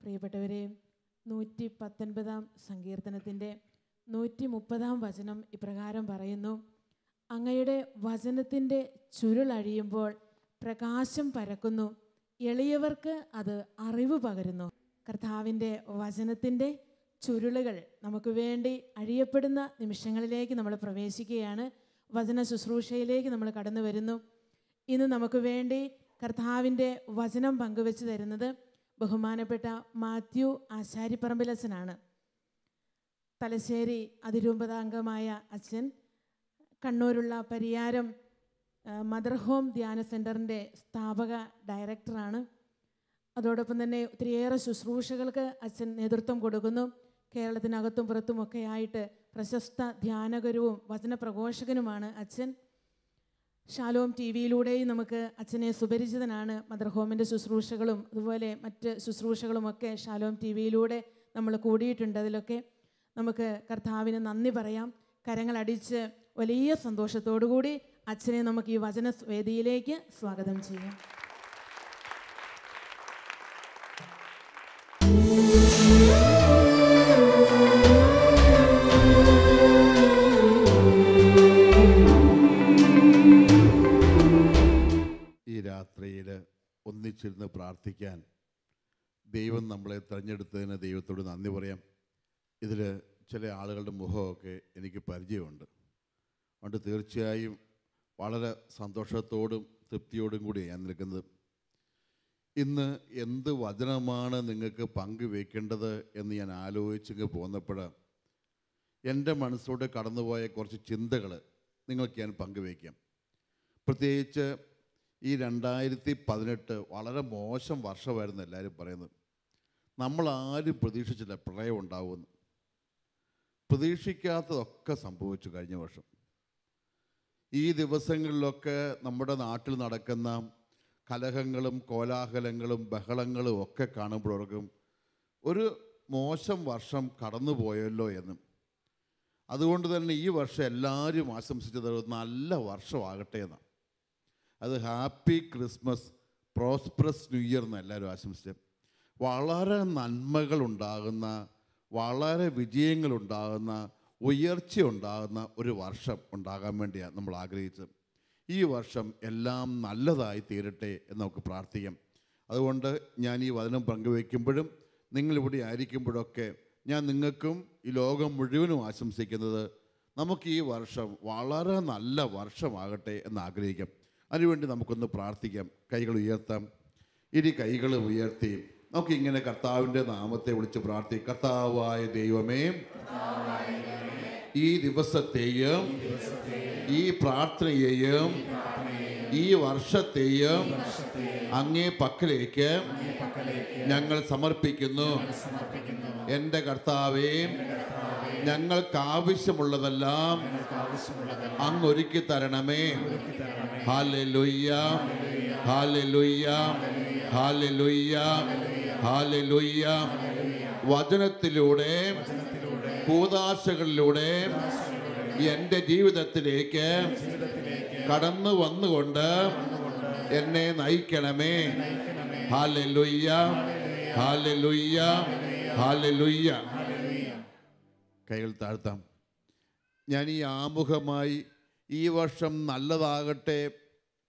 പ്രിയപ്പെട്ടവരെ, 119 സങ്കീർത്തനത്തിൻ്റെ 130 വചനം ഇപ്രകാരം പറയുന്നു: അങ്ങയുടെ വചനത്തിൻ്റെ ചുരുളഴിയുമ്പോൾ പ്രകാശം പരക്കുന്നു, എളിയവർക്ക് അത് അറിവ് പകരുന്നു. കർത്താവിൻ്റെ വചനത്തിൻ്റെ ചുരുളുകൾ നമുക്ക് വേണ്ടി അഴിയപ്പെടുന്ന നിമിഷങ്ങളിലേക്ക് നമ്മൾ പ്രവേശിക്കുകയാണ്. വചന ശുശ്രൂഷയിലേക്ക് നമ്മൾ കടന്നു വരുന്നു. ഇന്ന് നമുക്ക് വേണ്ടി കർത്താവിൻ്റെ വചനം പങ്കുവെച്ച് തരുന്നത് ബഹുമാനപ്പെട്ട മാത്യു ആശാരിപ്പറമ്പിലച്ഛനാണ്. തലശ്ശേരി അതിരൂപതാംഗമായ അച്ഛൻ കണ്ണൂരുള്ള പരിയാരം മദർ ഹോം ധ്യാന സെൻറ്ററിൻ്റെ സ്ഥാപക ഡയറക്ടറാണ്. അതോടൊപ്പം തന്നെ ഒത്തിരിയേറെ ശുശ്രൂഷകൾക്ക് അച്ഛൻ നേതൃത്വം കൊടുക്കുന്നു. കേരളത്തിനകത്തും പുറത്തുമൊക്കെ ആയിട്ട് പ്രശസ്ത ധ്യാനഗുരുവും വചനപ്രഘോഷകനുമാണ് അച്ഛൻ. ഷാലോം ടി വിയിലൂടെയും നമുക്ക് അച്ഛനെ സുപരിചിതനാണ്. മദർ ഹോമിൻ്റെ ശുശ്രൂഷകളും അതുപോലെ മറ്റ് ശുശ്രൂഷകളുമൊക്കെ ഷാലോം ടി വിയിലൂടെ നമ്മൾ കൂടിയിട്ടുണ്ട്. അതിലൊക്കെ നമുക്ക് കർത്താവിന് നന്ദി പറയാം. കരങ്ങളടിച്ച് വലിയ സന്തോഷത്തോടുകൂടി അച്ഛനെ നമുക്ക് ഈ വചന വേദിയിലേക്ക് സ്വാഗതം ചെയ്യാം. ഈ രാത്രിയിൽ ഒന്നിച്ചിരുന്ന് പ്രാർത്ഥിക്കാൻ ദൈവം നമ്മളെ തിരഞ്ഞെടുത്തതിന് ദൈവത്തോട് നന്ദി പറയാം. ഇതിൽ ചില ആളുകളുടെ മുഖമൊക്കെ എനിക്ക് പരിചയമുണ്ട്. അതുകൊണ്ട് തീർച്ചയായും വളരെ സന്തോഷത്തോടും തൃപ്തിയോടും കൂടി ഞാൻ നിൽക്കുന്നത്. ഇന്ന് എന്ത് വചനമാണ് നിങ്ങൾക്ക് പങ്കുവയ്ക്കേണ്ടത് എന്ന് ഞാൻ ആലോചിച്ചങ്ങ് പോന്നപ്പോൾ എൻ്റെ മനസ്സിലൂടെ കടന്നുപോയ കുറച്ച് ചിന്തകൾ നിങ്ങൾക്ക് ഞാൻ പങ്കുവയ്ക്കാം. പ്രത്യേകിച്ച് ഈ 2018 വളരെ മോശം വർഷമായിരുന്നു എല്ലാവരും പറയുന്നത്. നമ്മളാരും പ്രതീക്ഷിച്ചില്ല പ്രളയം ഉണ്ടാവുമെന്ന്. പ്രതീക്ഷിക്കാത്തതൊക്കെ സംഭവിച്ചു കഴിഞ്ഞ വർഷം. ഈ ദിവസങ്ങളിലൊക്കെ നമ്മുടെ നാട്ടിൽ നടക്കുന്ന കലഹങ്ങളും കോലാഹലങ്ങളും ബഹളങ്ങളും ഒക്കെ കാണുമ്പോഴേക്കും ഒരു മോശം വർഷം കടന്നുപോയല്ലോ എന്നും, അതുകൊണ്ട് തന്നെ ഈ വർഷം എല്ലാവരും ആശംസിച്ചത് നല്ല വർഷമാകട്ടെ എന്നാണ്. അത് happy Christmas, prosperous new year എന്ന് എല്ലാവരും ആശംസിച്ചത്. വളരെ നന്മകളുണ്ടാകുന്ന, വളരെ വിജയങ്ങളുണ്ടാകുന്ന, ഉയർച്ച ഉണ്ടാകുന്ന ഒരു വർഷം ഉണ്ടാകാൻ വേണ്ടിയാണ് നമ്മൾ ആഗ്രഹിച്ചത്. ഈ വർഷം എല്ലാം നല്ലതായി തീരട്ടെ എന്ന് നമുക്ക് പ്രാർത്ഥിക്കാം. അതുകൊണ്ട് ഞാൻ ഈ വചനം പങ്കുവയ്ക്കുമ്പോഴും നിങ്ങളിവിടെ ആയിരിക്കുമ്പോഴൊക്കെ ഞാൻ നിങ്ങൾക്കും ഈ ലോകം മുഴുവനും ആശംസിക്കുന്നത് നമുക്ക് ഈ വർഷം വളരെ നല്ല വർഷമാകട്ടെ എന്ന് ആഗ്രഹിക്കാം. അതിനുവേണ്ടി നമുക്കൊന്ന് പ്രാർത്ഥിക്കാം. കൈകൾ ഉയർത്താം. ഇനി കൈകൾ ഉയർത്തി നമുക്കിങ്ങനെ കർത്താവിൻ്റെ നാമത്തെ വിളിച്ച് പ്രാർത്ഥിക്കാം. കർത്താവായ ദൈവമേ, ഈ ദിവസത്തെയും ഈ പ്രാർത്ഥനയെയും ഈ വർഷത്തെയും അങ്ങേ പക്കലേക്ക് ഞങ്ങൾ സമർപ്പിക്കുന്നു. എൻ്റെ കർത്താവേ, ഞങ്ങൾക്ക് ആവശ്യമുള്ളതെല്ലാം അങ്ങ് ഒരുക്കി തരണമേ. Hallelujah, hallelujah, hallelujah, hallelujah. വചനത്തിലൂടെ, കൂദാശകളിലൂടെ എൻ്റെ ജീവിതത്തിലേക്ക് കടന്നു വന്നുകൊണ്ട് എന്നെ നയിക്കണമേ. Hallelujah, hallelujah, hallelujah. കൈകൾ താഴ്ത്താം. ഞാൻ ഈ ആമുഖമായി ഈ വർഷം നല്ലതാകട്ടെ,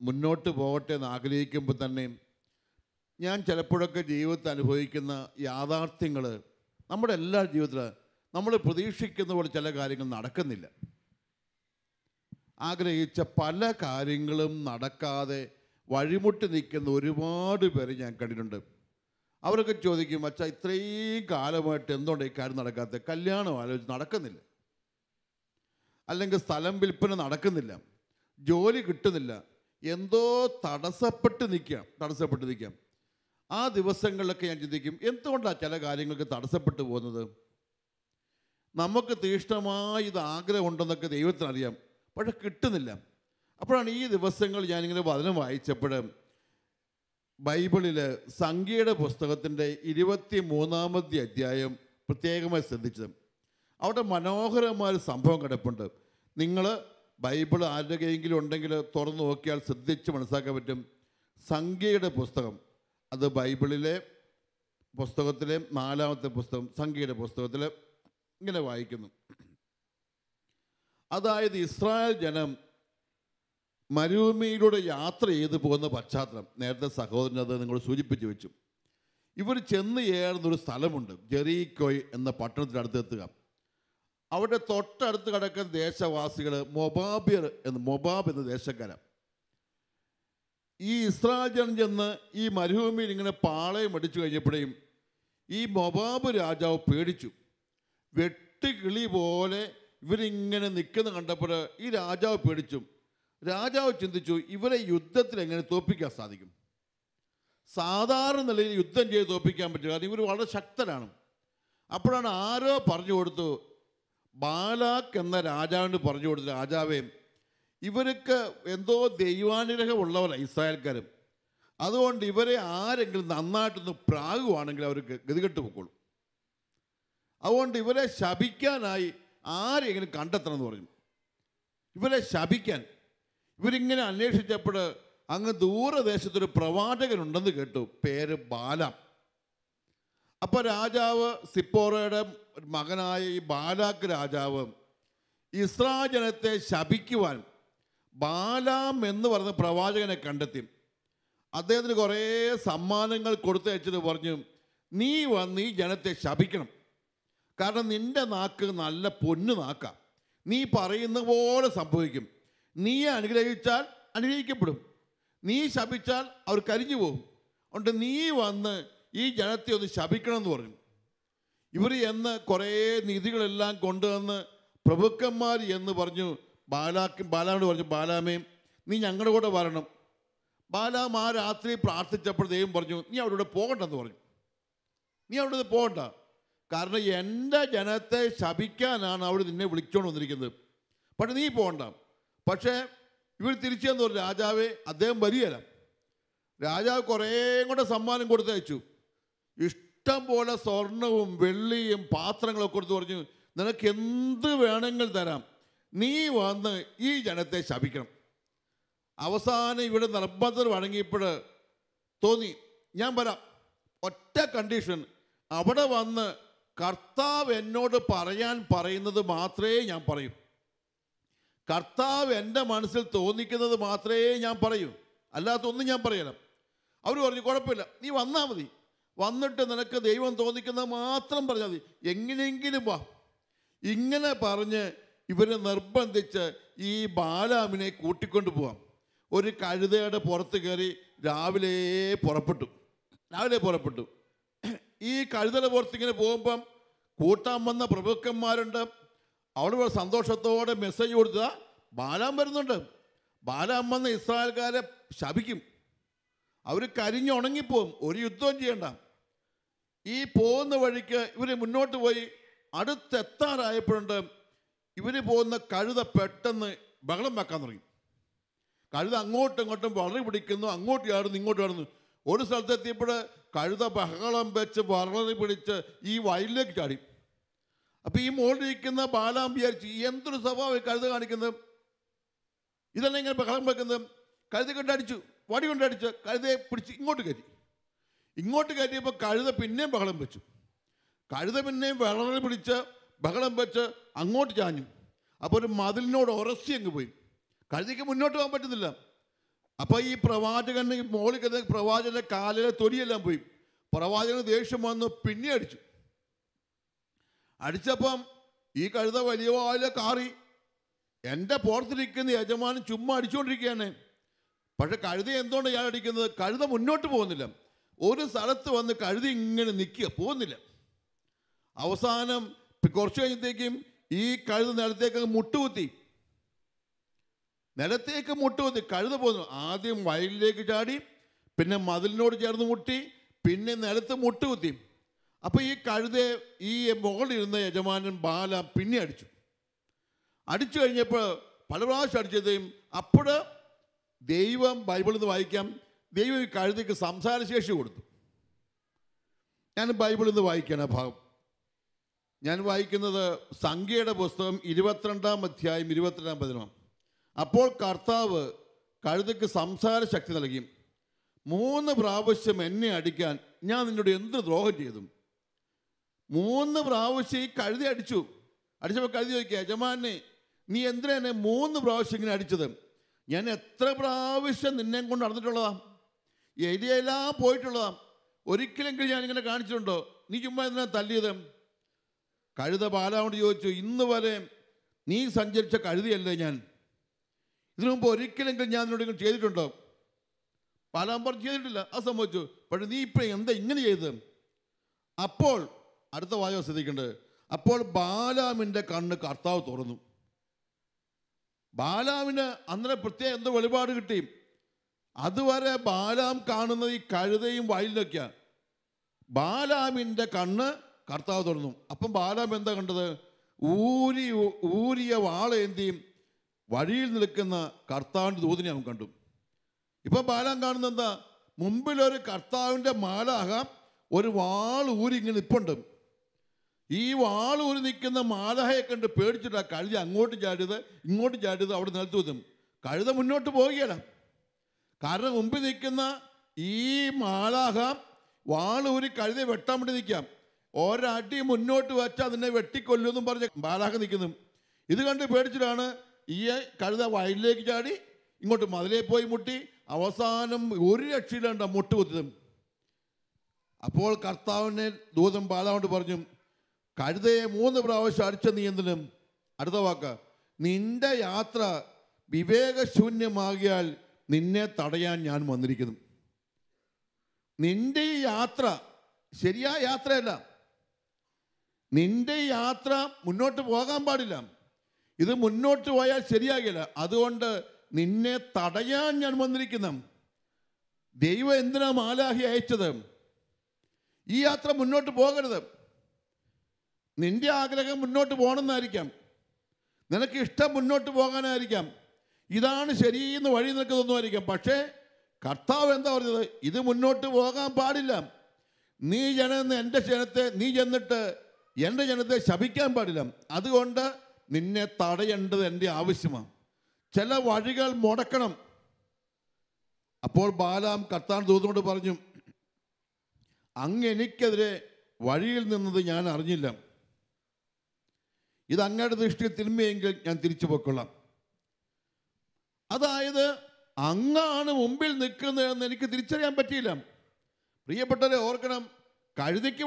മുന്നോട്ട് പോകട്ടെ എന്ന് ആഗ്രഹിക്കുമ്പോൾ തന്നെ ഞാൻ ചിലപ്പോഴൊക്കെ ജീവിതത്തിൽ അനുഭവിക്കുന്ന യാഥാർത്ഥ്യങ്ങൾ നമ്മുടെ എല്ലാ ജീവിതത്തിലും നമ്മൾ പ്രതീക്ഷിക്കുന്ന പോലെ ചില കാര്യങ്ങൾ നടക്കുന്നില്ല. ആഗ്രഹിച്ച പല കാര്യങ്ങളും നടക്കാതെ വഴിമുട്ടി നിൽക്കുന്ന ഒരുപാട് പേര് ഞാൻ കണ്ടിട്ടുണ്ട്. അവരൊക്കെ ചോദിക്കും, അച്ഛാ ഇത്രയും കാലമായിട്ട് എന്തുകൊണ്ട് ഈ കാര്യം നടക്കാത്ത? കല്യാണം ആലോചിച്ച് നടക്കുന്നില്ല, അല്ലെങ്കിൽ സ്ഥലം വിൽപ്പന നടക്കുന്നില്ല, ജോലി കിട്ടുന്നില്ല, എന്തോ തടസ്സപ്പെട്ട് നിൽക്കാം. ആ ദിവസങ്ങളിലൊക്കെ ഞാൻ ചിന്തിക്കും, എന്തുകൊണ്ടാണ് ചില കാര്യങ്ങൾക്ക് തടസ്സപ്പെട്ടു പോകുന്നത്? നമുക്ക് തീഷ്ണമായി ഇത് ആഗ്രഹമുണ്ടെന്നൊക്കെ ദൈവത്തിനറിയാം, പക്ഷെ കിട്ടുന്നില്ല. അപ്പോഴാണ് ഈ ദിവസങ്ങൾ ഞാനിങ്ങനെ വചനം വായിച്ചപ്പോൾ ബൈബിളിൽ സംഖ്യയുടെ പുസ്തകത്തിൻ്റെ 23-ാമത്തെ അധ്യായം പ്രത്യേകമായി ശ്രദ്ധിച്ചത്. അവിടെ മനോഹരമായ ഒരു സംഭവം കിടപ്പുണ്ട്. നിങ്ങൾ ബൈബിൾ ആരുടെയെങ്കിലും ഉണ്ടെങ്കിൽ തുറന്നു നോക്കിയാൽ ശ്രദ്ധിച്ച് മനസ്സിലാക്കാൻ പറ്റും. സംഖ്യയുടെ പുസ്തകം അത് ബൈബിളിലെ പുസ്തകത്തിലെ 4-ാമത്തെ പുസ്തകം, സംഖ്യയുടെ പുസ്തകത്തിൽ ഇങ്ങനെ വായിക്കുന്നു. അതായത് ഇസ്രായേൽ ജനം മരുഭൂമിയിലൂടെ യാത്ര ചെയ്തു പോകുന്ന പശ്ചാത്തലം നേരത്തെ സഹോദരൻ അത് നിങ്ങൾ സൂചിപ്പിച്ചു വെച്ചു. ഇവർ ചെന്ന് ഏറുന്നൊരു സ്ഥലമുണ്ട്, ജെറീക്കോയ് എന്ന പട്ടണത്തിനടുത്തെത്തുക. അവിടെ തൊട്ടടുത്ത് കിടക്കുന്ന ദേശവാസികൾ മൊബാബ് എന്ന ദേശക്കാരാണ്. ഈ ഇസ്രായേൽ ജനം ചെന്ന് ഈ മരുഭൂമിയിൽ ഇങ്ങനെ പാളയം അടിച്ചു കഴിഞ്ഞപ്പോഴേയും ഈ മൊബാബ് രാജാവ് പേടിച്ചു. വെട്ടുകിളി പോലെ ഇവരിങ്ങനെ നിൽക്കുന്ന കണ്ടപ്പോൾ ഈ രാജാവ് പേടിച്ചു. രാജാവ് ചിന്തിച്ചു, ഇവരെ യുദ്ധത്തിൽ എങ്ങനെ തോൽപ്പിക്കാൻ സാധിക്കും? സാധാരണ നിലയിൽ യുദ്ധം ചെയ്ത് തോൽപ്പിക്കാൻ പറ്റും, കാരണം ഇവർ വളരെ ശക്തരാണ്. അപ്പോഴാണ് ആരോ പറഞ്ഞു കൊടുത്തു, ബാലാക്ക് എന്ന രാജാവിന് പറഞ്ഞു കൊടുത്തു, രാജാവേ, ഇവർക്ക് എന്തോ ദൈവാനുഗ്രഹമുള്ളവരാണ് ഇസ്രായേൽക്കാരും, അതുകൊണ്ട് ഇവരെ ആരെങ്കിലും നന്നായിട്ടൊന്ന് പ്രാകുവാണെങ്കിൽ അവർക്ക് ഗതികെട്ട് പൊക്കോളും. അതുകൊണ്ട് ഇവരെ ശപിക്കാനായി ആരെങ്കിലും കണ്ടെത്തണം എന്ന് പറഞ്ഞു. ഇവരെ ശപിക്കാൻ ഇവരിങ്ങനെ അന്വേഷിച്ചപ്പോൾ അങ്ങ് ദൂരദേശത്തൊരു പ്രവാചകനുണ്ടെന്ന് കേട്ടു, പേര് ബാലാം. അപ്പോൾ രാജാവ്, സിപ്പോറയുടെ മകനായ ഈ ബാലാക്ക് രാജാവ് ഇസ്രായേൽ ജനത്തെ ശപിക്കുവാൻ ബാലാം എന്ന് പറഞ്ഞ പ്രവാചകനെ കണ്ടെത്തി. അദ്ദേഹത്തിന് കുറേ സമ്മാനങ്ങൾ കൊടുത്തയച്ചിട്ട് പറഞ്ഞു, നീ വന്ന് ഈ ജനത്തെ ശപിക്കണം, കാരണം നിൻ്റെ നാക്ക് നല്ല പൊന്നു നാക്കാം, നീ പറയുന്ന പോലെ സംഭവിക്കും. നീ അനുഗ്രഹിച്ചാൽ അനുഗ്രഹിക്കപ്പെടും, നീ ശപിച്ചാൽ അവർ കരിഞ്ഞു പോകും. അതുകൊണ്ട് നീ വന്ന് ഈ ജനത്തെ ഒന്ന് ശപിക്കണം എന്ന് പറഞ്ഞു. ഇവർ എന്ന് കുറേ നിധികളെല്ലാം കൊണ്ടുവന്ന് പ്രഭുക്കന്മാർ എന്ന് പറഞ്ഞു ബാലാമിനോട് പറഞ്ഞു, ബാലാമേ, നീ ഞങ്ങളുടെ കൂടെ വരണം. ബാലാം ആ രാത്രി പ്രാർത്ഥിച്ചപ്പോൾ ദൈവം പറഞ്ഞു, നീ അവിടെ പോകണ്ടെന്ന് പറഞ്ഞു. നീ അവിടെ പോകണ്ട, കാരണം എൻ്റെ ജനത്തെ ശപിക്കാനാണ് അവിടെ നിന്നെ വിളിച്ചോണ്ട് വന്നിരിക്കുന്നത്, പക്ഷെ നീ പോകണ്ട. പക്ഷേ ഇവർ തിരിച്ചെന്ന് പറഞ്ഞു, രാജാവേ, അദ്ദേഹം വരികയില്ല. രാജാവ് കുറേ കൂടെ സമ്മാനം കൊടുത്തയച്ചു. ഇഷ്ടം പോലെ സ്വർണവും വെള്ളിയും പാത്രങ്ങളൊക്കെ കൊടുത്ത് പറഞ്ഞു, നിനക്ക് എന്ത് വേണമെങ്കിലും തരാം, നീ വന്ന് ഈ ജനത്തെ ശപിക്കണം. അവസാനം ഇവിടെ നിർബന്ധം വഴങ്ങിയപ്പോൾ തോന്നി, ഞാൻ വരാം, ഒറ്റ കണ്ടീഷൻ, അവിടെ വന്ന് കർത്താവ് എന്നോട് പറയുന്നത് മാത്രമേ ഞാൻ പറയൂ, കർത്താവ് എൻ്റെ മനസ്സിൽ തോന്നിക്കുന്നത് മാത്രമേ ഞാൻ പറയൂ, അല്ലാത്തൊന്നും ഞാൻ പറയണം. അവർ പറഞ്ഞു, കുഴപ്പമില്ല, നീ വന്നാൽ മതി, വന്നിട്ട് നിനക്ക് ദൈവം തോന്നിക്കുന്നത് മാത്രം പറഞ്ഞാൽ മതി, എങ്ങനെയെങ്കിലും വാ. ഇങ്ങനെ പറഞ്ഞ് ഇവരെ നിർബന്ധിച്ച് ഈ ബാലാമിനെ കൂട്ടിക്കൊണ്ട് പോവാം. ഒരു കഴുതയുടെ പുറത്ത് കയറി രാവിലെ പുറപ്പെട്ടു. ഈ കഴുതയുടെ പുറത്ത് ഇങ്ങനെ പോകുമ്പം കൂട്ടാൻ വന്ന പ്രഭുക്കന്മാരുണ്ട്. അവിടെ സന്തോഷത്തോടെ മെസ്സേജ് കൊടുത്ത ബാലാം വരുന്നുണ്ട്. ബാലാം വന്ന് ഇസ്രായേൽക്കാരെ ശപിക്കും, അവർ കരിഞ്ഞുണങ്ങിപ്പോവും, ഒരു യുദ്ധവും ചെയ്യണ്ട. ഈ പോകുന്ന വഴിക്ക് ഇവർ മുന്നോട്ട് പോയി അടുത്തെത്താറായപ്പോഴുണ്ട് ഇവർ പോകുന്ന കഴുത പെട്ടെന്ന് ബഹളം വെക്കാൻ തുടങ്ങി. കഴുത അങ്ങോട്ടും ഇങ്ങോട്ടും വളറി പിടിക്കുന്നു, അങ്ങോട്ട് ചാടുന്നു, ഇങ്ങോട്ട് ചാടുന്നു. ഒരു സ്ഥലത്തെത്തിയപ്പോൾ കഴുത ബഹളം വെച്ച് വളറി പിടിച്ച് ഈ വയലിലേക്ക് ചാടി. അപ്പം ഈ മുകളിലിരിക്കുന്ന ബാലാം വിചാരിച്ചു, എന്തൊരു സ്വഭാവം കഴുത കാണിക്കുന്നത്, ഇതെല്ലാം ഇങ്ങനെ ബഹളം വെക്കുന്നത്. കഴുത കൊണ്ടടിച്ചു, വടി കൊണ്ടടിച്ച് കഴുതയെ പിടിച്ച് ഇങ്ങോട്ട് കയറ്റിയപ്പോൾ കഴുത പിന്നെയും ബഹളം വെച്ചു. കഴുത പിന്നെയും വളറി പിടിച്ച് ബഹളം വെച്ച് അങ്ങോട്ട് ചാഞ്ഞു. അപ്പോൾ ഒരു മതിലിനോട് ഉറച്ചി അങ്ങ് പോയി. കഴുതയ്ക്ക് മുന്നോട്ട് പോകാൻ പറ്റുന്നില്ല. അപ്പോൾ ഈ പ്രവാചകന് മോളിൽ കിടന്ന പ്രവാചകൻ്റെ കാലിലെ തൊലിയെല്ലാം പോയി. പ്രവാചകന് ദേഷ്യം വന്നു, പിന്നെ അടിച്ചപ്പം ഈ കഴുത വലിയ വായിലെ കാറി. എൻ്റെ പുറത്തിരിക്കുന്ന യജമാനൻ ചുമ്മാ അടിച്ചുകൊണ്ടിരിക്കുകയാണ്. പക്ഷെ കഴുത എന്തുകൊണ്ട് ഞാൻ അടിക്കുന്നത്? കഴുത മുന്നോട്ട് പോകുന്നില്ല. ഒരു സ്ഥലത്ത് വന്ന് കഴുത ഇങ്ങനെ നിൽക്കുക, പോകുന്നില്ല. അവസാനം കുറച്ച് കഴിഞ്ഞത്തേക്കും ഈ കഴുത നിലത്തേക്ക് മുട്ടുകുത്തി കഴുത പോകുന്നു. ആദ്യം വയലിലേക്ക് ചാടി, പിന്നെ മതിലിനോട് ചേർന്ന് മുട്ടി, പിന്നെ നിലത്ത് മുട്ടുകുത്തി. അപ്പോൾ ഈ കഴുതയെ ഈ മുകളിലിരുന്ന യജമാനൻ ബാല പിന്നെ അടിച്ചു കഴിഞ്ഞപ്പോൾ പല പ്രാവശ്യം അടിച്ചതും. അപ്പോൾ ദൈവം ബൈബിളിൽ നിന്ന് വായിക്കാം, ദൈവം ഈ കഴുതയ്ക്ക് സംസാരശേഷി കൊടുത്തു. ഞാൻ ബൈബിളിൽ നിന്ന് വായിക്കുകയാണ് ആ ഭാഗം. ഞാൻ വായിക്കുന്നത് സംഖ്യയുടെ പുസ്തകം 22-ാം അധ്യായം 22-ാം വചനം. അപ്പോൾ കർത്താവ് കഴുതയ്ക്ക് സംസാര ശക്തി നൽകി, 3 പ്രാവശ്യം എന്നെ അടിക്കാൻ ഞാൻ നിന്നോട് എന്ത് ദ്രോഹം ചെയ്തു? 3 പ്രാവശ്യം ഈ കഴുതി അടിച്ചു. അടിച്ചപ്പോൾ കഴുതി ചോദിക്കുക, യജമാനെ നീ എന്തിനാ എന്നെ 3 പ്രാവശ്യം ഇങ്ങനെ അടിച്ചത്? ഞാൻ എത്ര പ്രാവശ്യം നിന്നെ കൊണ്ട് നടന്നിട്ടുള്ളതാ, ഏരിയയെല്ലാം പോയിട്ടുള്ളതാ, ഒരിക്കലെങ്കിലും ഞാനിങ്ങനെ കാണിച്ചിട്ടുണ്ടോ? നീ ചുമ്മാ എന്തിനാ തല്ലിയത്? കഴുത ബാലാവോട് ചോദിച്ചു, ഇന്ന് വരെ നീ സഞ്ചരിച്ച കഴുതിയല്ലേ ഞാൻ? ഇതിനു മുമ്പ് ഒരിക്കലെങ്കിലും ഞാൻ നിന്നോട് ഇങ്ങനെ ചെയ്തിട്ടുണ്ടോ? ബാലാം പറഞ്ഞു, ചെയ്തിട്ടില്ല. അത് സംഭവിച്ചു. പക്ഷെ നീ ഇപ്പം എന്താ ഇങ്ങനെ ചെയ്തത്? അപ്പോൾ അടുത്ത വാചകം ശ്രദ്ധിക്കേണ്ടത്, അപ്പോൾ ബാലാമിൻ്റെ കണ്ണ് കർത്താവ് തുറന്നു. ബാലാമിന് അന്നേരം പ്രത്യേകം എന്തോ വെളിപാട് കിട്ടി. അതുവരെ ബാലാം കാണുന്നത് ഈ കഴുതയും വയലിലൊക്കെയാണ്. ബാലാമിൻ്റെ കണ്ണ് കർത്താവ് തുറന്നു. അപ്പം ബാലാം എന്താ കണ്ടത്? ഊരിയ വാളേന്തിയും വഴിയിൽ നിൽക്കുന്ന കർത്താവിൻ്റെ ദൂതനെ അവൻ കണ്ടു. ഇപ്പം ബാലാം കാണുന്നത് എന്താ? മുമ്പിലൊരു കർത്താവിൻ്റെ മാലാഹ ഒരു വാൾ ഊരി ഇങ്ങനെ നിൽപ്പുണ്ട്. ഈ വാൾ ഊരി നിൽക്കുന്ന മാലാഹയെ കണ്ട് പേടിച്ചിട്ടാ കഴുത അങ്ങോട്ട് ചാടിയത് ഇങ്ങോട്ട് ചാടിയത്. അവിടെ നിലത്ത് വന്നും കഴുത മുന്നോട്ട് പോവുകയാണ്. കാരണം മുമ്പിൽ നിൽക്കുന്ന ഈ മാലാഹ വാൾ ഊരി കഴുതയെ വെട്ടാൻ വേണ്ടി നിൽക്കാം. ഒരടി മുന്നോട്ട് വെച്ചാൽ അതിനെ വെട്ടിക്കൊല്ലുമെന്നും പറഞ്ഞ് മാലാഹ നിൽക്കുന്നു. ഇത് കണ്ട് പേടിച്ചിട്ടാണ് ഈ കഴുത വയലിലേക്ക് ചാടി ഇങ്ങോട്ട് മതിലേ പോയി മുട്ടി അവസാനം ഒരു രക്ഷയിലാണ്ട് മുട്ടുകുത്തതും. അപ്പോൾ കർത്താവിനെ ദൂതൻ ബാലാവോട് പറഞ്ഞു, കഴുതയെ 3 പ്രാവശ്യം അടിച്ച നീ എന്തിനും? അടുത്ത വാക്ക്, നിന്റെ യാത്ര വിവേകശൂന്യമാകിയാൽ നിന്നെ തടയാൻ ഞാൻ വന്നിരിക്കുന്നു. നിന്റെ ഈ യാത്ര ശരിയായ യാത്രയല്ല. നിന്റെ ഈ യാത്ര മുന്നോട്ട് പോകാൻ പാടില്ല. ഇത് മുന്നോട്ട് പോയാൽ ശരിയാകില്ല. അതുകൊണ്ട് നിന്നെ തടയാൻ ഞാൻ വന്നിരിക്കുന്നു. ദൈവം എന്തിനാ മാലാഹി അയച്ചത്? ഈ യാത്ര മുന്നോട്ട് പോകരുത്. നിന്റെ ആഗ്രഹം മുന്നോട്ട് പോകണമെന്നായിരിക്കാം, നിനക്ക് ഇഷ്ടം മുന്നോട്ട് പോകാനായിരിക്കാം, ഇതാണ് ശരിയെന്ന് വഴി നിനക്ക് തോന്നുമായിരിക്കാം. പക്ഷേ കർത്താവ് എന്താ പറഞ്ഞത്? ഇത് മുന്നോട്ട് പോകാൻ പാടില്ല. നീ എൻ്റെ ജനത്തെ നീ ചെന്നിട്ട് എൻ്റെ ജനത്തെ ശപിക്കാൻ പാടില്ല. അതുകൊണ്ട് നിന്നെ തടയേണ്ടത് എൻ്റെ ആവശ്യമാണ്. ചില വഴികൾ മുടക്കണം. അപ്പോൾ ബാലാം കർത്താവിന്റെ ദൂതനോട് പറഞ്ഞു, അങ്ങ് എനിക്കെതിരെ വഴിയിൽ നിന്നത് ഞാൻ അറിഞ്ഞില്ല. ഇത് അങ്ങയുടെ ദൃഷ്ടിയിൽ തിന്മയെങ്കിൽ ഞാൻ തിരിച്ചു പോയിക്കൊള്ളാം. അതായത് അങ്ങാണ് മുമ്പിൽ നിൽക്കുന്നതെന്ന് എനിക്ക് തിരിച്ചറിയാൻ പറ്റിയില്ല. പ്രിയപ്പെട്ടവരെ ഓർക്കണം, കഴുതയ്ക്ക്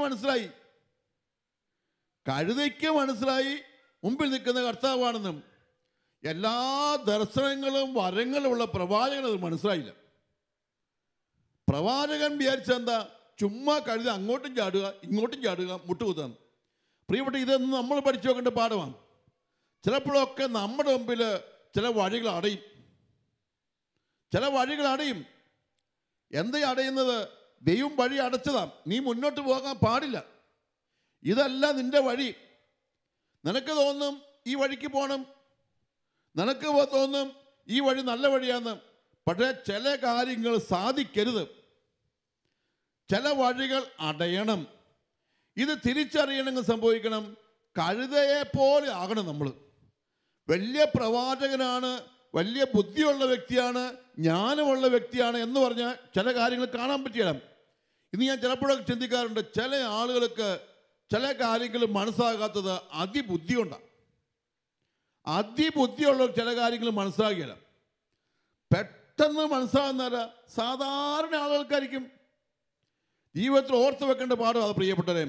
മനസ്സിലായി മുമ്പിൽ നിൽക്കുന്ന കർത്താവാണെന്നും എല്ലാ ദർശനങ്ങളും വരങ്ങളുമുള്ള പ്രവാചകൻ അത് മനസ്സിലായില്ല. പ്രവാചകൻ വിചാരിച്ചെന്താ? ചുമ്മാ കഴുത അങ്ങോട്ടും ചാടുക ഇങ്ങോട്ടും ചാടുക മുട്ടുകുത്താൻ. പ്രിയപ്പെട്ട, ഇതൊന്നും നമ്മൾ പഠിച്ചു നോക്കേണ്ട പാഠമാണ്. ചിലപ്പോഴൊക്കെ നമ്മുടെ മുമ്പിൽ ചില വഴികൾ അടയും. എന്താ അടയുന്നത്? ദൈവം വഴി അടച്ചതാ. നീ മുന്നോട്ട് പോകാൻ പാടില്ല. ഇതല്ല നിന്റെ വഴി. നിനക്ക് തോന്നും ഈ വഴിക്ക് പോകണം, നിനക്ക് തോന്നും ഈ വഴി നല്ല വഴിയാന്ന്. പക്ഷേ ചില കാര്യങ്ങൾ സാധിക്കരുത്. ചില വഴികൾ അടയണം. ഇത് തിരിച്ചറിയണമെങ്കിൽ സംഭവിക്കണം, കഴുതയെ പോലെ ആകണം നമ്മൾ. വലിയ പ്രവാചകനാണ്, വലിയ ബുദ്ധിയുള്ള വ്യക്തിയാണ്, ജ്ഞാനമുള്ള വ്യക്തിയാണ് എന്ന് പറഞ്ഞാൽ ചില കാര്യങ്ങൾ കാണാൻ പറ്റിയില്ല. ഇന്ന് ഞാൻ ചിലപ്പോഴൊക്കെ ചിന്തിക്കാറുണ്ട്, ചില ആളുകൾക്ക് ചില കാര്യങ്ങൾ മനസ്സാകാത്തത് അതിബുദ്ധി കൊണ്ടാണ്. അതിബുദ്ധിയുള്ള ചില കാര്യങ്ങൾ മനസ്സാകില്ല. പെട്ടെന്ന് മനസ്സാകുന്ന സാധാരണ ആളുകൾക്കായിരിക്കും. ജീവിതത്തിൽ ഓർത്ത് വെക്കേണ്ട പാഠം അത്. പ്രിയപ്പെട്ടവരെ,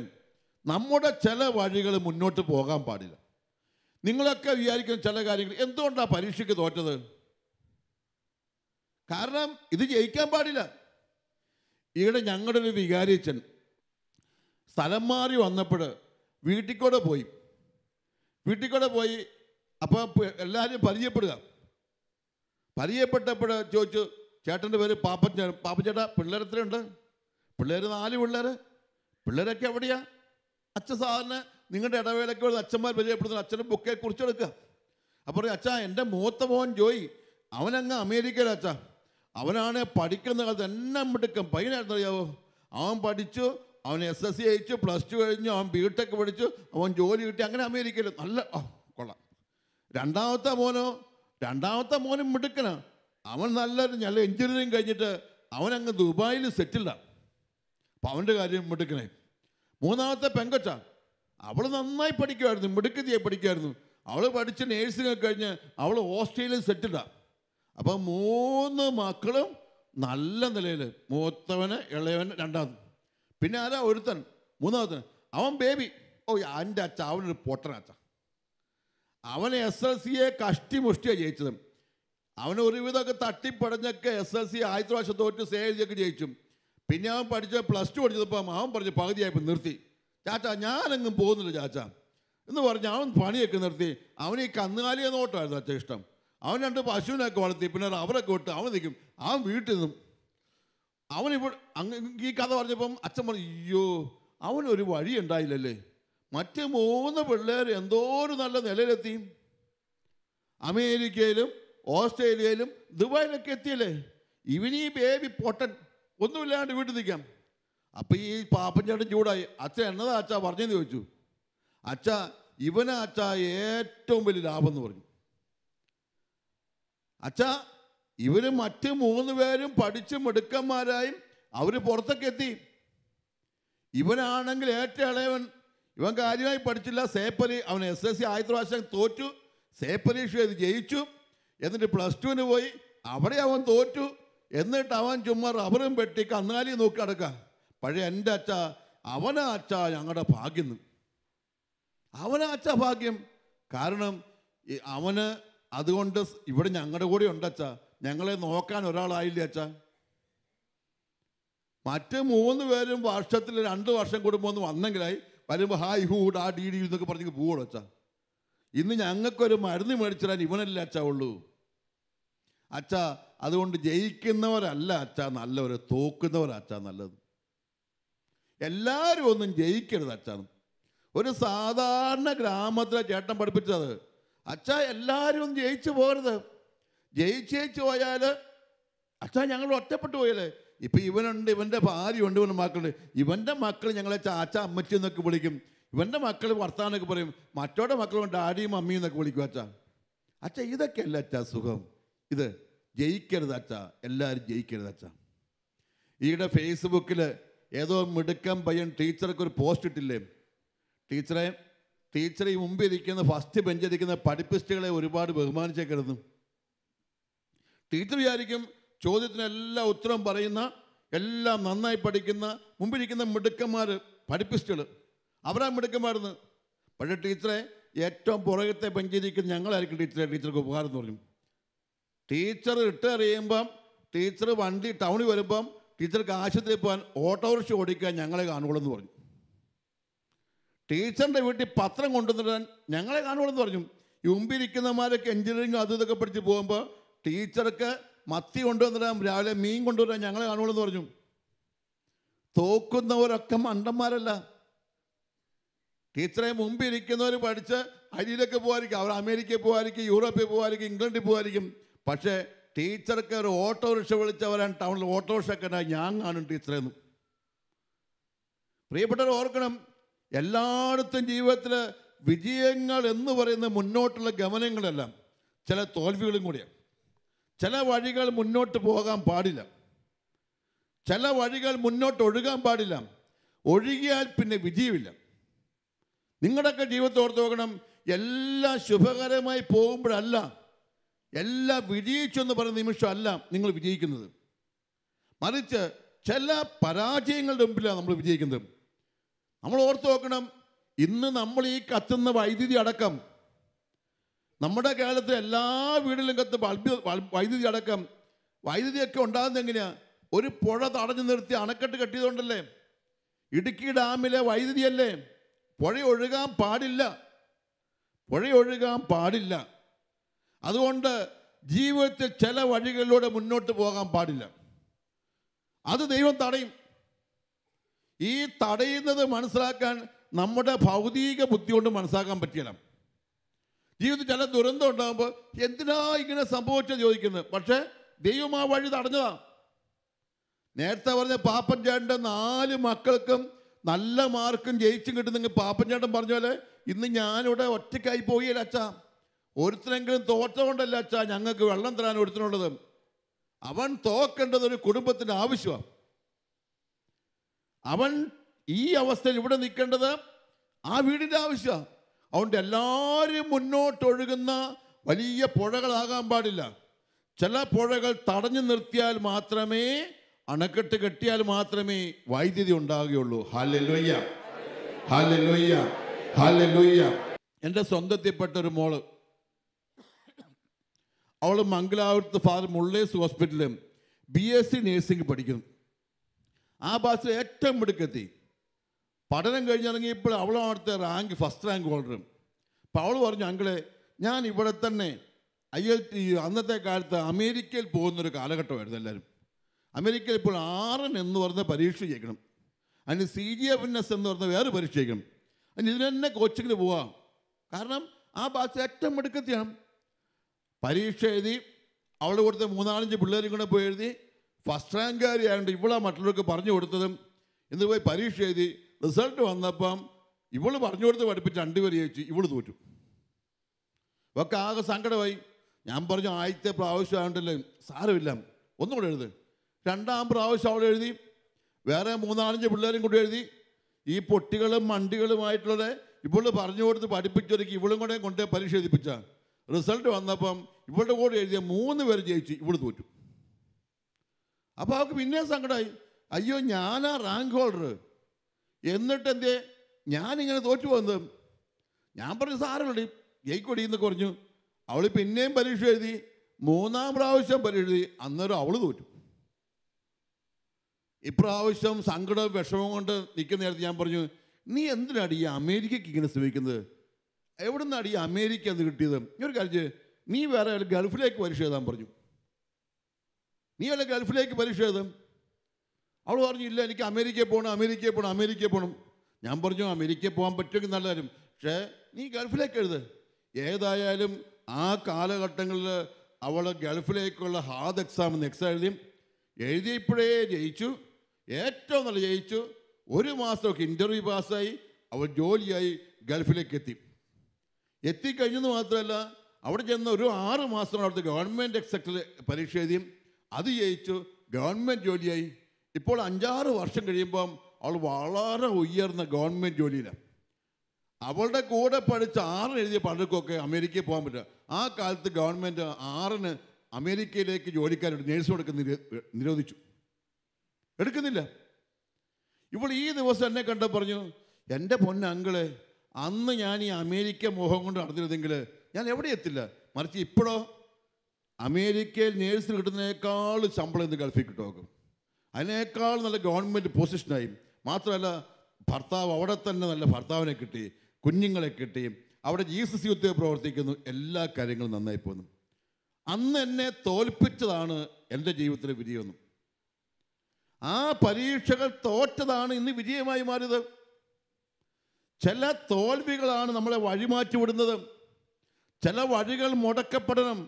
നമ്മുടെ ചില വഴികൾ മുന്നോട്ട് പോകാൻ പാടില്ല. നിങ്ങളൊക്കെ വിചാരിക്കുന്ന ചില കാര്യങ്ങൾ എന്തുകൊണ്ടാണ് പരീക്ഷയ്ക്ക് തോറ്റത്? കാരണം ഇത് ജയിക്കാൻ പാടില്ല. ഇവിടെ ഞങ്ങളുടെ ഒരു വികാരിയച്ഛൻ സ്ഥലം മാറി വന്നപ്പോൾ വീട്ടിൽ കൂടെ പോയി അപ്പോൾ എല്ലാവരും പരിചയപ്പെട്ടപ്പോൾ ചോദിച്ചു, ചേട്ടൻ്റെ പേര് പാപ്പച്ചേട്ടാ, പിള്ളേരെത്രയുണ്ട്? പിള്ളേർ 4 പിള്ളേരൊക്കെ എവിടെയാ? അച്ഛൻ സാധാരണ നിങ്ങളുടെ ഇടവേളയ്ക്ക് അച്ഛന്മാർ പരിചയപ്പെടുന്ന അച്ഛനെ ബുക്കെ കുറിച്ചെടുക്കുക. അപ്പോൾ അച്ഛാ, എൻ്റെ മൂത്ത മോൻ ജോയി അവനങ്ങ് അമേരിക്കയിലാണ് അച്ഛാ. അവനാണ് പഠിക്കുന്ന കാലത്ത് എന്നെ മിടുക്കം പയ്യനായിരുന്നു, അറിയാവോ? അവൻ പഠിച്ചു, അവൻ SSC അയച്ചു, +2 കഴിഞ്ഞു, അവൻ BTech പഠിച്ചു, അവൻ ജോലി കിട്ടി, അങ്ങനെ അമേരിക്കയിൽ നല്ല കൊള്ളാം. രണ്ടാമത്തെ മോനും മിടുക്കനാണ്. അവൻ നല്ല എഞ്ചിനീയറിംഗ് കഴിഞ്ഞിട്ട് അവനങ്ങ് ദുബായിൽ സെറ്റിൽഡാണ്. അവൻ്റെ കാര്യം മിടുക്കനെ. മൂന്നാമത്തെ പെങ്കൊച്ച, അവൾ നന്നായി പഠിക്കുമായിരുന്നു, മിടുക്കതിയായി പഠിക്കുമായിരുന്നു. അവൾ പഠിച്ച് നേഴ്സിംഗ് ഒക്കെ കഴിഞ്ഞ് അവൾ ഓസ്ട്രേലിയയിൽ സെറ്റിൽഡാണ്. അപ്പം 3 മക്കളും നല്ല നിലയിൽ, മൂത്തവന്, ഇളയവൻ, രണ്ടാമത്. പിന്നെ ആരാ ഒരുത്തൻ, മൂന്നാമത്തൻ, അവൻ ബേബി. എൻ്റെ അച്ഛ അവനൊരു പൊട്ടനച്ഛ. അവന് SLC കഷ്ടിമുഷ്ടിയാണ് ജയിച്ചത്. അവന് ഒരുവിധമൊക്കെ തട്ടിപ്പടഞ്ഞൊക്കെ SLC ആദ്യത്തെ പ്രാവശ്യം തോറ്റ് സേഴ്സിയൊക്കെ ജയിച്ചു. പിന്നെ അവൻ പഠിച്ച +2 പഠിച്ചപ്പം അവൻ പറഞ്ഞ് പകുതിയായപ്പോൾ നിർത്തി. ചാച്ചാ ഞാനെങ്ങും പോകുന്നില്ല ചാച്ചാ എന്ന് പറഞ്ഞ് അവൻ പണിയൊക്കെ നിർത്തി. അവന് ഈ കന്നുകാലിയെ നോട്ടമായിരുന്നു അച്ഛൻ ഇഷ്ടം. അവൻ 2 പശുവിനൊക്കെ വളർത്തി, പിന്നെ റബ്ബറൊക്കെ വിട്ട് അവൻ നിൽക്കും. അവൻ വീട്ടിൽ നിന്നും അവനിപ്പോൾ ഈ കഥ പറഞ്ഞപ്പം അച്ഛൻ പറഞ്ഞു, അയ്യോ അവനൊരു വഴി ഉണ്ടായില്ലല്ലേ. മറ്റ് 3 പിള്ളേർ എന്തോരം നല്ല നിലയിലെത്തി. അമേരിക്കയിലും ഓസ്ട്രേലിയയിലും ദുബായിലൊക്കെ എത്തിയല്ലേ. ഇവനീ ബേബി പൊട്ടൻ ഒന്നുമില്ലാണ്ട് വീട്ടിൽ നിൽക്കാം. അപ്പം ഈ പാപ്പൻ ചേട്ടൻ ചൂടായി. അച്ഛൻ എന്നതാ അച്ഛാ പറഞ്ഞെന്ന് ചോദിച്ചു. അച്ഛാ ഇവനാ അച്ഛാ ഏറ്റവും വലിയ ലാഭം എന്ന് പറഞ്ഞു. അച്ഛാ ഇവർ മറ്റ് 3 പേരും പഠിച്ച് മിടുക്കന്മാരായും അവർ പുറത്തൊക്കെ എത്തി. ഇവനാണെങ്കിൽ ഏറ്റവും ഇളയവൻ, ഇവൻ കാര്യമായി പഠിച്ചില്ല. അവൻ SLC ആദ്യത്തെ പ്രാവശ്യം തോറ്റു, പരീക്ഷ എഴുതി ജയിച്ചു. എന്നിട്ട് +2 പോയി, അവിടെ അവൻ തോറ്റു. എന്നിട്ട് അവൻ ചുമ്മാ റബ്ബറും പെട്ടി കന്നാലി നോക്കി നടക്കാം. പഴയ എൻ്റെ അച്ഛ, അവനാ അച്ഛ ഞങ്ങളുടെ ഭാഗ്യം. അവനാ അച്ഛ ഭാഗ്യം. കാരണം അവന് അതുകൊണ്ട് ഇവിടെ ഞങ്ങളുടെ കൂടെ ഉണ്ടച്ഛ, ഞങ്ങളെ നോക്കാൻ ഒരാളായില്ലേ അച്ഛ. മറ്റ് 3 പേരും വർഷത്തിൽ 2 വർഷം കൂടുമ്പോൾ ഒന്ന് വന്നെങ്കിലായി, വരുമ്പോൾ ഹായ് ഹൂ ഡാ ഡി ഡി എന്നൊക്കെ പറഞ്ഞ് പോവുള്ളൂ അച്ഛ. ഇന്ന് ഞങ്ങൾക്കൊരു മരുന്ന് മേടിച്ചിടാൻ ഇവനല്ലേ അച്ഛ ഉള്ളൂ അച്ഛ. അതുകൊണ്ട് ജയിക്കുന്നവരല്ല അച്ഛ നല്ലവർ, തോക്കുന്നവരച്ഛ നല്ലത്. എല്ലാവരും ഒന്നും ജയിക്കരുത് അച്ഛ. ഒരു സാധാരണ ഗ്രാമത്തിലെ ചേട്ടൻ പഠിപ്പിച്ചത് അച്ഛ, എല്ലാവരും ഒന്നും ജയിച്ചു പോകരുത്. ജയിച്ചു പോയാൽ അച്ഛ ഞങ്ങൾ ഒറ്റപ്പെട്ടു പോയല്ലേ. ഇപ്പം ഇവനുണ്ട്, ഇവൻ്റെ ഭാര്യയുണ്ട്, ഇവൻ്റെ മക്കളുണ്ട്. ഇവൻ്റെ മക്കൾ ഞങ്ങളെ ചാച്ച അമ്മച്ചി എന്നൊക്കെ വിളിക്കും. ഇവൻ്റെ മക്കൾ വർത്താനൊക്കെ പറയും. മറ്റോടെ മക്കളും ഡാഡിയും മമ്മിയും എന്നൊക്കെ വിളിക്കും അച്ഛ. അച്ഛ ഇതൊക്കെയല്ല അച്ഛ സുഖം. ഇത് ജയിക്കരുത് അച്ഛ, എല്ലാവരും ജയിക്കരുത് അച്ഛ. ഈയിടെ ഫേസ്ബുക്കിൽ ഏതോ മിടുക്കം പയ്യൻ ടീച്ചർക്ക് ഒരു പോസ്റ്റ് ഇട്ടില്ലേ. ടീച്ചറെ ഈ മുമ്പിൽ ഇരിക്കുന്ന ഫസ്റ്റ് ബെഞ്ചിരിക്കുന്ന പഠിപ്പിസ്റ്റുകളെ ഒരുപാട് ബഹുമാനിച്ചേക്കരുന്നു. ടീച്ചർ വിചാരിക്കും ചോദ്യത്തിനെല്ലാം ഉത്തരം പറയുന്ന, എല്ലാം നന്നായി പഠിക്കുന്ന മുമ്പിരിക്കുന്ന മിടുക്കന്മാർ പഠിപ്പിസ്റ്റുകൾ, അവരാ മിടുക്കന്മാരെന്ന്. പക്ഷേ ടീച്ചറെ ഏറ്റവും പുറകത്തെ ബെഞ്ചിരിക്കുന്ന ഞങ്ങളായിരിക്കും ടീച്ചർക്ക് ഉപകാരം എന്ന് പറഞ്ഞു. ടീച്ചർ റിട്ടയർ ചെയ്യുമ്പം ടീച്ചർ വണ്ടി ടൗണിൽ വരുമ്പം ടീച്ചർക്ക് ആശുപത്രിയിൽ പോകാൻ ഓട്ടോറിക്ഷ ഓടിക്കാൻ ഞങ്ങളെ കാണുള്ളൂ എന്ന് പറഞ്ഞു. ടീച്ചറിൻ്റെ വീട്ടിൽ പത്രം കൊണ്ടുവന്നിടാൻ ഞങ്ങളെ കാണുള്ളൂ എന്ന് പറഞ്ഞു. ഈ മുമ്പിരിക്കുന്നമാരൊക്കെ എഞ്ചിനീയറിംഗ് അതും ഇതൊക്കെ പഠിച്ച് പോകുമ്പോൾ ടീച്ചർക്ക് മത്തി കൊണ്ടുവന്നിടാൻ, രാവിലെ മീൻ കൊണ്ടുവരാൻ ഞങ്ങളെ കാണുള്ളൂ എന്ന് പറഞ്ഞു. തോക്കുന്നവരൊക്കെ മണ്ടന്മാരല്ല. ടീച്ചറെ മുമ്പിരിക്കുന്നവർ പഠിച്ച് അരിയിലൊക്കെ പോകാതിരിക്കും, അവർ അമേരിക്കയിൽ പോകാതിരിക്കും, യൂറോപ്പിൽ പോകാതിരിക്കും, ഇംഗ്ലണ്ടിൽ പോകാതിരിക്കും. പക്ഷേ ടീച്ചർക്ക് ഒരു ഓട്ടോറിക്ഷ വിളിച്ചവരാൻ ടൗണിൽ ഓട്ടോറിക്ഷയൊക്കെ ഞാൻ കാണും ടീച്ചറെന്ന്. പ്രിയപ്പെട്ടവർ ഓർക്കണം, എല്ലായിടത്തും ജീവിതത്തിൽ വിജയങ്ങൾ എന്ന് പറയുന്ന മുന്നോട്ടുള്ള ഗമനങ്ങളെല്ലാം ചില തോൽവികളും കൂടിയാണ്. ചില വഴികൾ മുന്നോട്ട് പോകാൻ പാടില്ല, ചില വഴികൾ മുന്നോട്ട് ഒഴുകാൻ പാടില്ല. ഒഴുകിയാൽ പിന്നെ വിജയമില്ല. നിങ്ങളുടെയൊക്കെ ജീവിതത്തെ ഓർത്ത് നോക്കണം, എല്ലാം ശുഭകരമായി പോകുമ്പോഴല്ല, എല്ലാം വിജയിച്ചു എന്ന് പറയുന്ന നിമിഷമല്ല നിങ്ങൾ വിജയിക്കുന്നത്. മറിച്ച് ചില പരാജയങ്ങളുടെ മുമ്പിലാണ് നമ്മൾ വിജയിക്കുന്നത്. നമ്മൾ ഓർത്ത് നോക്കണം, ഇന്ന് നമ്മൾ ഈ കത്തുന്ന വൈദ്യുതി അടക്കം, നമ്മുടെ കേരളത്തിൽ എല്ലാ വീടുകളിലും വൈദ്യുതി അടക്കം, വൈദ്യുതിയൊക്കെ ഉണ്ടാകുന്നത് എങ്ങനെയാണ്? ഒരു പുഴ തടഞ്ഞു നിർത്തി അണക്കെട്ട് കെട്ടിയതുകൊണ്ടല്ലേ. ഇടുക്കി ഡാമിലെ വൈദ്യുതിയല്ലേ. പുഴ ഒഴുകാൻ പാടില്ല. അതുകൊണ്ട് ജീവിതത്തിൽ ചില വഴികളിലൂടെ മുന്നോട്ട് പോകാൻ പാടില്ല. അത് ദൈവം തടയും. ഈ തടയുന്നത് മനസ്സിലാക്കാൻ നമ്മുടെ ഭൗതിക ബുദ്ധി കൊണ്ട് മനസ്സിലാക്കാൻ പറ്റില്ല. ജീവിതത്തിൽ ചില ദുരന്തം ഉണ്ടാകുമ്പോൾ എന്തിനാ ഇങ്ങനെ സംഭവിച്ചത് ചോദിക്കുന്നത്. പക്ഷേ ദൈവം ആ വഴി തടഞ്ഞതാണ്. നേരത്തെ പറഞ്ഞ പാപ്പൻ ചേട്ടൻ്റെ 4 മക്കൾക്കും നല്ല മാർക്കും ജയിച്ചും കിട്ടുന്നെങ്കിൽ പാപ്പൻ ചേട്ടൻ പറഞ്ഞ പോലെ ഇന്ന് ഞാനിവിടെ ഒറ്റയ്ക്കായി പോയില്ല അച്ഛാ. ഒരുത്തനെങ്കിലും തോറ്റതുകൊണ്ടല്ല അച്ഛാ ഞങ്ങൾക്ക് വെള്ളം തരാൻ ഒരുത്തനുള്ളത്. അവൻ തോക്കേണ്ടത് ഒരു കുടുംബത്തിൻ്റെ ആവശ്യമാണ്. അവൻ ഈ അവസ്ഥയിൽ ഇവിടെ നിൽക്കേണ്ടത് ആ വീടിൻ്റെ ആവശ്യമാണ്. അതുകൊണ്ട് എല്ലാവരും മുന്നോട്ടൊഴുകുന്ന വലിയ പുഴകളാകാൻ പാടില്ല. ചില പുഴകൾ തടഞ്ഞു നിർത്തിയാൽ മാത്രമേ, അണക്കെട്ട് കെട്ടിയാൽ മാത്രമേ വൈദ്യുതി ഉണ്ടാകുകയുള്ളൂ. Hallelujah, hallelujah, hallelujah. എൻ്റെ സ്വന്തത്തിൽപ്പെട്ട ഒരു മോള്, അവൾ മംഗലാപുരത്ത് ഫാദർ മുള്ളേഴ്സ് ഹോസ്പിറ്റലിൽ BSc നേഴ്സിംഗ് പഠിക്കുന്നു. ആ ബാച്ചിൽ ഏറ്റവും മിടുക്കെത്തി. പഠനം കഴിഞ്ഞിറങ്ങിയപ്പോൾ അവളാണ് അവിടുത്തെ റാങ്ക്, ഫസ്റ്റ് റാങ്ക് ഹോൾഡർ. അപ്പോൾ അവൾ പറഞ്ഞു, അങ്കിളെ ഞാൻ ഇവിടെ തന്നെ IELTS, അന്നത്തെ കാലത്ത് അമേരിക്കയിൽ പോകുന്നൊരു കാലഘട്ടമായിരുന്നു എല്ലാവരും. അമേരിക്കയിൽ ഇപ്പോൾ RN എന്ന് പറഞ്ഞ പരീക്ഷ ചെയ്യണം, അതിന് CGFNS എന്ന് പറഞ്ഞ വേറെ പരീക്ഷ ചെയ്യണം, അതിന് ഇതിന് തന്നെ കോച്ചിങ്ങിന് പോവാം. കാരണം ആ ബാച്ച് ഏറ്റവും മിടുക്കത്തിയാണ്. പരീക്ഷ എഴുതി, അവളുടെ കൊടുത്ത 3-4 പിള്ളേരും കൂടെ പോയി എഴുതി. ഫസ്റ്റ് റാങ്കുകാരിയായതുകൊണ്ട് ഇവളാ മറ്റുള്ളവർക്ക് പറഞ്ഞു കൊടുത്തതും. ഇന്ന് പോയി പരീക്ഷ എഴുതി, റിസൾട്ട് വന്നപ്പം ഇവള് പറഞ്ഞു കൊടുത്ത് പഠിപ്പിച്ച് 2 പേര് ജയിച്ചു, ഇവള് തോറ്റു. ഒക്കെ ആകെ സങ്കടമായി. ഞാൻ പറഞ്ഞു, ആദ്യത്തെ പ്രാവശ്യം ആയതുകൊണ്ടല്ലേ, സാരമില്ല, ഒന്നും കൂടെ എഴുതി. 2ാം പ്രാവശ്യം അവൾ എഴുതി, വേറെ 3-4 പിള്ളേരും കൂടെ എഴുതി. ഈ പൊട്ടികളും മണ്ടികളുമായിട്ടുള്ളത് ഇവള് പറഞ്ഞു കൊടുത്ത് പഠിപ്പിച്ചൊരുക്കി ഇവളും കൂടെ കൊണ്ട് പരീക്ഷ എഴുതിപ്പിച്ച. റിസൾട്ട് വന്നപ്പം ഇവളുടെ കൂടെ എഴുതിയ 3 പേര് ജയിച്ചു, ഇവള് തോറ്റു. അപ്പോൾ അവൾക്ക് പിന്നെയും സങ്കടമായി. അയ്യോ, ഞാനാ റാങ്ക് ഹോൾഡർ, എന്നിട്ട് എന്തേ ഞാനിങ്ങനെ തോറ്റു പോകുന്നത്. ഞാൻ പറഞ്ഞു, സാരമുള്ളി ജയിക്കൊടി എന്നൊക്കെ പറഞ്ഞു. അവൾ പിന്നെയും പരീക്ഷ എഴുതി, 3ാം പ്രാവശ്യം പരീക്ഷ എഴുതി, അന്നേരം അവൾ തോറ്റു. ഇപ്രാവശ്യം സങ്കടവും വിഷമവും കൊണ്ട് നിൽക്കുന്ന നേരത്ത് ഞാൻ പറഞ്ഞു, നീ എന്തിനാണ് ഈ അമേരിക്കയ്ക്ക് ഇങ്ങനെ ശ്രമിക്കുന്നത്? എവിടെ നിന്നാണ് ഈ അമേരിക്ക എന്ന് കിട്ടിയത്? ഒരു കാര്യം, നീ വേറെ ഗൾഫിലേക്ക് പരീക്ഷ എഴുതാൻ പറഞ്ഞു. നീ വല്ല ഗൾഫിലേക്ക് പരീക്ഷ എഴുതും? അവൾ പറഞ്ഞു, ഇല്ല, എനിക്ക് അമേരിക്കയിൽ പോകണം, അമേരിക്കയിൽ പോകണം, അമേരിക്കയിൽ പോകണം. ഞാൻ പറഞ്ഞു, അമേരിക്കയിൽ പോകാൻ പറ്റുമെങ്കിൽ നല്ല കാര്യം, പക്ഷേ നീ ഗൾഫിലേക്ക് എഴുത്. ഏതായാലും ആ കാലഘട്ടങ്ങളിൽ അവൾ ഗൾഫിലേക്കുള്ള ഹാദ് എക്സാം എഴുതിയപ്പോഴേ ജയിച്ചു, ഏറ്റവും നല്ല ജയിച്ചു. 1 മാസമൊക്കെ ഇൻ്റർവ്യൂ പാസ്സായി, അവൾ ജോലിയായി ഗൾഫിലേക്ക് എത്തിക്കഴിഞ്ഞെന്ന് മാത്രമല്ല, അവിടെ ചെന്ന് ഒരു 6 മാസം അവിടുത്തെ ഗവൺമെൻറ് സെക്ടറിൽ പരീക്ഷ എഴുതി, അത് ജയിച്ചു, ഗവൺമെൻറ് ജോലിയായി. ഇപ്പോൾ 5-6 വർഷം കഴിയുമ്പം അവൾ വളരെ ഉയർന്ന ഗവൺമെൻറ് ജോലിയിലാണ്. അവളുടെ കൂടെ പഠിച്ച 6 എഴുതിയ പലർക്കൊക്കെ അമേരിക്കയിൽ പോകാൻ പറ്റുക. ആ കാലത്ത് ഗവൺമെൻറ് 6 അമേരിക്കയിലേക്ക് ജോലിക്കാരോട് നേഴ്സ് കൊടുക്കുന്ന നിരോധിച്ചു, എടുക്കുന്നില്ല. ഇവൾ ഈ ദിവസം എന്നെ കണ്ട പറഞ്ഞു, എൻ്റെ പൊന്നങ്കിളെ, അന്ന് ഞാൻ ഈ അമേരിക്ക മോഹം കൊണ്ട് നടന്നിരുന്നെങ്കിൽ ഞാൻ എവിടെ എത്തില്ല. മറിച്ച് ഇപ്പോഴോ അമേരിക്കയിൽ നേഴ്സിന് കിട്ടുന്നതിനേക്കാൾ ശമ്പളം ഇന്ന് ഗൾഫിൽ കിട്ടും, അതിനേക്കാൾ നല്ല ഗവൺമെൻറ് പൊസിഷനായി. മാത്രമല്ല, ഭർത്താവ് അവിടെ തന്നെ നല്ല ഭർത്താവിനെ കിട്ടി, കുഞ്ഞുങ്ങളെ കിട്ടി, അവിടെ ജീസസ് യൂത്തിൽ പ്രവർത്തിക്കുന്നു, എല്ലാ കാര്യങ്ങളും നന്നായി പോകുന്നു. അന്ന് എന്നെ തോൽപ്പിച്ചതാണ് എൻ്റെ ജീവിതത്തിലെ വിജയമൊന്നും. ആ പരീക്ഷകൾ തോറ്റതാണ് ഇന്ന് വിജയമായി മാറിയത്. ചില തോൽവികളാണ് നമ്മളെ വഴിമാറ്റി വിടുന്നത്. ചില വഴികൾ മുടക്കപ്പെടണം.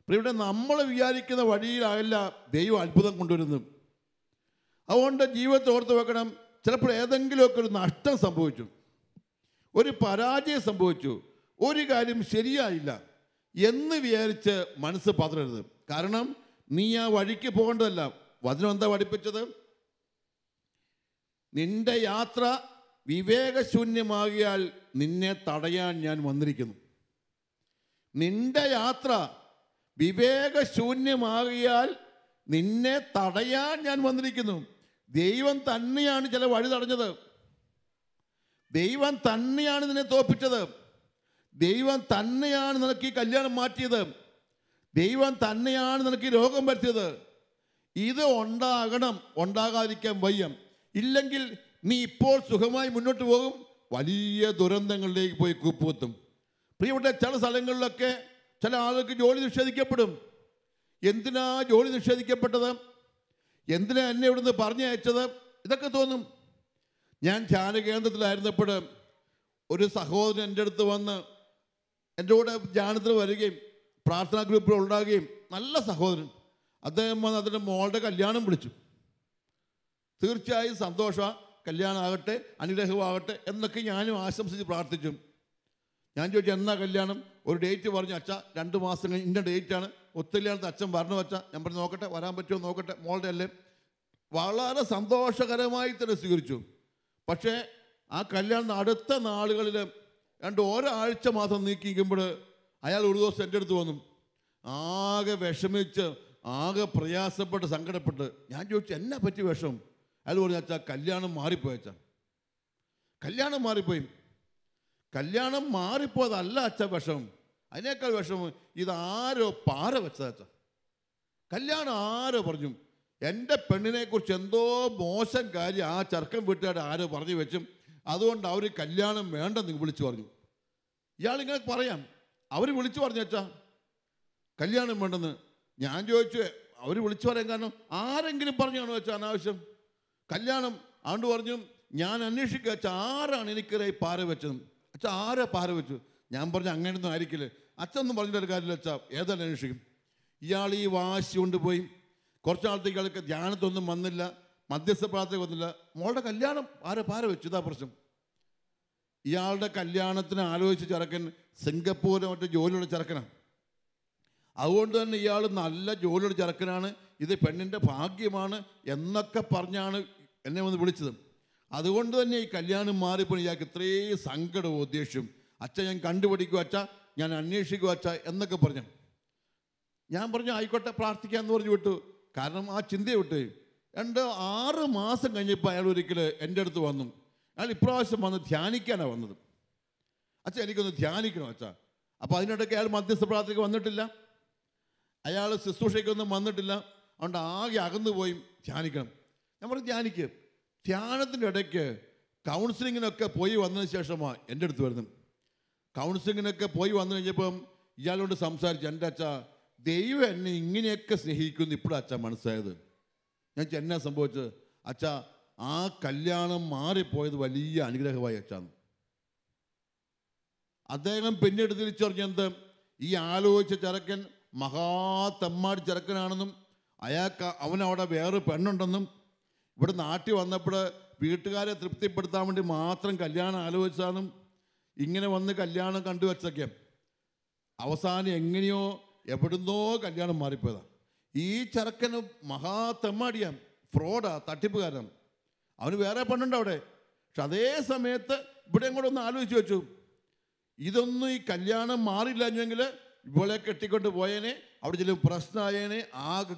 ഇവിടെ നമ്മൾ വിചാരിക്കുന്ന വഴിയിലല്ല ദൈവം അത്ഭുതം കൊണ്ടുവരുന്നത്. അതുകൊണ്ട് ജീവിതത്തെ ഓർത്ത് വെക്കണം. ചിലപ്പോൾ ഏതെങ്കിലുമൊക്കെ ഒരു നഷ്ടം സംഭവിച്ചു, ഒരു പരാജയം സംഭവിച്ചു, ഒരു കാര്യം ശരിയായില്ല എന്ന് വിചാരിച്ച് മനസ്സ് പതറരുത്. കാരണം നീ ആ വഴിക്ക് പോകേണ്ടതല്ല. വചനം എന്താ പഠിപ്പിച്ചത്? നിന്റെ യാത്ര വിവേകശൂന്യമാകിയാൽ നിന്നെ തടയാൻ ഞാൻ വന്നിരിക്കുന്നു. നിന്റെ യാത്ര വിവേകശൂന്യമാകിയാൽ നിന്നെ തടയാൻ ഞാൻ വന്നിരിക്കുന്നു. ദൈവം തന്നെയാണ് ചില വഴി തടഞ്ഞത്. ദൈവം തന്നെയാണ് നിന്നെ തോൽപ്പിച്ചത്. ദൈവം തന്നെയാണ് നിനക്ക് ഈ കല്യാണം മാറ്റിയത്. ദൈവം തന്നെയാണ് നിനക്ക് ഈ രോഗം പറ്റിയത്. ഇത് ഉണ്ടാകണം, ഉണ്ടാകാതിരിക്കാൻ വയ്യ. ഇല്ലെങ്കിൽ നീ ഇപ്പോൾ സുഖമായി മുന്നോട്ട് പോകും, വലിയ ദുരന്തങ്ങളിലേക്ക് പോയി കൂപ്പുകുത്തും. പ്രിയപ്പെട്ട ചില സ്ഥലങ്ങളിലൊക്കെ ചില ആളുകൾക്ക് ജോലി നിഷേധിക്കപ്പെടും. എന്തിനാ ജോലി നിഷേധിക്കപ്പെട്ടത്? എന്തിനാ എന്നെ ഇവിടുന്ന് പറഞ്ഞയച്ചത്? ഇതൊക്കെ തോന്നും. ഞാൻ ധ്യാന കേന്ദ്രത്തിലായിരുന്നപ്പോൾ ഒരു സഹോദരൻ എൻ്റെ അടുത്ത് വന്ന് എൻ്റെ കൂടെ ധ്യാനത്തിൽ വരികയും പ്രാർത്ഥനാ ഗ്രൂപ്പിൽ ഉണ്ടാകുകയും, നല്ല സഹോദരൻ, അദ്ദേഹം വന്ന് അതിൻ്റെ മോളുടെ കല്യാണം വിളിച്ചു. തീർച്ചയായും സന്തോഷമാണ്, കല്യാണമാകട്ടെ, അനുഗ്രഹമാകട്ടെ എന്നൊക്കെ ഞാനും ആശംസിച്ച് പ്രാർത്ഥിച്ചു. ഞാൻ ചോദിച്ചു, എന്നാ കല്യാണം? ഒരു ഡേറ്റ് പറഞ്ഞു. അച്ഛാ 2 മാസം കഴിഞ്ഞ് ഇന്ന ഡേറ്റാണ്, ഒത്തുകല്യാണത്തെ അച്ഛൻ പറഞ്ഞു. അച്ഛാ ഞാൻ പറഞ്ഞു, നോക്കട്ടെ, വരാൻ പറ്റുമോ നോക്കട്ടെ, മോളുടെ അല്ലേ. വളരെ സന്തോഷകരമായി തന്നെ സ്വീകരിച്ചു. പക്ഷേ ആ കല്യാണം അടുത്ത നാളുകളിൽ ഒരാഴ്ച മാത്രം നീക്കിക്കുമ്പോൾ അയാൾ ഒരു ദിവസം എൻ്റെ അടുത്ത് വന്നു, ആകെ വിഷമിച്ച്, ആകെ പ്രയാസപ്പെട്ട്, സങ്കടപ്പെട്ട്. ഞാൻ ചോദിച്ചു, എന്നാ പറ്റി വിഷമം? അയാൾ പറഞ്ഞു, അച്ഛാ കല്യാണം മാറിപ്പോയി അച്ഛാ, കല്യാണം മാറിപ്പോയി. കല്യാണം മാറിപ്പോയതല്ല അച്ഛാ വിഷമം, അതിനേക്കാൾ വിഷമം ഇതാരോ പാര വെച്ചതാ. കല്യാണം ആരോ പറഞ്ഞു, എൻ്റെ പെണ്ണിനെക്കുറിച്ച് എന്തോ മോശം കാര്യം ആ ചെറുക്കൻ വീട്ടുകാർ ആരോ പറഞ്ഞു വെച്ചും, അതുകൊണ്ട് അവർ കല്യാണം വേണ്ടെന്ന് വിളിച്ചു പറഞ്ഞു. ഇയാളിങ്ങനെ പറയാം, അവർ വിളിച്ചു പറഞ്ഞു അച്ഛാ കല്യാണം വേണ്ടെന്ന്. ഞാൻ ചോദിച്ചു, അവർ വിളിച്ചു പറയാൻ കാരണം ആരെങ്കിലും പറഞ്ഞാണോ വെച്ചാൽ അനാവശ്യം കല്യാണം? അതുകൊണ്ട് പറഞ്ഞു, ഞാൻ അന്വേഷിക്കുക അച്ഛാ, ആരാണ് എനിക്കിടയിൽ പാര വെച്ചത്? അച്ഛാ ആരാ പാര വെച്ചു? ഞാൻ പറഞ്ഞു, അങ്ങനെയൊന്നും ആയിരിക്കില്ല അച്ഛനൊന്നും പറഞ്ഞിട്ടൊരു കാര്യമില്ല അച്ഛാ, ഏതായാലും അന്വേഷിക്കും. ഇയാൾ ഈ വാശി കൊണ്ടുപോയി. കുറച്ച് നാളത്തേക്ക് ഇയാൾക്ക് ധ്യാനത്തൊന്നും വന്നില്ല, മധ്യസ്ഥ പ്രാർത്ഥന വന്നില്ല. മോളുടെ കല്യാണം പാര വെച്ചു, ഇതാ പ്രശ്നം. ഇയാളുടെ കല്യാണത്തിന് ആലോചിച്ച് ചെറുക്കൻ സിംഗപ്പൂരിൽ മറ്റേ ജോലിയുള്ള ചെറുക്കനാണ്. അതുകൊണ്ട് തന്നെ ഇയാൾ നല്ല ജോലിയുള്ള ചെറുക്കനാണ്, ഇത് പെണ്ണിൻ്റെ ഭാഗ്യമാണ് എന്നൊക്കെ പറഞ്ഞാണ് എന്നെ വന്ന് വിളിച്ചത്. അതുകൊണ്ട് തന്നെ ഈ കല്യാണം മാറിപ്പോൾ ഇയാൾക്ക് ഇത്രയും സങ്കടവും ദേഷ്യവും. അച്ഛൻ ഞാൻ കണ്ടുപിടിക്കും അച്ഛാ, ഞാൻ അന്വേഷിക്കും അച്ഛാ എന്നൊക്കെ പറഞ്ഞു. ഞാൻ പറഞ്ഞു ആയിക്കോട്ടെ പ്രാർത്ഥിക്കാമെന്ന് പറഞ്ഞു വിട്ടു. കാരണം ആ ചിന്തയെ വിട്ട് 6 മാസം കഴിഞ്ഞപ്പോൾ അയാൾ ഒരിക്കൽ എൻ്റെ അടുത്ത് വന്നു. അയാൾ ഇപ്രാവശ്യം വന്ന് ധ്യാനിക്കാനാണ് വന്നത്. അച്ഛാ എനിക്കൊന്ന് ധ്യാനിക്കണം അച്ഛാ. അപ്പോൾ അതിനിടയ്ക്ക് അയാൾ മധ്യസ്ഥ പ്രാർത്ഥനയ്ക്ക് വന്നിട്ടില്ല, അയാൾ ശുശ്രൂഷയ്ക്കൊന്നും വന്നിട്ടില്ല. അതുകൊണ്ട് ആകെ അകന്നു പോയി ധ്യാനിക്കണം. ഞാൻ പറഞ്ഞു ധ്യാനിക്ക്. ധ്യാനത്തിൻ്റെ ഇടയ്ക്ക് കൗൺസിലിങ്ങിനൊക്കെ പോയി വന്നതിന് ശേഷമാണ് എൻ്റെ അടുത്ത് വരുന്നത്. കൗൺസിലിങ്ങിനൊക്കെ പോയി വന്നു കഴിഞ്ഞപ്പം ഇയാളോട് സംസാരിച്ചു, എൻ്റെ അച്ഛാ ദൈവം എന്നെ ഇങ്ങനെയൊക്കെ സ്നേഹിക്കുന്നു ഇപ്പോഴും അച്ഛാ മനസ്സിലായത്. ഞാൻ എന്നാ സംഭവിച്ചത്? അച്ഛാ ആ കല്യാണം മാറിപ്പോയത് വലിയ അനുഗ്രഹമായി അച്ഛാന്ന്. അദ്ദേഹം പിന്നീട് തിരിച്ചറിഞ്ഞത് ഈ ആലോചിച്ച ചെറുക്കൻ മഹാതെമ്മാടി ചെറുക്കനാണെന്നും അവനവിടെ വേറെ പെണ്ണുണ്ടെന്നും ഇവിടെ നാട്ടിൽ വന്നപ്പോൾ വീട്ടുകാരെ തൃപ്തിപ്പെടുത്താൻ വേണ്ടി മാത്രം കല്യാണം ആലോചിച്ചാന്നും ഇങ്ങനെ വന്ന് കല്യാണം കണ്ടുവച്ചൊക്കെ അവസാനം എങ്ങനെയോ എവിടുന്നോ കല്യാണം മാറിപ്പോയതാണ്. ഈ ചെറുക്കന് മഹാതെമ്മാടിയാണ്, ഫ്രോഡാ, തട്ടിപ്പുകാരൻ. അവന് വേറെ പെണ്ണുണ്ട് അവിടെ. പക്ഷെ അതേ സമയത്ത് ഇവിടെ കൂടെ ഒന്ന് ആലോചിച്ച് വെച്ചു, ഇതൊന്നും ഈ കല്യാണം മാറിയില്ലെങ്കിൽ ഇവളെ കെട്ടിക്കൊണ്ട് പോയേനെ, അവിടെ ചില പ്രശ്നമായേനെ, ആകെ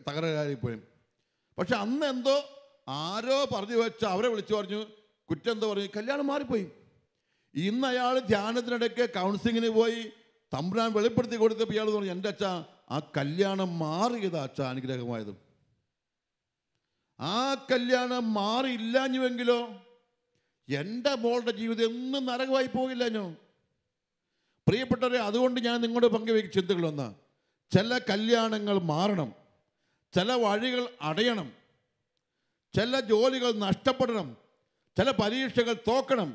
തകരാറിപ്പോയി. പക്ഷെ അന്ന് എന്തോ ആരോ പറഞ്ഞു വെച്ച അവരെ വിളിച്ചു പറഞ്ഞു, കുറ്റം എന്തോ പറഞ്ഞു, കല്യാണം മാറിപ്പോയി. ഇന്ന് അയാൾ ധ്യാനത്തിനിടയ്ക്ക് കൗൺസിലിങ്ങിന് പോയി തമ്പുരാൻ വെളിപ്പെടുത്തി കൊടുത്തപ്പോൾ ഇയാൾ പറഞ്ഞു, എൻ്റെ അച്ഛാ ആ കല്യാണം മാറിയതാ അച്ഛാ അനുഗ്രഹമായത്. ആ കല്യാണം മാറിയില്ലാഞ്ഞുവെങ്കിലോ എൻ്റെ മോളുടെ ജീവിതം എന്നും നരകമായി പോകില്ലഞ്ഞോ. പ്രിയപ്പെട്ടവരെ, അതുകൊണ്ട് ഞാൻ നിങ്ങളോട് പങ്കുവയ്ക്കുന്ന ചിന്തകളൊന്ന്, ചില കല്യാണങ്ങൾ മാറണം, ചില വഴികൾ അടയണം, ചില ജോലികൾ നഷ്ടപ്പെടണം, ചില പരീക്ഷകൾ തോക്കണം,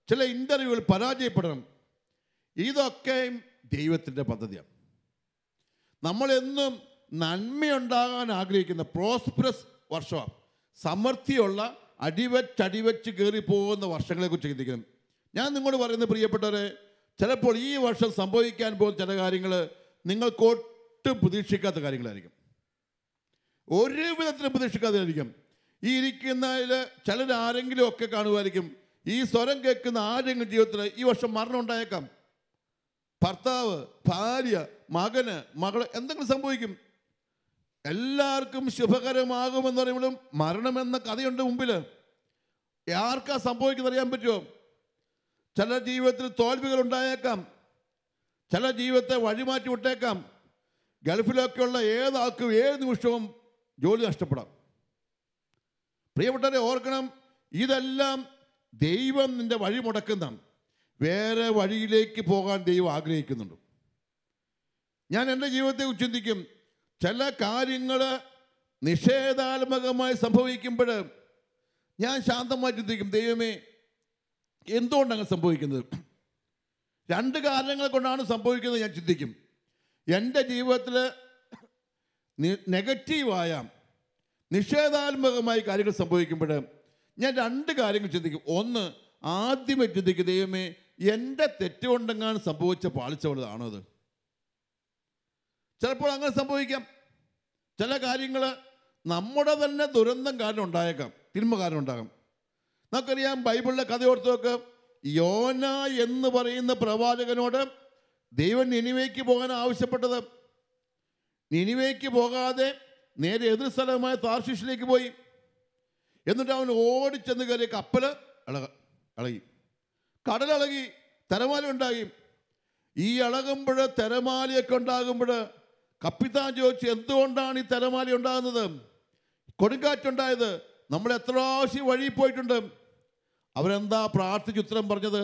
ചില ഇൻ്റർവ്യൂകൾ പരാജയപ്പെടണം. ഇതൊക്കെയും ദൈവത്തിൻ്റെ പദ്ധതിയാണ്. നമ്മളെന്നും നന്മയുണ്ടാകാൻ ആഗ്രഹിക്കുന്ന പ്രോസ്പെറസ് വർഷമാണ്, സമൃദ്ധിയുള്ള അടിവച്ചടിവച്ച് കയറിപ്പോകുന്ന വർഷങ്ങളെക്കുറിച്ച് ചിന്തിക്കണം. ഞാൻ നിങ്ങളോട് പറയുന്നത് പ്രിയപ്പെട്ടവരെ, ചിലപ്പോൾ ഈ വർഷം സംഭവിക്കാൻ പോകുന്ന ചില കാര്യങ്ങൾ നിങ്ങൾക്ക് ഒട്ടും പ്രതീക്ഷിക്കാത്ത കാര്യങ്ങളായിരിക്കും, ഒരു വിധത്തിലും പ്രതീക്ഷിക്കാതെയായിരിക്കും. ഈ ഇരിക്കുന്നതിൽ ചിലരാരെങ്കിലും ഒക്കെ കാണുമായിരിക്കും, ഈ സ്വരം കേൾക്കുന്ന ആരെങ്കിലും ജീവിതത്തിൽ ഈ വർഷം മരണം ഉണ്ടായേക്കാം. ഭർത്താവ്, ഭാര്യ, മകന്, മകള് എന്തെങ്കിലും സംഭവിക്കും. എല്ലാവർക്കും ശുഭകരമാകുമെന്ന് പറയുമ്പോഴും മരണമെന്ന കഥയുണ്ട് മുമ്പിൽ. ആർക്കാ സംഭവിക്കുന്നത് അറിയാൻ പറ്റുമോ? ചില ജീവിതത്തിൽ തോൽവികൾ ഉണ്ടായേക്കാം, ചില ജീവിതത്തെ വഴിമാറ്റി വിട്ടേക്കാം. ഗൾഫിലൊക്കെയുള്ള ഏതാൾക്കും ഏത് നിമിഷവും ജോലി നഷ്ടപ്പെടാം. പ്രിയപ്പെട്ടവരെ ഓർക്കണം, ഇതെല്ലാം ദൈവം നിന്റെ വഴി മുടക്കുന്ന, വേറെ വഴിയിലേക്ക് പോകാൻ ദൈവം ആഗ്രഹിക്കുന്നുണ്ട്. ഞാൻ എൻ്റെ ജീവിതത്തെ ചിന്തിക്കും, ചില കാര്യങ്ങൾ നിഷേധാത്മകമായി സംഭവിക്കുമ്പോൾ ഞാൻ ശാന്തമായി ചിന്തിക്കും, ദൈവമേ എന്തുകൊണ്ടങ്ങനെ സംഭവിക്കുന്നത്? 2 കാരണങ്ങൾ കൊണ്ടാണ് സംഭവിക്കുന്നത് ഞാൻ ചിന്തിക്കും. എൻ്റെ ജീവിതത്തിൽ നെഗറ്റീവായ നിഷേധാത്മകമായ കാര്യങ്ങൾ സംഭവിക്കുമ്പോൾ ഞാൻ 2 കാര്യങ്ങൾ ചിന്തിക്കും. ഒന്ന്, ആദ്യമേ ചിന്തിക്കും, ദൈവമേ എൻ്റെ തെറ്റുകൊണ്ടെങ്ങാനും സംഭവിച്ച പാളിച്ചവളാണോ അത്? ചിലപ്പോൾ അങ്ങനെ സംഭവിക്കാം. ചില കാര്യങ്ങൾ നമ്മുടെ തന്നെ ദുരന്തം കാരണം ഉണ്ടായേക്കാം, തിന്മ കാരണം ഉണ്ടാകാം. നമുക്കറിയാം, ബൈബിളിലെ കഥ ഓർത്ത് നോക്ക്. യോന എന്ന് പറയുന്ന പ്രവാചകനോട് ദൈവം നിനിവേക്ക് പോകാൻ ആവശ്യപ്പെട്ടത്. നിനിവേക്ക് പോകാതെ നേരെ എതിർ സ്ഥലമായ താർശീഷിലേക്ക് പോയി. എന്നിട്ട് അവൻ ഓടിച്ചെന്ന് കയറിയ കപ്പൽ ഇളകി, കടലിളകി, തിരമാല ഉണ്ടായി. ഈ ഇളകുമ്പോൾ തിരമാലയൊക്കെ ഉണ്ടാകുമ്പോൾ കപ്പിത്താൻ ചോദിച്ചു, എന്തുകൊണ്ടാണ് ഈ തിരമാല ഉണ്ടാകുന്നത്, കൊടുങ്കാറ്റുണ്ടായത്? നമ്മൾ എത്ര പ്രാവശ്യം വഴി പോയിട്ടുണ്ട്. അവരെന്താ പ്രാർത്ഥിച്ച് ഉത്തരം പറഞ്ഞത്?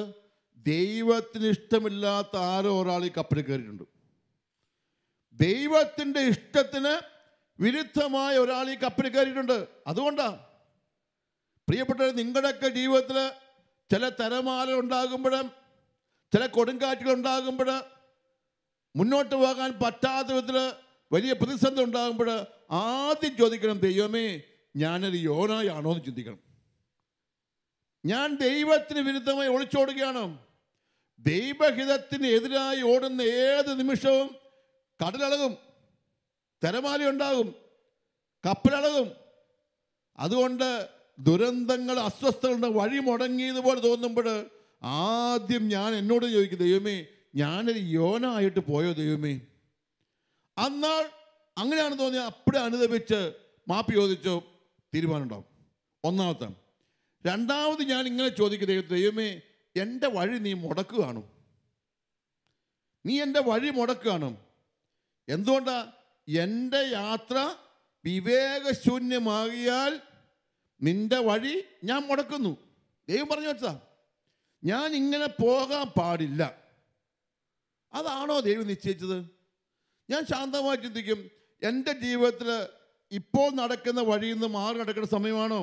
ദൈവത്തിന് ഇഷ്ടമില്ലാത്ത ആരോ ഒരാൾ ഈ കപ്പലിൽ കയറിയിട്ടുണ്ട്. ദൈവത്തിൻ്റെ ഇഷ്ടത്തിന് വിരുദ്ധമായ ഒരാൾ ഈ കപ്പലിൽ കയറിയിട്ടുണ്ട്. അതുകൊണ്ടാണ് പ്രിയപ്പെട്ടവർ, നിങ്ങളുടെയൊക്കെ ജീവിതത്തിൽ ചില തിരമാല ഉണ്ടാകുമ്പോൾ, ചില കൊടുങ്കാറ്റുകൾ ഉണ്ടാകുമ്പോൾ, മുന്നോട്ട് പോകാൻ പറ്റാത്ത വിധത്തിൽ വലിയ പ്രതിസന്ധി ഉണ്ടാകുമ്പോൾ ആദ്യം ചോദിക്കണം, ദൈവമേ ഞാനൊരു യോനായാണോ എന്ന് ചിന്തിക്കണം. ഞാൻ ദൈവത്തിന് വിരുദ്ധമായി ഒളിച്ചോടുകയാണ്. ദൈവഹിതത്തിന് എതിരായി ഓടുന്ന ഏത് നിമിഷവും കടലിളകും, തിരമാല ഉണ്ടാകും, കപ്പലിളകും. അതുകൊണ്ട് ദുരന്തങ്ങൾ, അസ്വസ്ഥതകളുടെ വഴി മുടങ്ങിയതുപോലെ തോന്നുമ്പോൾ ആദ്യം ഞാൻ എന്നോട് ചോദിക്കും, ദൈവമേ ഞാനൊരു യോനായിട്ട് പോയോ ദൈവമേ? അന്നാൾ അങ്ങനെയാണ് തോന്നിയത്. അപ്പോഴേ അനുദപിച്ച് മാപ്പി ചോദിച്ചോ, തീരുമാനം ഉണ്ടാവും. ഒന്നാമത്തെ. രണ്ടാമത് ഞാൻ ഇങ്ങനെ ചോദിക്കും, ദൈവമേ എൻ്റെ വഴി നീ മുടക്കുകയാണോ? നീ എൻ്റെ വഴി മുടക്കുകയാണോ? എന്തുകൊണ്ടാ? എൻ്റെ യാത്ര വിവേകശൂന്യമാകിയാൽ നിന്റെ വഴി ഞാൻ മുടക്കുന്നു. ദൈവം പറഞ്ഞു വെച്ചാ ഞാൻ ഇങ്ങനെ പോകാൻ പാടില്ല. അതാണോ ദൈവം നിശ്ചയിച്ചത്? ഞാൻ ശാന്തമായി ചിന്തിക്കും, എൻ്റെ ജീവിതത്തിൽ ഇപ്പോൾ നടക്കുന്ന വഴിയിൽ നിന്ന് മാറി നടക്കുന്ന സമയമാണോ?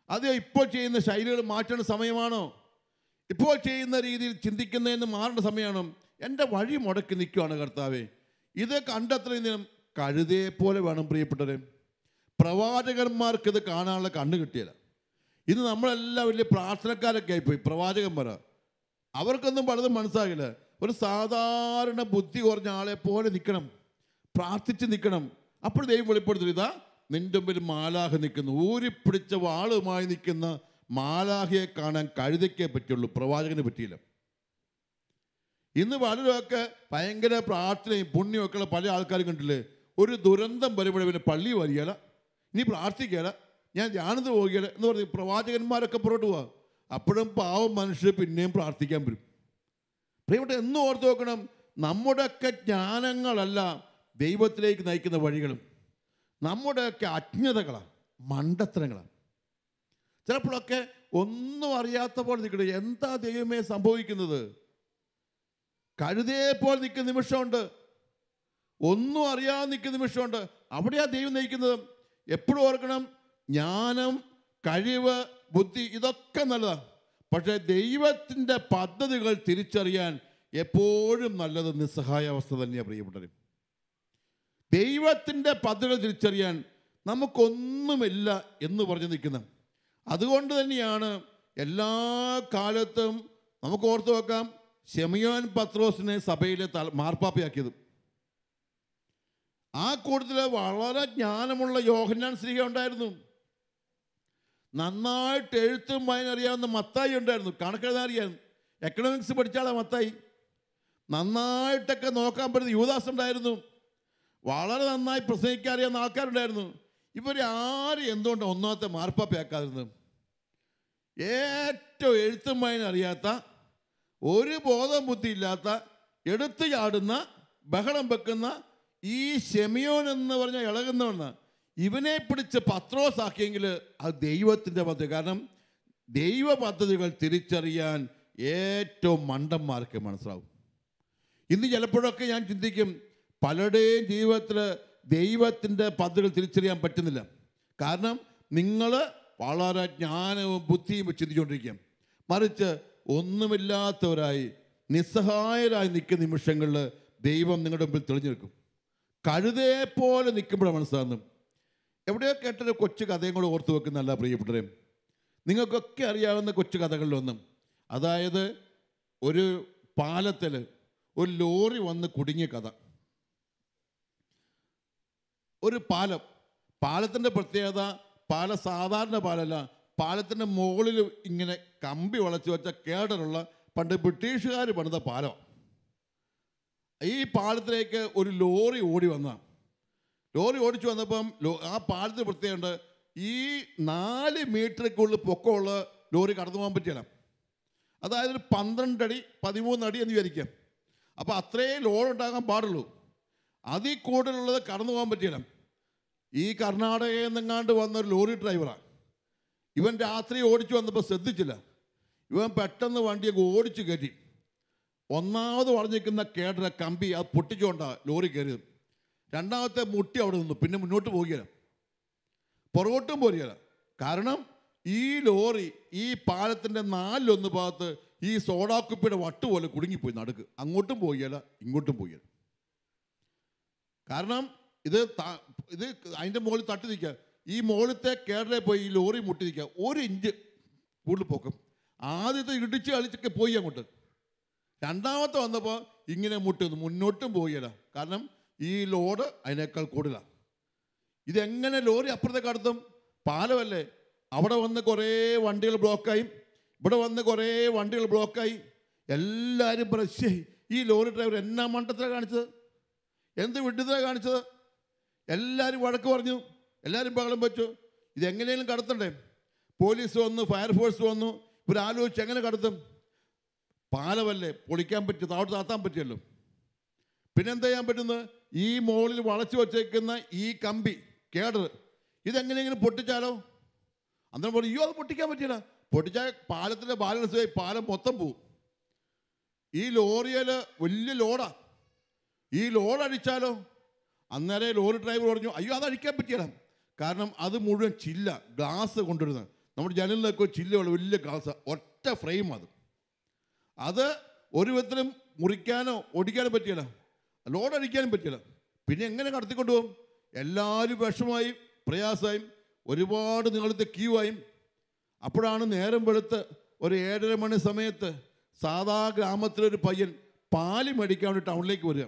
അത് ഇപ്പോൾ ചെയ്യുന്ന ശൈലികൾ മാറ്റേണ്ട സമയമാണോ? ഇപ്പോൾ ചെയ്യുന്ന രീതിയിൽ ചിന്തിക്കുന്നതിന് മാറേണ്ട സമയമാണോ? എൻ്റെ വഴി മുടക്കി നിൽക്കുകയാണ് കർത്താവേ. ഇത് കണ്ടെത്തുന്നതിനും കഴുതയെ പോലെ വേണം പ്രിയപ്പെട്ടവരെ. പ്രവാചകന്മാർക്ക് ഇത് കാണാനുള്ള കണ്ണ് കിട്ടിയില്ല. ഇത് നമ്മളെല്ലാം വലിയ പ്രാർത്ഥനക്കാരൊക്കെ ആയിപ്പോയി. പ്രവാചകന്മാർ അവർക്കൊന്നും പലതും മനസ്സിലാകില്ല. ഒരു സാധാരണ ബുദ്ധി കുറഞ്ഞ ആളെ പോലെ നിൽക്കണം, പ്രാർത്ഥിച്ച് നിൽക്കണം. അപ്പോൾ ദൈവം വെളിപ്പെടുത്തുന്നു, ഇതാ നിൻ്റെ മുമ്പിൽ മാലാഖ നിൽക്കുന്നു. ഊരിപ്പിടിച്ച വാളുമായി നിൽക്കുന്ന മാലാഖയെ കാണാൻ കഴുതയ്ക്കേ പറ്റുള്ളൂ, പ്രവാചകന് പറ്റിയില്ല. ഇന്ന് പലരുമൊക്കെ ഭയങ്കര പ്രാർത്ഥനയും പുണ്യമൊക്കെ ഉള്ള പല ആൾക്കാരും കണ്ടില്ലേ, ഒരു ദുരന്തം വരുമ്പോഴേ പിന്നെ പള്ളി വരികയില്ല, ഇനി പ്രാർത്ഥിക്കുകയില്ല, ഞാൻ ധ്യാനത്തിന് പോകുകയില്ല എന്ന് പറഞ്ഞ് പ്രവാചകന്മാരൊക്കെ പുറകോട്ട് പോവാ. അപ്പോഴും പാവം മനുഷ്യർ പിന്നെയും പ്രാർത്ഥിക്കാൻ വരും. പ്രിയപ്പെട്ട, എന്നും ഓർത്ത് നോക്കണം, നമ്മുടെയൊക്കെ ജ്ഞാനങ്ങളല്ല ദൈവത്തിലേക്ക് നയിക്കുന്ന വഴികളും, നമ്മുടെയൊക്കെ അജ്ഞതകളാണ്, മണ്ടത്തരങ്ങളാണ്. ചിലപ്പോഴൊക്കെ ഒന്നും അറിയാത്ത പോലെ നിൽക്കണേ, എന്താ ദൈവമേ സംഭവിക്കുന്നത്? കഴുതയെ പോലെ നിൽക്കുന്ന നിമിഷമുണ്ട്, ഒന്നും അറിയാതെ നിൽക്കുന്ന നിമിഷമുണ്ട്. അവിടെയാ ദൈവം നയിക്കുന്നത്. എപ്പോഴും ഓർക്കണം, ജ്ഞാനം, കഴിവ്, ബുദ്ധി ഇതൊക്കെ നല്ലതാണ്. പക്ഷേ ദൈവത്തിൻ്റെ പദ്ധതികൾ തിരിച്ചറിയാൻ എപ്പോഴും നല്ലത് നിസ്സഹായാവസ്ഥ തന്നെയാണ് പ്രിയപ്പെട്ടവർ. ദൈവത്തിൻ്റെ പദ്ധതികൾ തിരിച്ചറിയാൻ നമുക്കൊന്നുമില്ല എന്ന് പറഞ്ഞു നിൽക്കുന്നത്. അതുകൊണ്ട് തന്നെയാണ് എല്ലാ കാലത്തും നമുക്ക് ഓർത്തു വെക്കാം, ശെമിയോൻ പത്രോസിനെ സഭയിലെ മാർപ്പാപ്പയാക്കിയത്. ആ കൂട്ടത്തിൽ വളരെ ജ്ഞാനമുള്ള യോഹന്നാൻ സ്ലീഹ ഉണ്ടായിരുന്നു. നന്നായിട്ട് എഴുത്തും വായന അറിയാവുന്ന മത്തായി ഉണ്ടായിരുന്നു. കണക്കെഴുതാൻ അറിയായിരുന്നു. എക്കണോമിക്സ് പഠിച്ചാളാ മത്തായി. നന്നായിട്ടൊക്കെ നോക്കാൻ പറ്റുന്ന യൂദാസ് ഉണ്ടായിരുന്നു. വളരെ നന്നായി പ്രസംഗിക്കാൻ അറിയാവുന്ന ആൾക്കാരുണ്ടായിരുന്നു. ഇവരാരും എന്തുകൊണ്ട് ഒന്നാമത്തെ മാർപ്പാപ്പയാക്കാതിരുന്നത്? ഏറ്റവും എഴുത്തും വായന അറിയാത്ത, ഒരു ബോധം ബുദ്ധി ഇല്ലാത്ത, എടുത്തു ചാടുന്ന, ബഹളം വെക്കുന്ന ഈ ശെമിയോൻ എന്ന് പറഞ്ഞ ഇളകുന്നവണ് ഇവനെ പിടിച്ച് പത്രോസ് ആക്കിയെങ്കിൽ അത് ദൈവത്തിൻ്റെ പദ്ധതി. കാരണം ദൈവ പദ്ധതികൾ തിരിച്ചറിയാൻ ഏറ്റവും മണ്ടന്മാർക്ക് മനസ്സിലാവും. ഇന്ന് ചിലപ്പോഴൊക്കെ ഞാൻ ചിന്തിക്കും, പലരുടെയും ജീവിതത്തിൽ ദൈവത്തിൻ്റെ പദ്ധതികൾ തിരിച്ചറിയാൻ പറ്റുന്നില്ല. കാരണം നിങ്ങൾ വളരെ ജ്ഞാനവും ബുദ്ധിയും ചിന്തിച്ചുകൊണ്ടിരിക്കുക. മറിച്ച് ഒന്നുമില്ലാത്തവരായി നിസ്സഹായരായി നിൽക്കുന്ന നിമിഷങ്ങളിൽ ദൈവം നിങ്ങളുടെ മുമ്പിൽ തെളിഞ്ഞു നിൽക്കും. കഴുതയെ പോലെ നിൽക്കുമ്പോഴാണ് മനസ്സിലാകുന്നത്. എവിടെയോ കേട്ടൊരു കൊച്ചു കഥയും കൂടെ ഓർത്ത് വെക്കുന്നതല്ല പ്രിയപ്പെട്ടവരെ. നിങ്ങൾക്കൊക്കെ അറിയാവുന്ന കൊച്ചു കഥകളിലൊന്നും, അതായത് ഒരു പാലത്തിൽ ഒരു ലോറി വന്ന് കുടുങ്ങിയ കഥ. ഒരു പാലത്തിൻ്റെ പ്രത്യേകത പാലം സാധാരണ പാലല്ല, പാലത്തിൻ്റെ മുകളിൽ ഇങ്ങനെ കമ്പി വളച്ച് വെച്ച കേടറുള്ള പണ്ട് ബ്രിട്ടീഷുകാർ പണിത പാലം. ഈ പാലത്തിലേക്ക് ഒരു ലോറി ഓടി ലോറി ഓടിച്ചു വന്നപ്പം ആ പാലത്തിന് പ്രത്യേകമുണ്ട്, ഈ 4 മീറ്ററിക്കുള്ളിൽ പൊക്കമുള്ള ലോറി കടന്നു പോകാൻ പറ്റില്ല. അതായത് ഒരു 12 അടി 13 അടി എന്ന് വിചാരിക്കാം. അപ്പോൾ അത്രയും ലോഡ് ഉണ്ടാകാൻ പാടുള്ളൂ. അതിൽ കൂടുതലുള്ളത് കടന്നു പോകാൻ പറ്റില്ല. ഈ കർണാടകയിൽ നിന്നെങ്ങാണ്ട് വന്നൊരു ലോറി ഡ്രൈവറാണ്. ഇവൻ രാത്രി ഓടിച്ചു വന്നപ്പോൾ ശ്രദ്ധിച്ചില്ല. ഇവൻ പെട്ടെന്ന് വണ്ടിയൊക്കെ ഓടിച്ചു കയറ്റി. ഒന്നാമത് വളഞ്ഞിരിക്കുന്ന കേടര കമ്പി അത് പൊട്ടിച്ചുകൊണ്ടാണ് ലോറി കയറിയത്. രണ്ടാമത്തെ മുട്ടി അവിടെ നിന്നു. പിന്നെ മുന്നോട്ട് പോവുകയില്ല, പുറകോട്ടും പോരുകയില്ല. കാരണം ഈ ലോറി ഈ പാലത്തിൻ്റെ 4/1 ഭാഗത്ത് ഈ സോഡാക്കുപ്പിയുടെ വട്ട് പോലെ കുടുങ്ങിപ്പോയി നടുക്ക്. അങ്ങോട്ടും പോവുകയില്ല, ഇങ്ങോട്ടും പോവുകയില്ല. കാരണം ഇത് അതിൻ്റെ മുകളിൽ തട്ടി നിൽക്കുക. ഈ മുകളിലത്തെ കേടറെ പോയി ഈ ലോറി മുട്ടി നിൽക്കുക. 1 ഇഞ്ച് കൂടുതൽ പൊക്കും. ആദ്യത്തെ ഇടിച്ച് കളിച്ചൊക്കെ പോയി അങ്ങോട്ട്. രണ്ടാമത്തെ വന്നപ്പോൾ ഇങ്ങനെ മുട്ടുന്നു, മുന്നോട്ടും പോവുകയില്ല. കാരണം ഈ ലോഡ് അതിനേക്കാൾ കൂടുതലാണ്. ഇതെങ്ങനെ ലോറി അപ്പുറത്തേക്ക് അടുത്തും? പാലമല്ലേ. അവിടെ വന്ന് കുറേ വണ്ടികൾ ബ്ലോക്കായി, ഇവിടെ വന്ന് കുറേ വണ്ടികൾ ബ്ലോക്കായി. എല്ലാവരും പ്രശ്നേ ഈ ലോറി ഡ്രൈവർ എന്നാ മണ്ടത്തിലാണ് കാണിച്ചത്, എന്ത് വിഡ്ഢിത്തമാണ് കാണിച്ചത്. എല്ലാവരും വഴക്ക് പറഞ്ഞു, എല്ലാവരും ബഹളം വെച്ചു. ഇതെങ്ങനെയും കടത്തണ്ടേ. പോലീസ് വന്നു, ഫയർഫോഴ്സ് വന്നു. ഇവരാലോചിച്ച് എങ്ങനെ കടത്തും? പാലമല്ലേ, പൊളിക്കാൻ പറ്റും, താഴോട്ട് താത്താൻ പറ്റുമല്ലോ. പിന്നെന്താ ചെയ്യാൻ പറ്റുന്നത്? ഈ മുകളിൽ വളച്ചു വച്ചേക്കുന്ന ഈ കമ്പി കേടർ ഇതെങ്ങനെയെങ്കിലും പൊട്ടിച്ചാലോ? അന്നേരം പറഞ്ഞു, അയ്യോ അത് പൊട്ടിക്കാൻ പറ്റില്ല. പൊട്ടിച്ചാൽ പാലത്തിൻ്റെ ബാലൻസ് ആയി പാലം മൊത്തം പോവും. ഈ ലോറിയിൽ വലിയ ലോഡാണ്. ഈ ലോഡ് അടിച്ചാലോ? അന്നേരം ലോറി ഡ്രൈവർ പറഞ്ഞു, അയ്യോ അത് അടിക്കാൻ പറ്റില്ല. കാരണം അത് മുഴുവൻ ചില്ല, ഗ്ലാസ് കൊണ്ടുവരുന്നത്. നമ്മുടെ ജനലിലൊക്കെ ചില്ലുള്ള വലിയ ഗ്ലാസ്, ഒറ്റ ഫ്രെയിം. അത് ഒരു വിധത്തിലും മുറിക്കാനോ ഒടിക്കാനോ പറ്റില്ല, ലോഡ് അടിക്കാനും പറ്റില്ല. പിന്നെ എങ്ങനെ കടത്തിക്കൊണ്ടുപോകും? എല്ലാവരും വിഷമായി, പ്രയാസമായി, ഒരുപാട് നീളത്തെ ക്യൂ ആയി. അപ്പോഴാണ് നേരം വെളുത്ത് ഒരു 7:30 മണി സമയത്ത് സാധാ ഗ്രാമത്തിലൊരു പയ്യൻ പാല് മേടിക്കാൻ വേണ്ടി ടൗണിലേക്ക് വരിക.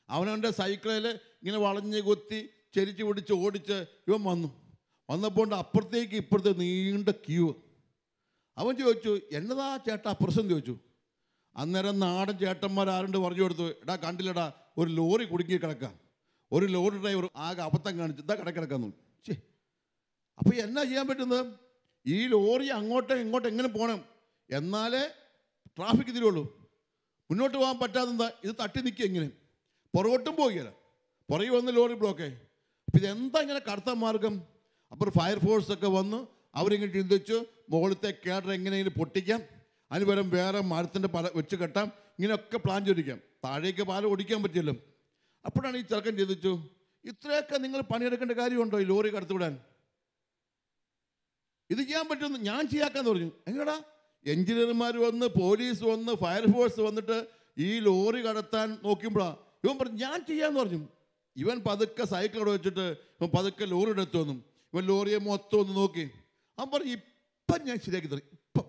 അവനവൻ്റെ സൈക്കിളിൽ ഇങ്ങനെ വളഞ്ഞ് കുത്തി ചെരിച്ച് പിടിച്ച് ഓടിച്ച് ഇവൻ വന്നപ്പോൾ അപ്പുറത്തേക്ക് ഇപ്പുറത്തെ നീണ്ട ക്യൂ. അവൻ ചോദിച്ചു, എന്നതാ ചേട്ടാ പ്രശ്നം ചോദിച്ചു. അന്നേരം നാടൻ ചേട്ടന്മാർ ആരുണ്ട് പറഞ്ഞു കൊടുത്തു, എടാ കണ്ടില്ലടാ ഒരു ലോറി കുടുങ്ങി കിടക്കാം. ഒരു ലോറി ഡ്രൈവർ ആകെ അബദ്ധം കാണിച്ചു ഇതാ കിടക്കാന്നു. ശേ, അപ്പോൾ എന്നാ ചെയ്യാൻ പറ്റുന്നത്? ഈ ലോറി അങ്ങോട്ടും ഇങ്ങോട്ടും എങ്ങനെ പോകണം? എന്നാലേ ട്രാഫിക് ഇതിലുള്ളൂ. മുന്നോട്ട് പോകാൻ പറ്റാതെന്താ, ഇത് തട്ടി നിൽക്കുക. എങ്ങനെ പുറകോട്ടും പോവുകയില്ല, പുറകെ വന്ന് ലോറി ബ്ലോക്കേ. അപ്പോൾ ഇതെന്താ ഇങ്ങനെ കടത്താൻ മാർഗം? അപ്പോൾ ഫയർഫോഴ്സൊക്കെ വന്നു. അവരിങ്ങനെ ചിന്തിച്ചു, മുകളിലത്തെ കേഡർ എങ്ങനെയെങ്കിലും പൊട്ടിക്കാം, അതിന് പകരം വേറെ മരത്തിൻ്റെ പല വെച്ച് കെട്ടാം, ഇങ്ങനെയൊക്കെ പ്ലാൻ ചെയ്തിരിക്കാം. താഴേക്ക് പാലം ഓടിക്കാൻ പറ്റില്ലല്ലോ. അപ്പോഴാണ് ഈ ചെറുക്കൻ ചിന്തിച്ചു, ഇത്രയൊക്കെ നിങ്ങൾ പണിയെടുക്കേണ്ട കാര്യമുണ്ടോ ഈ ലോറി കടത്തിവിടാൻ? ഇത് ചെയ്യാൻ പറ്റുമെന്ന് ഞാൻ ചെയ്യാക്കാന്ന് പറഞ്ഞു. എങ്ങടാ? എഞ്ചിനീയർമാർ വന്ന്, പോലീസ് വന്ന്, ഫയർഫോഴ്സ് വന്നിട്ട് ഈ ലോറി കടത്താൻ നോക്കുമ്പോഴാണ് ഇവൻ പറഞ്ഞു ഞാൻ ചെയ്യാമെന്ന് പറഞ്ഞു. ഇവൻ പതുക്കെ സൈക്കിൾ അവിടെ വെച്ചിട്ട് ഇവൻ പതുക്കെ ലോറി എടുത്തു വന്നു. ഇവൻ ലോറിയെ മൊത്തം ഒന്ന് നോക്കി. അവൻ പറഞ്ഞു ഇപ്പം ഞാൻ ശരിയാക്കി തരും. ഇപ്പം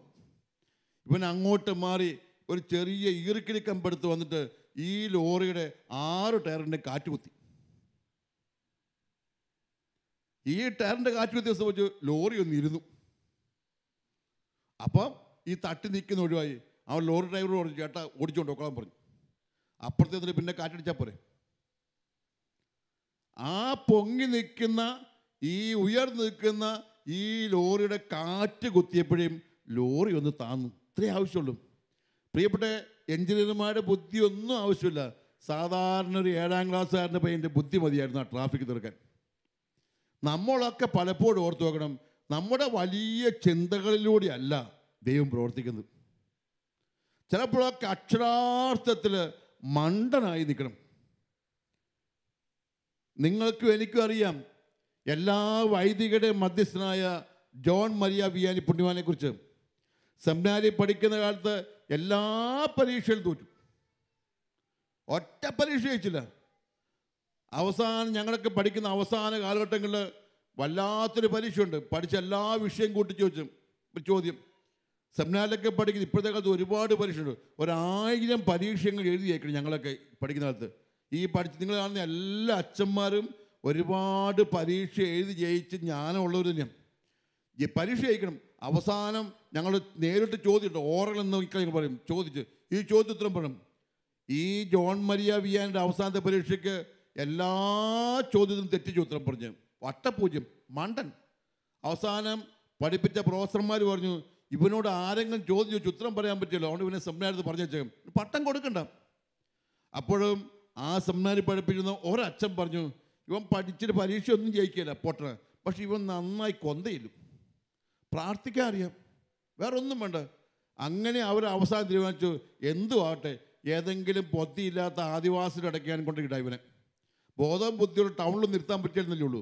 ഇവൻ അങ്ങോട്ട് മാറി ഒരു ചെറിയ ഈർക്കിലി കമ്പെടുത്ത് വന്നിട്ട് ഈ ലോറിയുടെ 6 ടയറിൻ്റെ കാറ്റ് കുത്തി. ഈ ടയറിൻ്റെ കാറ്റ് കുത്തിയ സംബന്ധിച്ച് ലോറി ഒന്ന് ഇരുന്നു. അപ്പം ഈ തട്ടി നിൽക്കുന്ന ഒഴിവായി. അവൻ ലോറി ഡ്രൈവറോട് പറഞ്ഞു, ചേട്ടാ ഓടിച്ചുകൊണ്ട് നോക്കാൻ പറഞ്ഞു. അപ്പുറത്തെ പിന്നെ കാറ്റടിച്ചാൽ പോരെ. ആ പൊങ്ങി നിൽക്കുന്ന ഈ ഉയർന്നു നിൽക്കുന്ന ഈ ലോറിയുടെ കാറ്റ് കുത്തിയപ്പോഴേയും ലോറി ഒന്ന് താന്നു. ഇത്രേ ആവശ്യമുള്ളൂ. പ്രിയപ്പെട്ട എഞ്ചിനീയർമാരുടെ ബുദ്ധിയൊന്നും ആവശ്യമില്ല. സാധാരണ ഒരു 7ാം ക്ലാസ്സുകാരൻ്റെ പയ്യൻ്റെ ബുദ്ധി മതിയായിരുന്നു ആ ട്രാഫിക് തീർക്കാൻ. നമ്മളൊക്കെ പലപ്പോഴും ഓർത്ത് നോക്കണം, നമ്മുടെ വലിയ ചിന്തകളിലൂടെയല്ല ദൈവം പ്രവർത്തിക്കുന്നത്. ചിലപ്പോഴൊക്കെ അക്ഷരാർത്ഥത്തിൽ മണ്ടനായി നിൽക്കണം. നിങ്ങൾക്കും എനിക്കും അറിയാം, എല്ലാ വൈദികരുടെ മധ്യസ്ഥനായ ജോൺ മരിയ വിയാനി പുണ്യവാനെക്കുറിച്ച്. സെമിനാരി പഠിക്കുന്ന കാലത്ത് എല്ലാ പരീക്ഷയിലും തോറ്റു, ഒറ്റ പരീക്ഷ ജയിച്ചില്ല. അവസാനം ഞങ്ങളൊക്കെ പഠിക്കുന്ന അവസാന കാലഘട്ടങ്ങളിൽ വല്ലാത്തൊരു പരീക്ഷയുണ്ട്. പഠിച്ച എല്ലാ വിഷയം കൂട്ടി ചോദ്യം. സെമിനാറിലൊക്കെ പഠിക്കുന്ന ഇപ്പോഴത്തെ കാലത്ത് ഒരുപാട് പരീക്ഷയുണ്ട്. 1000 പരീക്ഷകൾ എഴുതി അയക്കണം ഞങ്ങളൊക്കെ പഠിക്കുന്ന കാലത്ത്. ഈ നിങ്ങൾ കാണുന്ന എല്ലാ അച്ഛന്മാരും ഒരുപാട് പരീക്ഷ എഴുതി ജയിച്ച് ജ്ഞാനമുള്ളവർ തന്നെയാണ്. ഈ പരീക്ഷ ജയിക്കണം. അവസാനം ഞങ്ങൾ നേരിട്ട് ചോദിച്ചിട്ട് ഓറൽ എന്ന് ഞങ്ങൾ പറയും, ചോദിച്ച് ഈ ചോദ്യോത്തരം പറയും. ഈ ജോൺ മരിയ വിയാനിയുടെ അവസാനത്തെ പരീക്ഷയ്ക്ക് എല്ലാ ചോദ്യത്തിനും തെറ്റിച്ച് ഉത്തരം പറഞ്ഞു. വട്ടപൂജ്യം, മണ്ടൻ. അവസാനം പഠിപ്പിച്ച പ്രൊഫസർമാർ പറഞ്ഞു, ഇവനോട് ആരെങ്കിലും ചോദിച്ചു ഉത്തരം പറയാൻ പറ്റില്ല, അതുകൊണ്ട് ഇവനെ സെമിനാരിൽ പറഞ്ഞു വെച്ചേക്കും, പട്ടം കൊടുക്കണ്ട. അപ്പോഴും ആ സെമിനാരിൽ പഠിപ്പിക്കുന്ന ഒരച്ഛൻ പറഞ്ഞു, ഇവൻ പഠിച്ചിട്ട് പരീക്ഷയൊന്നും ജയിക്കില്ല പൊട്ടണ, പക്ഷെ ഇവൻ നന്നായി കൊന്തയില്ലും, പ്രാർത്ഥിക്കാൻ അറിയാം, വേറെ ഒന്നും വേണ്ട. അങ്ങനെ അവർ അവസാനം തീരുമാനിച്ചു, എന്തു ആട്ടെ ഏതെങ്കിലും പൊത്തിയില്ലാത്ത ആദിവാസിയുടെ അടയ്ക്കാൻ കൊണ്ടിട്ടാ ഇവനെ, ബോധം ബുദ്ധിയുള്ള ടൗണിൽ നിർത്താൻ പറ്റിയിരുന്നല്ലേ ഉള്ളൂ.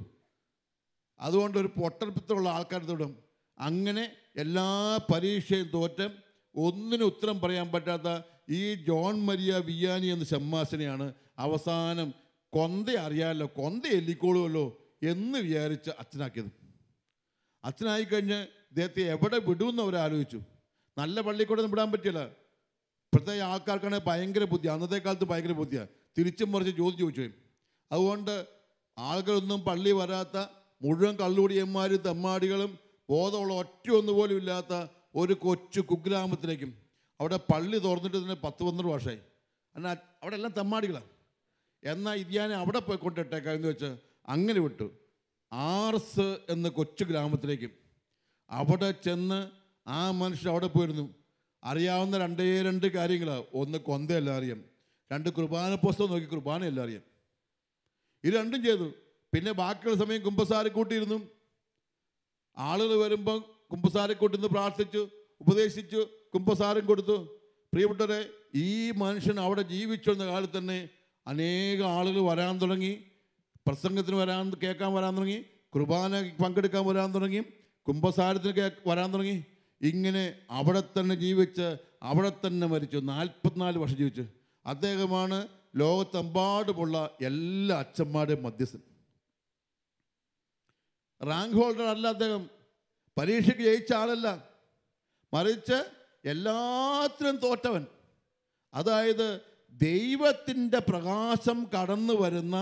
അതുകൊണ്ട് ഒരു പൊട്ടൽപ്പിത്തുള്ള ആൾക്കാരുടെ അങ്ങനെ എല്ലാ പരീക്ഷയും തോറ്റ് ഒന്നിനും ഉത്തരം പറയാൻ പറ്റാത്ത ഈ ജോൺ മരിയ വിയാനി എന്ന ഷമ്മാസിനെയാണ് അവസാനം കൊന്ത അറിയാമല്ലോ, കൊന്ത എല്ലിക്കോളുമല്ലോ എന്ന് വിചാരിച്ച് അച്ഛനാക്കിയത്. അച്ഛനായിക്കഴിഞ്ഞ് ഇദ്ദേഹത്തെ എവിടെ വിടുമെന്ന് അവരാലോചിച്ചു. നല്ല പള്ളിക്കൂടൊന്നും വിടാൻ പറ്റില്ല. ഇപ്പോഴത്തെ ആൾക്കാർക്കാണെങ്കിൽ ഭയങ്കര ബുദ്ധി, അന്നത്തെ കാലത്ത് ഭയങ്കര ബുദ്ധിയാണ്, തിരിച്ചും മറിച്ച് ചോദിച്ചു. അതുകൊണ്ട് ആളുകളൊന്നും പള്ളി വരാത്ത മുഴുവൻ കള്ളുകുടിയന്മാരും തെമ്മാടികളും ബോധമുള്ള ഒറ്റ ഒന്നുപോലും ഇല്ലാത്ത ഒരു കൊച്ചു കുഗ്രാമത്തിലേക്കും, അവിടെ പള്ളി തുറന്നിട്ട് തന്നെ 10-12 വർഷമായി, എന്നാൽ അവിടെ എല്ലാം തെമ്മാടികളാണ്. എന്നാൽ ഇതിയാനെ അവിടെ പോയി കൊണ്ടിട്ടേക്കാം എന്ന് വെച്ച് അങ്ങനെ വിട്ടു. ആർസ് എന്ന കൊച്ചു ഗ്രാമത്തിലേക്ക് അവിടെ ചെന്ന് ആ മനുഷ്യൻ അവിടെ പോയിരുന്നു. അറിയാവുന്ന 2 കാര്യങ്ങളാണ്. ഒന്ന് കൊന്തയെല്ലാം അറിയാം, 2 കുർബാന പുസ്തകം നോക്കി കുർബാനയെല്ലാം അറിയാം. ഇത് രണ്ടും ചെയ്തു. പിന്നെ ബാക്കിയുള്ള സമയം കുമ്പസാരക്കൂട്ടിയിരുന്നു. ആളുകൾ വരുമ്പോൾ കുമ്പസാരക്കൂട്ടിന്ന് പ്രാർത്ഥിച്ചു, ഉപദേശിച്ചു, കുമ്പസാരം കൊടുത്തു. പ്രിയപ്പെട്ടവരെ, ഈ മനുഷ്യൻ അവിടെ ജീവിച്ചിരുന്ന കാലത്ത് തന്നെ അനേകം ആളുകൾ വരാൻ തുടങ്ങി, പ്രസംഗത്തിന് കേൾക്കാൻ വരാൻ തുടങ്ങി, കുർബാന പങ്കെടുക്കാൻ വരാൻ തുടങ്ങി, കുമ്പസാരത്തിന് വരാൻ തുടങ്ങി. ഇങ്ങനെ അവിടെ തന്നെ ജീവിച്ച് അവിടെ തന്നെ മരിച്ചു. 44 വർഷം ജീവിച്ചു. അദ്ദേഹമാണ് ലോകത്തെമ്പാടുമുള്ള എല്ലാ അച്ഛന്മാരുടെയും മധ്യസ്ഥൻ. റാങ്ക് ഹോൾഡർ അല്ല അദ്ദേഹം, പരീക്ഷയ്ക്ക് ജയിച്ച ആളല്ല, മറിച്ച് എല്ലാത്തിനും തോറ്റവൻ. അതായത് ദൈവത്തിൻ്റെ പ്രകാശം കടന്നു വരുന്ന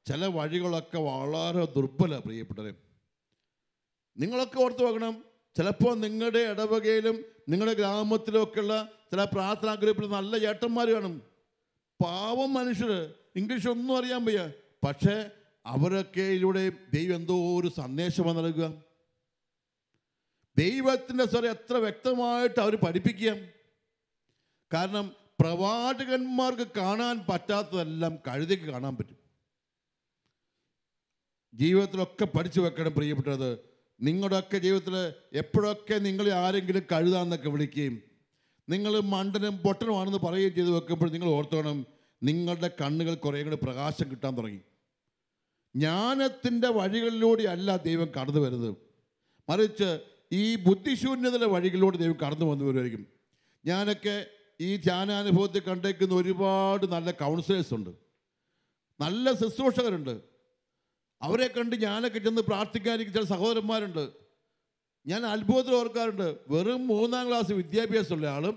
ചില വഴികളൊക്കെ വളരെ ദുർബല. പ്രിയപ്പെട്ടവരെ, നിങ്ങളൊക്കെ ഓർത്ത് നോക്കണം. ചിലപ്പോൾ നിങ്ങളുടെ ഇടവകയിലും നിങ്ങളുടെ ഗ്രാമത്തിലുമൊക്കെയുള്ള ചില പ്രാർത്ഥനാ ഗ്രൂപ്പിൽ നല്ല ചേട്ടന്മാർ കാണും, പാവം മനുഷ്യർ, ഇംഗ്ലീഷ് ഒന്നും അറിയാൻ വയ്യ, പക്ഷേ അവരൊക്കെ ഇതിലൂടെ ദൈവം എന്തോ ഒരു സന്ദേശമാണ് നൽകുക. ദൈവത്തിൻ്റെ സ്വരം എത്ര വ്യക്തമായിട്ട് അവർ പഠിപ്പിക്കുക. കാരണം പ്രവാചകന്മാർക്ക് കാണാൻ പറ്റാത്തതെല്ലാം കഴുതയ്ക്ക് കാണാൻ പറ്റും. ജീവിതത്തിലൊക്കെ പഠിച്ചു വെക്കണം പ്രിയപ്പെട്ടത്. നിങ്ങളുടെയൊക്കെ ജീവിതത്തിൽ എപ്പോഴൊക്കെ നിങ്ങളെ ആരെങ്കിലും കഴുതാന്നൊക്കെ വിളിക്കുകയും നിങ്ങൾ മണ്ടനും പൊട്ടനുമാണെന്ന് പറയുകയും ചെയ്ത് വെക്കുമ്പോൾ നിങ്ങൾ ഓർത്തോണം, നിങ്ങളുടെ കണ്ണുകൾ കുറേ കൂടി പ്രകാശം കിട്ടാൻ തുടങ്ങി. ജ്ഞാനത്തിൻ്റെ വഴികളിലൂടെ അല്ല ദൈവം കടന്നു വരുന്നത്, മറിച്ച് ഈ ബുദ്ധിശൂന്യതയുടെ വഴികളിലൂടെ ദൈവം കടന്നു വന്നു വരുമായിരിക്കും. ഞാനൊക്കെ ഈ ധ്യാനാനുഭവത്തിൽ കണ്ടേക്കുന്ന ഒരുപാട് നല്ല കൗൺസിലേഴ്സ് ഉണ്ട്, നല്ല ശുശ്രൂഷകരുണ്ട്. അവരെ കണ്ട് ഞാനൊക്കെ ചെന്ന് പ്രാർത്ഥിക്കാനിരിക്കുന്ന ചില സഹോദരന്മാരുണ്ട്. ഞാൻ അത്ഭുതത്തിൽ ഓർക്കാറുണ്ട്. വെറും 3ാം ക്ലാസ് വിദ്യാഭ്യാസമുള്ള ആളും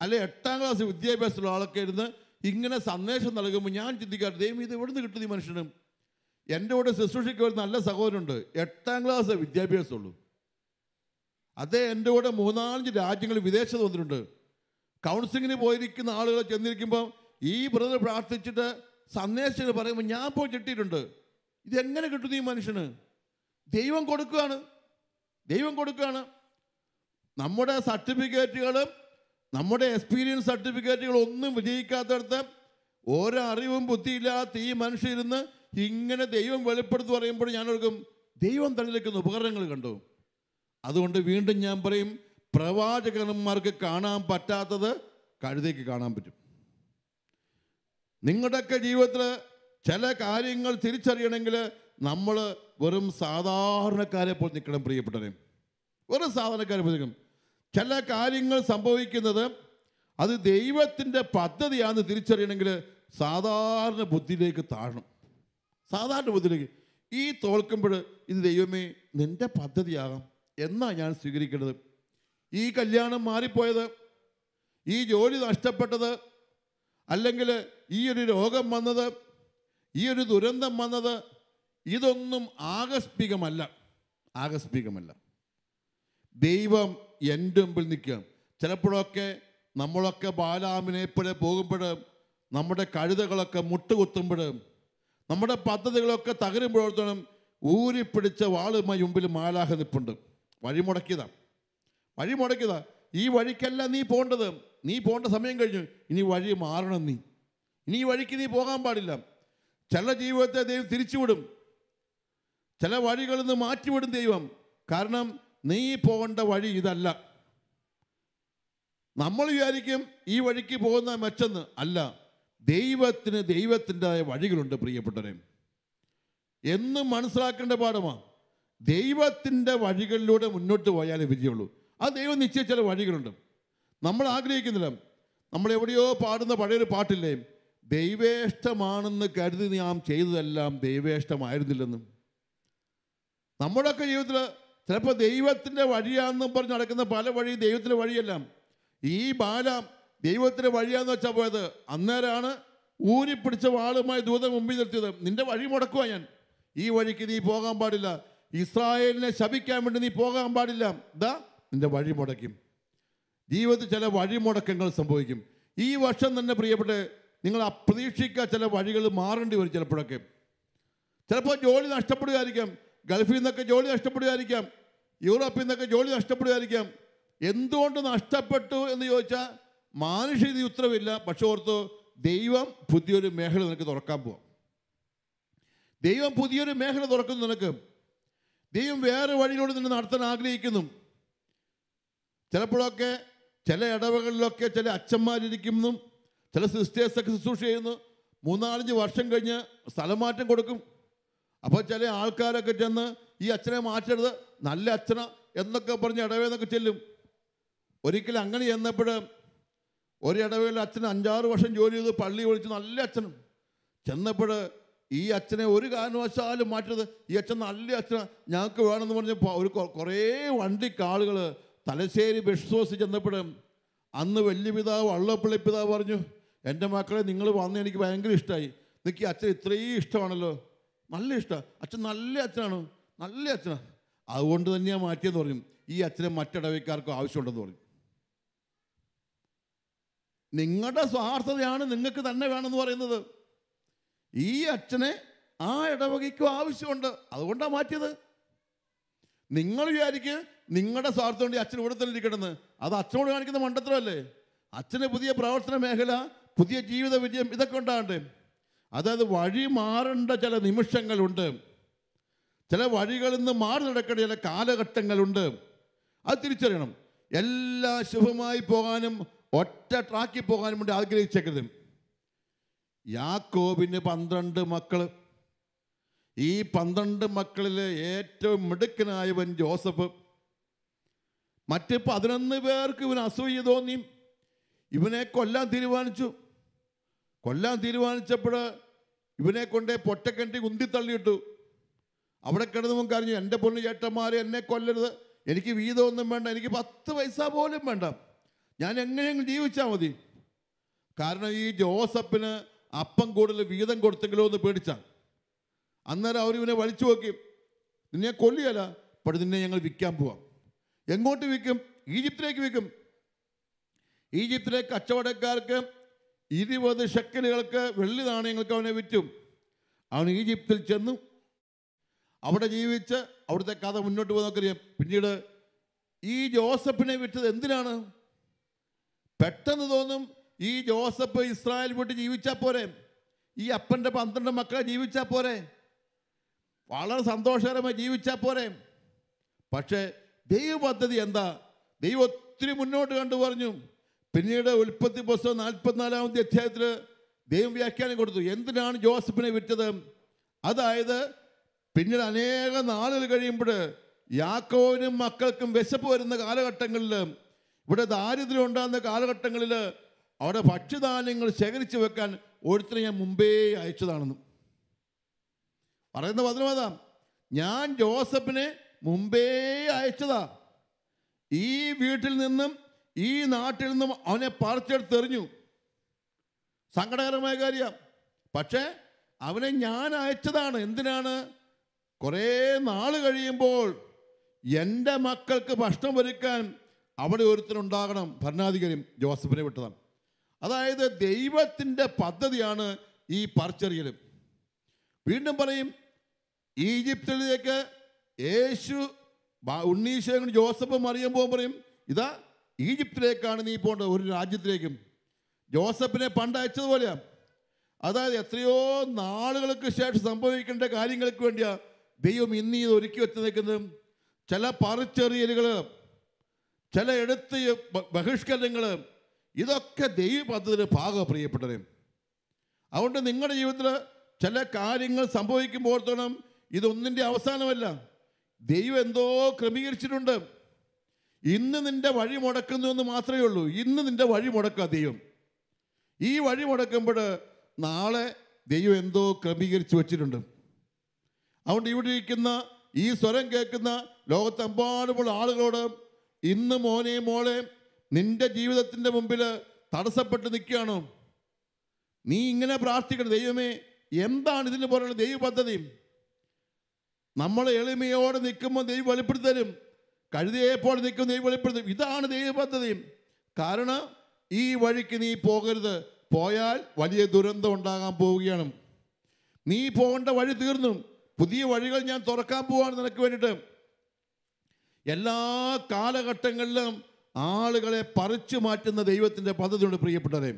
അല്ലെ 8ാം ക്ലാസ് വിദ്യാഭ്യാസമുള്ള ആളൊക്കെ ഇരുന്ന് ഇങ്ങനെ സന്ദേശം നൽകുമ്പോൾ ഞാൻ ചിന്തിക്കാറുണ്ട്, ദൈവം ഇത് എവിടെ നിന്ന് കിട്ടും ഈ മനുഷ്യനും. എൻ്റെ കൂടെ ശുശ്രൂഷയ്ക്ക് ഒരു നല്ല സഹോദരനുണ്ട്, 8ാം ക്ലാസ് വിദ്യാഭ്യാസമുള്ളൂ. അതേ എൻ്റെ കൂടെ 3-4 രാജ്യങ്ങളിൽ വിദേശത്ത് വന്നിട്ടുണ്ട്. കൗൺസിലിങ്ങിന് പോയിരിക്കുന്ന ആളുകൾ ചെന്നിരിക്കുമ്പോൾ ഈ ബ്രദർ പ്രാർത്ഥിച്ചിട്ട് സന്ദേശങ്ങൾ പറയുമ്പോൾ ഞാൻ പോയി ചെട്ടിയിട്ടുണ്ട്. ഇതെങ്ങനെ കിട്ടുന്നു ഈ മനുഷ്യന്? ദൈവം കൊടുക്കുകയാണ്, ദൈവം കൊടുക്കുകയാണ്. നമ്മുടെ സർട്ടിഫിക്കറ്റുകളും നമ്മുടെ എക്സ്പീരിയൻസ് സർട്ടിഫിക്കറ്റുകളും ഒന്നും വിജയിക്കാത്തടത്ത് ഓരോ അറിവും ബുദ്ധിയില്ലാത്ത ഈ മനുഷ്യരുന്ന് ഇങ്ങനെ ദൈവം വെളിപ്പെടുത്തു പറയുമ്പോൾ ഞാൻ ഓർക്കും, ദൈവം തന്നിരിക്കുന്ന ഉപകരണങ്ങൾ കണ്ടു. അതുകൊണ്ട് വീണ്ടും ഞാൻ പറയും, പ്രവാചകന്മാർക്ക് കാണാൻ പറ്റാത്തത് കഴുതയ്ക്ക് കാണാൻ പറ്റും. നിങ്ങളുടെയൊക്കെ ജീവിതത്തിൽ ചില കാര്യങ്ങൾ തിരിച്ചറിയണമെങ്കിൽ നമ്മൾ വെറും സാധാരണക്കാരെ പോലെ നിൽക്കണം പ്രിയപ്പെട്ടവരെ. വെറും സാധാരണക്കാരെ പോലെ നിൽക്കണം. ചില കാര്യങ്ങൾ സംഭവിക്കുന്നത് അത് ദൈവത്തിൻ്റെ പദ്ധതിയാണെന്ന് തിരിച്ചറിയണമെങ്കിൽ സാധാരണ ബുദ്ധിയിലേക്ക് താഴണം. സാധാരണ ബുദ്ധിയിലേക്ക് ഈ തോൽക്കുമ്പോൾ ഇത് ദൈവമേ നിൻ്റെ പദ്ധതിയാകാം എന്നാ ഞാൻ സ്വീകരിക്കേണ്ടത്. ഈ കല്യാണം മാറിപ്പോയത്, ഈ ജോലി നഷ്ടപ്പെട്ടത്, അല്ലെങ്കിൽ ഈ ഒരു രോഗം വന്നത്, ഈ ഒരു ദുരന്തം വന്നത്, ഇതൊന്നും ആകസ്മികമല്ല. ദൈവം എൻ്റെ മുമ്പിൽ നിൽക്കുക. ചിലപ്പോഴൊക്കെ നമ്മളൊക്കെ ബാലാമിനെ പോലെ പോകുമ്പോൾ, നമ്മുടെ കഴുതകളൊക്കെ മുട്ടുകുത്തുമ്പോൾ, നമ്മുടെ പദ്ധതികളൊക്കെ തകരുമ്പോഴത്തോളം ഊരിപ്പിടിച്ച വാളുമായി മുമ്പിൽ മാലാഖ നിൽപ്പുണ്ട്. വഴിമുടക്കിയതാ. ഈ വഴിക്കല്ല നീ പോകേണ്ടത്. നീ പോകേണ്ട സമയം കഴിഞ്ഞു. ഇനി വഴി മാറണം. ഇനി ഈ വഴിക്ക് നീ പോകാൻ പാടില്ല. ചില ജീവിതത്തെ ദൈവം തിരിച്ചുവിടും. ചില വഴികളിൽ നിന്ന് മാറ്റിവിടും ദൈവം. കാരണം നീ പോകേണ്ട വഴി ഇതല്ല. നമ്മൾ വിചാരിക്കും ഈ വഴിക്ക് പോകുന്ന മെച്ചെന്ന്. അല്ല, ദൈവത്തിൻ്റെതായ വഴികളുണ്ട് പ്രിയപ്പെട്ടവരെ. എന്നും മനസ്സിലാക്കേണ്ട പാഠമാണ്. ദൈവത്തിൻ്റെ വഴികളിലൂടെ മുന്നോട്ട് പോയാലേ വിജയമുള്ളൂ. ആ ദൈവം നിശ്ചയിച്ച ചില വഴികളുണ്ട്. നമ്മൾ ആഗ്രഹിക്കുന്നില്ല. നമ്മൾ എവിടെയോ പാടുന്ന പഴയൊരു പാട്ടില്ലേ, ദൈവേഷ്ടമാണെന്ന് കരുതി നാം ചെയ്തതെല്ലാം ദൈവേഷ്ടമായിരുന്നില്ലെന്നും. നമ്മുടെയൊക്കെ ജീവിതത്തിൽ ചിലപ്പോൾ ദൈവത്തിൻ്റെ വഴിയാണെന്നും പറഞ്ഞ് നടക്കുന്ന പല വഴി ദൈവത്തിൻ്റെ വഴിയെല്ലാം. ഈ ബാലാം ദൈവത്തിൻ്റെ വഴിയാന്ന് വെച്ചാൽ പോയത്. അന്നേരമാണ് ഊരിപ്പിടിച്ച വാളുമായി ദൂതൻ മുമ്പിൽ നിർത്തിയത്. നിന്റെ വഴി മുടക്കുക ഞാൻ. ഈ വഴിക്ക് നീ പോകാൻ പാടില്ല. ഇസ്രായേലിനെ ശപിക്കാൻ വേണ്ടി നീ പോകാൻ പാടില്ല. ഇതാ നിന്റെ വഴി മുടക്കും. ജീവിതത്തിൽ ചില വഴിമുടക്കങ്ങൾ സംഭവിക്കും. ഈ വർഷം തന്നെ പ്രിയപ്പെട്ട നിങ്ങൾ അപ്രതീക്ഷിക്കുക ചില വഴികൾ മാറേണ്ടി വരും. ചിലപ്പോൾ ജോലി നഷ്ടപ്പെടുകയായിരിക്കാം. ഗൾഫിൽ നിന്നൊക്കെ ജോലി നഷ്ടപ്പെടുകയായിരിക്കാം. യൂറോപ്പിൽ നിന്നൊക്കെ ജോലി നഷ്ടപ്പെടുകയായിരിക്കാം. എന്തുകൊണ്ട് നഷ്ടപ്പെട്ടു എന്ന് ചോദിച്ചാൽ മാനുഷിക ഉത്തരവില്ല. പക്ഷെ ഓർത്ത് ദൈവം പുതിയൊരു മേഖല നിനക്ക് തുറക്കാൻ പോവാം. ദൈവം പുതിയൊരു മേഖല തുറക്കുന്നു നിനക്ക്. ദൈവം വേറെ വഴിയിലൂടെ നിന്നെ നടത്താൻ ആഗ്രഹിക്കുന്നു. ചിലപ്പോഴൊക്കെ ചില ഇടവകളിലൊക്കെ ചില അച്ഛന്മാരിരിക്കുന്നു, ചില സിസ്റ്റേഴ്സൊക്കെ ശുശ്രൂഷ ചെയ്യുന്നു. 3-4 വർഷം കഴിഞ്ഞ് സ്ഥലമാറ്റം കൊടുക്കും. അപ്പോൾ ചില ആൾക്കാരൊക്കെ ചെന്ന് ഈ അച്ഛനെ മാറ്റരുത്, നല്ല അച്ഛന എന്നൊക്കെ പറഞ്ഞ് ഇടവേന്നൊക്കെ ചെല്ലും. ഒരിക്കലും അങ്ങനെ ചെന്നപ്പോൾ ഒരു ഇടവേള അച്ഛൻ 5-6 വർഷം ജോലി ചെയ്ത് പള്ളി വിളിച്ച് നല്ല അച്ഛനും ചെന്നപ്പോൾ ഈ അച്ഛനെ ഒരു കാരണവശാലും മാറ്റരുത്, ഈ അച്ഛൻ നല്ല അച്ഛന ഞങ്ങൾക്ക് വേണമെന്ന് പറഞ്ഞപ്പോൾ ഒരു കുറേ വണ്ടിക്കാളുകൾ തലശ്ശേരി ബിഷപ്പ് ചെന്നപ്പോൾ അന്ന് വലിയ പിതാവ് വള്ളപ്പള്ളി പിതാവ് പറഞ്ഞു, എൻ്റെ മക്കളെ നിങ്ങൾ വന്ന് എനിക്ക് ഭയങ്കര ഇഷ്ടമായി. എനിക്ക് അച്ഛൻ ഇത്രയും ഇഷ്ടമാണല്ലോ, നല്ല ഇഷ്ടമാണ്, അച്ഛൻ നല്ല അച്ഛനാണ്, നല്ല അച്ഛനാണ്, അതുകൊണ്ട് തന്നെയാണ് മാറ്റിയെന്ന് പറഞ്ഞു. ഈ അച്ഛനെ മറ്റിടവക്കാർക്കും ആവശ്യമുണ്ടെന്ന് പറഞ്ഞു. നിങ്ങളുടെ സ്വാർത്ഥതയാണ് നിങ്ങൾക്ക് തന്നെ വേണമെന്ന് പറയുന്നത്. ഈ അച്ഛനെ ആ ഇടവകയ്ക്കും ആവശ്യമുണ്ട്, അതുകൊണ്ടാണ് മാറ്റിയത്. നിങ്ങൾ വിചാരിക്കുക നിങ്ങളുടെ സ്വാർത്ഥം കൊണ്ട് അച്ഛൻ ഇവിടെ തന്നെ ഇരിക്കണമെന്ന്. അത് അച്ഛനോട് കാണിക്കുന്ന മണ്ടത്തരമല്ലേ? അച്ഛന് പുതിയ പ്രവർത്തന മേഖല, പുതിയ ജീവിത വിജയം, ഇതൊക്കെ ഉണ്ടാകണ്ടേ? അതായത് വഴി മാറേണ്ട ചില നിമിഷങ്ങളുണ്ട്, ചില വഴികളിൽ നിന്ന് മാറി നടക്കേണ്ട ചില കാലഘട്ടങ്ങളുണ്ട്. അത് തിരിച്ചറിയണം. എല്ലാം ശുഭമായി പോകാനും ഒറ്റ ട്രാക്കിൽ പോകാനും വേണ്ടി ആഗ്രഹിച്ചേക്കരുത്. യാക്കോബിന് 12 മക്കൾ. ഈ 12 മക്കളിൽ ഏറ്റവും മിടുക്കനായവൻ ജോസഫ്. മറ്റ് 11 പേർക്ക് ഇവന് അസൂയ തോന്നി. ഇവനെ കൊല്ലാൻ തീരുമാനിച്ചപ്പോൾ ഇവനെ കൊണ്ടേ പൊട്ടക്കിണറ്റി ഉന്തിത്തള്ളിയിട്ടു. അവിടെ കിടന്നവൻ കരഞ്ഞു, എൻ്റെ പൊന്നു ചേട്ടന്മാരെ എന്നെ കൊല്ലരുത്, എനിക്ക് വീതമൊന്നും വേണ്ട, എനിക്ക് 10 പൈസ പോലും വേണ്ട, ഞാൻ എങ്ങനെയെങ്കിലും ജീവിച്ചാൽ മതി. കാരണം ഈ ജോസഫിന് അപ്പം കൂടുതൽ വീതം കൊടുത്തെങ്കിലോ എന്ന് പേടിച്ചാണ്. അന്നേരം അവരിവനെ വലിച്ചു നോക്കി, നിന്നെ കൊല്ലിയല്ല, പക്ഷെ നിന്നെ ഞങ്ങൾ വിൽക്കാൻ പോവാം. എങ്ങോട്ട് വിൽക്കും? ഈജിപ്തിലേക്ക് വിൽക്കും. ഈജിപ്തിലെ കച്ചവടക്കാർക്ക് 20 ഷെക്കലുകൾക്ക് വെള്ളി നാണയങ്ങൾക്ക് അവനെ വിറ്റും. അവൻ ഈജിപ്തിൽ ചെന്നു, അവിടെ ജീവിച്ച് അവിടുത്തെ കഥ മുന്നോട്ട് പോകുന്നറിയാം. പിന്നീട് ഈ ജോസഫിനെ വിറ്റത് എന്തിനാണ്? പെട്ടെന്ന് തോന്നും ഈ ജോസഫ് ഇസ്രായേൽ വിട്ട് ജീവിച്ചാൽ പോരെ, ഈ അപ്പൻ്റെ 12 മക്കളെ ജീവിച്ചാൽ പോരെ, വളരെ സന്തോഷകരമായി ജീവിച്ചാൽ പോരെ. പക്ഷേ ദൈവ പദ്ധതി എന്താ? ദൈവം ഒത്തിരി മുന്നോട്ട് കണ്ടു പറഞ്ഞു. പിന്നീട് ഉൽപ്പത്തി പുസ്തകം 44-ാമത്തെ അധ്യായത്തിൽ ദൈവം വ്യാഖ്യാനം കൊടുത്തു എന്തിനാണ് ജോസഫിനെ വിറ്റത്. അതായത് പിന്നീട് അനേക നാളുകൾ കഴിയുമ്പോൾ യാക്കോബിനും മക്കൾക്കും വിശപ്പ് വരുന്ന കാലഘട്ടങ്ങളിൽ, ഇവിടെ ദാരിദ്ര്യം ഉണ്ടാകുന്ന കാലഘട്ടങ്ങളിൽ അവിടെ ഭക്ഷ്യധാന്യങ്ങൾ ശേഖരിച്ച് വെക്കാൻ ഒരുത്തരെ ഞാൻ മുമ്പേ അയച്ചതാണെന്ന് പറയുന്ന വചനമതാ. ഞാൻ ജോസഫിനെ മുമ്പേ അയച്ചതാ. ഈ വീട്ടിൽ നിന്നും ഈ നാട്ടിൽ നിന്നും അവനെ പറിച്ചെടുത്തെറിഞ്ഞു. സങ്കടകരമായ കാര്യം. പക്ഷേ അവനെ ഞാൻ അയച്ചതാണ്. എന്തിനാണ്? കുറേ നാൾ കഴിയുമ്പോൾ എൻ്റെ മക്കൾക്ക് ഭക്ഷണം ഒരുക്കാൻ അവിടെ ഒരുത്തനുണ്ടാകണം. ഭരണാധികാരി ജോസഫിനെ വിട്ടതാണ്. അതായത് ദൈവത്തിൻ്റെ പദ്ധതിയാണ് ഈ പറിച്ചറിയൽ. വീണ്ടും പറയും, ഈജിപ്തിലേക്ക് യേശു ഉണ്ണീശോയും ജോസഫും അറിയുമ്പോൾ പറയും, ഇതാ ഈജിപ്തിലേക്കാണ് നീ പോകേണ്ടത്, ഒരു രാജ്യത്തിലേക്കും. ജോസഫിനെ പണ്ട് അയച്ചതുപോലെയാണ്. അതായത് എത്രയോ നാളുകൾക്ക് ശേഷം സംഭവിക്കേണ്ട കാര്യങ്ങൾക്ക് വേണ്ടിയാണ് ദൈവം ഇന്ന് ഇത് ഒരുക്കി വെച്ച് നിൽക്കുന്നത്. ചില പറിച്ചെറിയലുകൾ, ചില എടുത്ത് ബഹിഷ്കരണങ്ങൾ, ഇതൊക്കെ ദൈവ പദ്ധതിയുടെ ഭാഗം പ്രിയപ്പെട്ടവരെ. അതുകൊണ്ട് നിങ്ങളുടെ ജീവിതത്തിൽ ചില കാര്യങ്ങൾ സംഭവിക്കുമ്പോഴത്തോളം ഇതൊന്നിൻ്റെ അവസാനമല്ല. ദൈവം എന്തോ ക്രമീകരിച്ചിട്ടുണ്ട്. ഇന്ന് നിൻ്റെ വഴി മുടക്കുന്നു എന്ന് മാത്രമേ ഉള്ളൂ. ഇന്ന് നിൻ്റെ വഴി മുടക്കുക ദൈവം. ഈ വഴി മുടക്കുമ്പോൾ നാളെ ദൈവം എന്തോ ക്രമീകരിച്ച് വച്ചിട്ടുണ്ട്. അതുകൊണ്ട് ഇവിടെ ഇരിക്കുന്ന ഈ സ്വരം കേൾക്കുന്ന ലോകത്തെമ്പാടുമുള്ള ആളുകളോട്, ഇന്ന് മോനെ മോളെ നിൻ്റെ ജീവിതത്തിൻ്റെ മുമ്പിൽ തടസ്സപ്പെട്ട് നിൽക്കുകയാണോ? നീ ഇങ്ങനെ പ്രാർത്ഥിക്കണം, ദൈവമേ എന്താണ് ഇതിന് പോലുള്ള ദൈവ പദ്ധതി? നമ്മൾ എളിമയോടെ നിൽക്കുമ്പോൾ ദൈവം വെളിപ്പെടുത്തി തരും. കഴുതയെപ്പോലെ നിൽക്കുമ്പോൾ ദൈവം വെളിപ്പെടുത്തി തരും. ഇതാണ് ദൈവ പദ്ധതി. കാരണം ഈ വഴിക്ക് നീ പോകരുത്, പോയാൽ വലിയ ദുരന്തം ഉണ്ടാകാൻ പോവുകയാണ്. നീ പോകേണ്ട വഴി തീർന്നു, പുതിയ വഴികൾ ഞാൻ തുറക്കാൻ പോവാണ് നിനക്ക് വേണ്ടിയിട്ട്. എല്ലാ കാലഘട്ടങ്ങളിലും ആളുകളെ പറിച്ചു മാറ്റുന്ന ദൈവത്തിൻ്റെ പദ്ധതിയുണ്ട് പ്രിയപ്പെട്ടവരെ.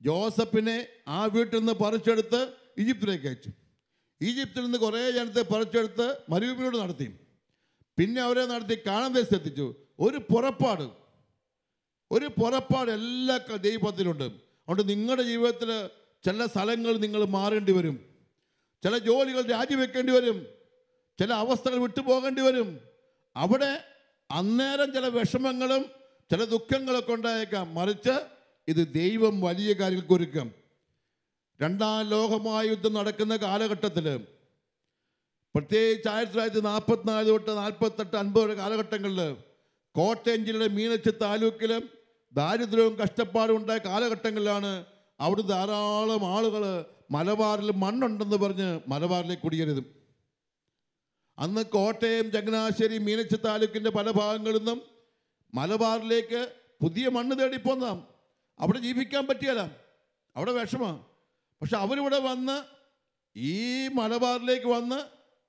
ജോസഫിനെ ആ വീട്ടിൽ നിന്ന് പറിച്ചെടുത്ത് ഈജിപ്തിലേക്ക് അയച്ചു. ഈജിപ്തിൽ നിന്ന് കുറേ ജനത്തെ പറിച്ചെടുത്ത് മരുഭൂമിയോട് നടത്തി. പിന്നെ അവരെ നടത്തി കാനാൻ ദേശത്ത് എത്തിച്ചു. ഒരു പുറപ്പാട് എല്ലാ ദൈവത്തിലുണ്ട്. അതുകൊണ്ട് നിങ്ങളുടെ ജീവിതത്തിൽ ചില സ്ഥലങ്ങൾ നിങ്ങൾ മാറേണ്ടി വരും, ചില ജോലികൾ രാജിവെക്കേണ്ടി വരും, ചില അവസ്ഥകൾ വിട്ടുപോകേണ്ടി വരും. അവിടെ അന്നേരം ചില വിഷമങ്ങളും ചില ദുഃഖങ്ങളൊക്കെ ഉണ്ടായേക്കാം. മറിച്ച് ഇത് ദൈവം വലിയ കാര്യങ്ങൾക്ക് ഒരുക്കാം. രണ്ടാം ലോകമഹായുദ്ധം നടക്കുന്ന കാലഘട്ടത്തിൽ, പ്രത്യേകിച്ച് 1944 തൊട്ട് 48, 50 കാലഘട്ടങ്ങളിൽ കോട്ടയം ജില്ലയുടെ മീനച്ചി താലൂക്കിൽ ദാരിദ്ര്യവും കഷ്ടപ്പാടും ഉണ്ടായ കാലഘട്ടങ്ങളിലാണ് അവിടെ ധാരാളം ആളുകൾ മലബാറിൽ മണ്ണുണ്ടെന്ന് പറഞ്ഞ് മലബാറിലേക്ക് കുടിയേറിയത്. അന്ന് കോട്ടയം, ചങ്ങനാശ്ശേരി, മീനച്ചി താലൂക്കിൻ്റെ പല ഭാഗങ്ങളിൽ നിന്നും മലബാറിലേക്ക് പുതിയ മണ്ണ് തേടിപ്പോന്നാം. അവിടെ ജീവിക്കാൻ പറ്റിയല്ല, അവിടെ വിഷമമാണ്. പക്ഷെ അവരിവിടെ വന്ന് ഈ മലബാറിലേക്ക് വന്ന്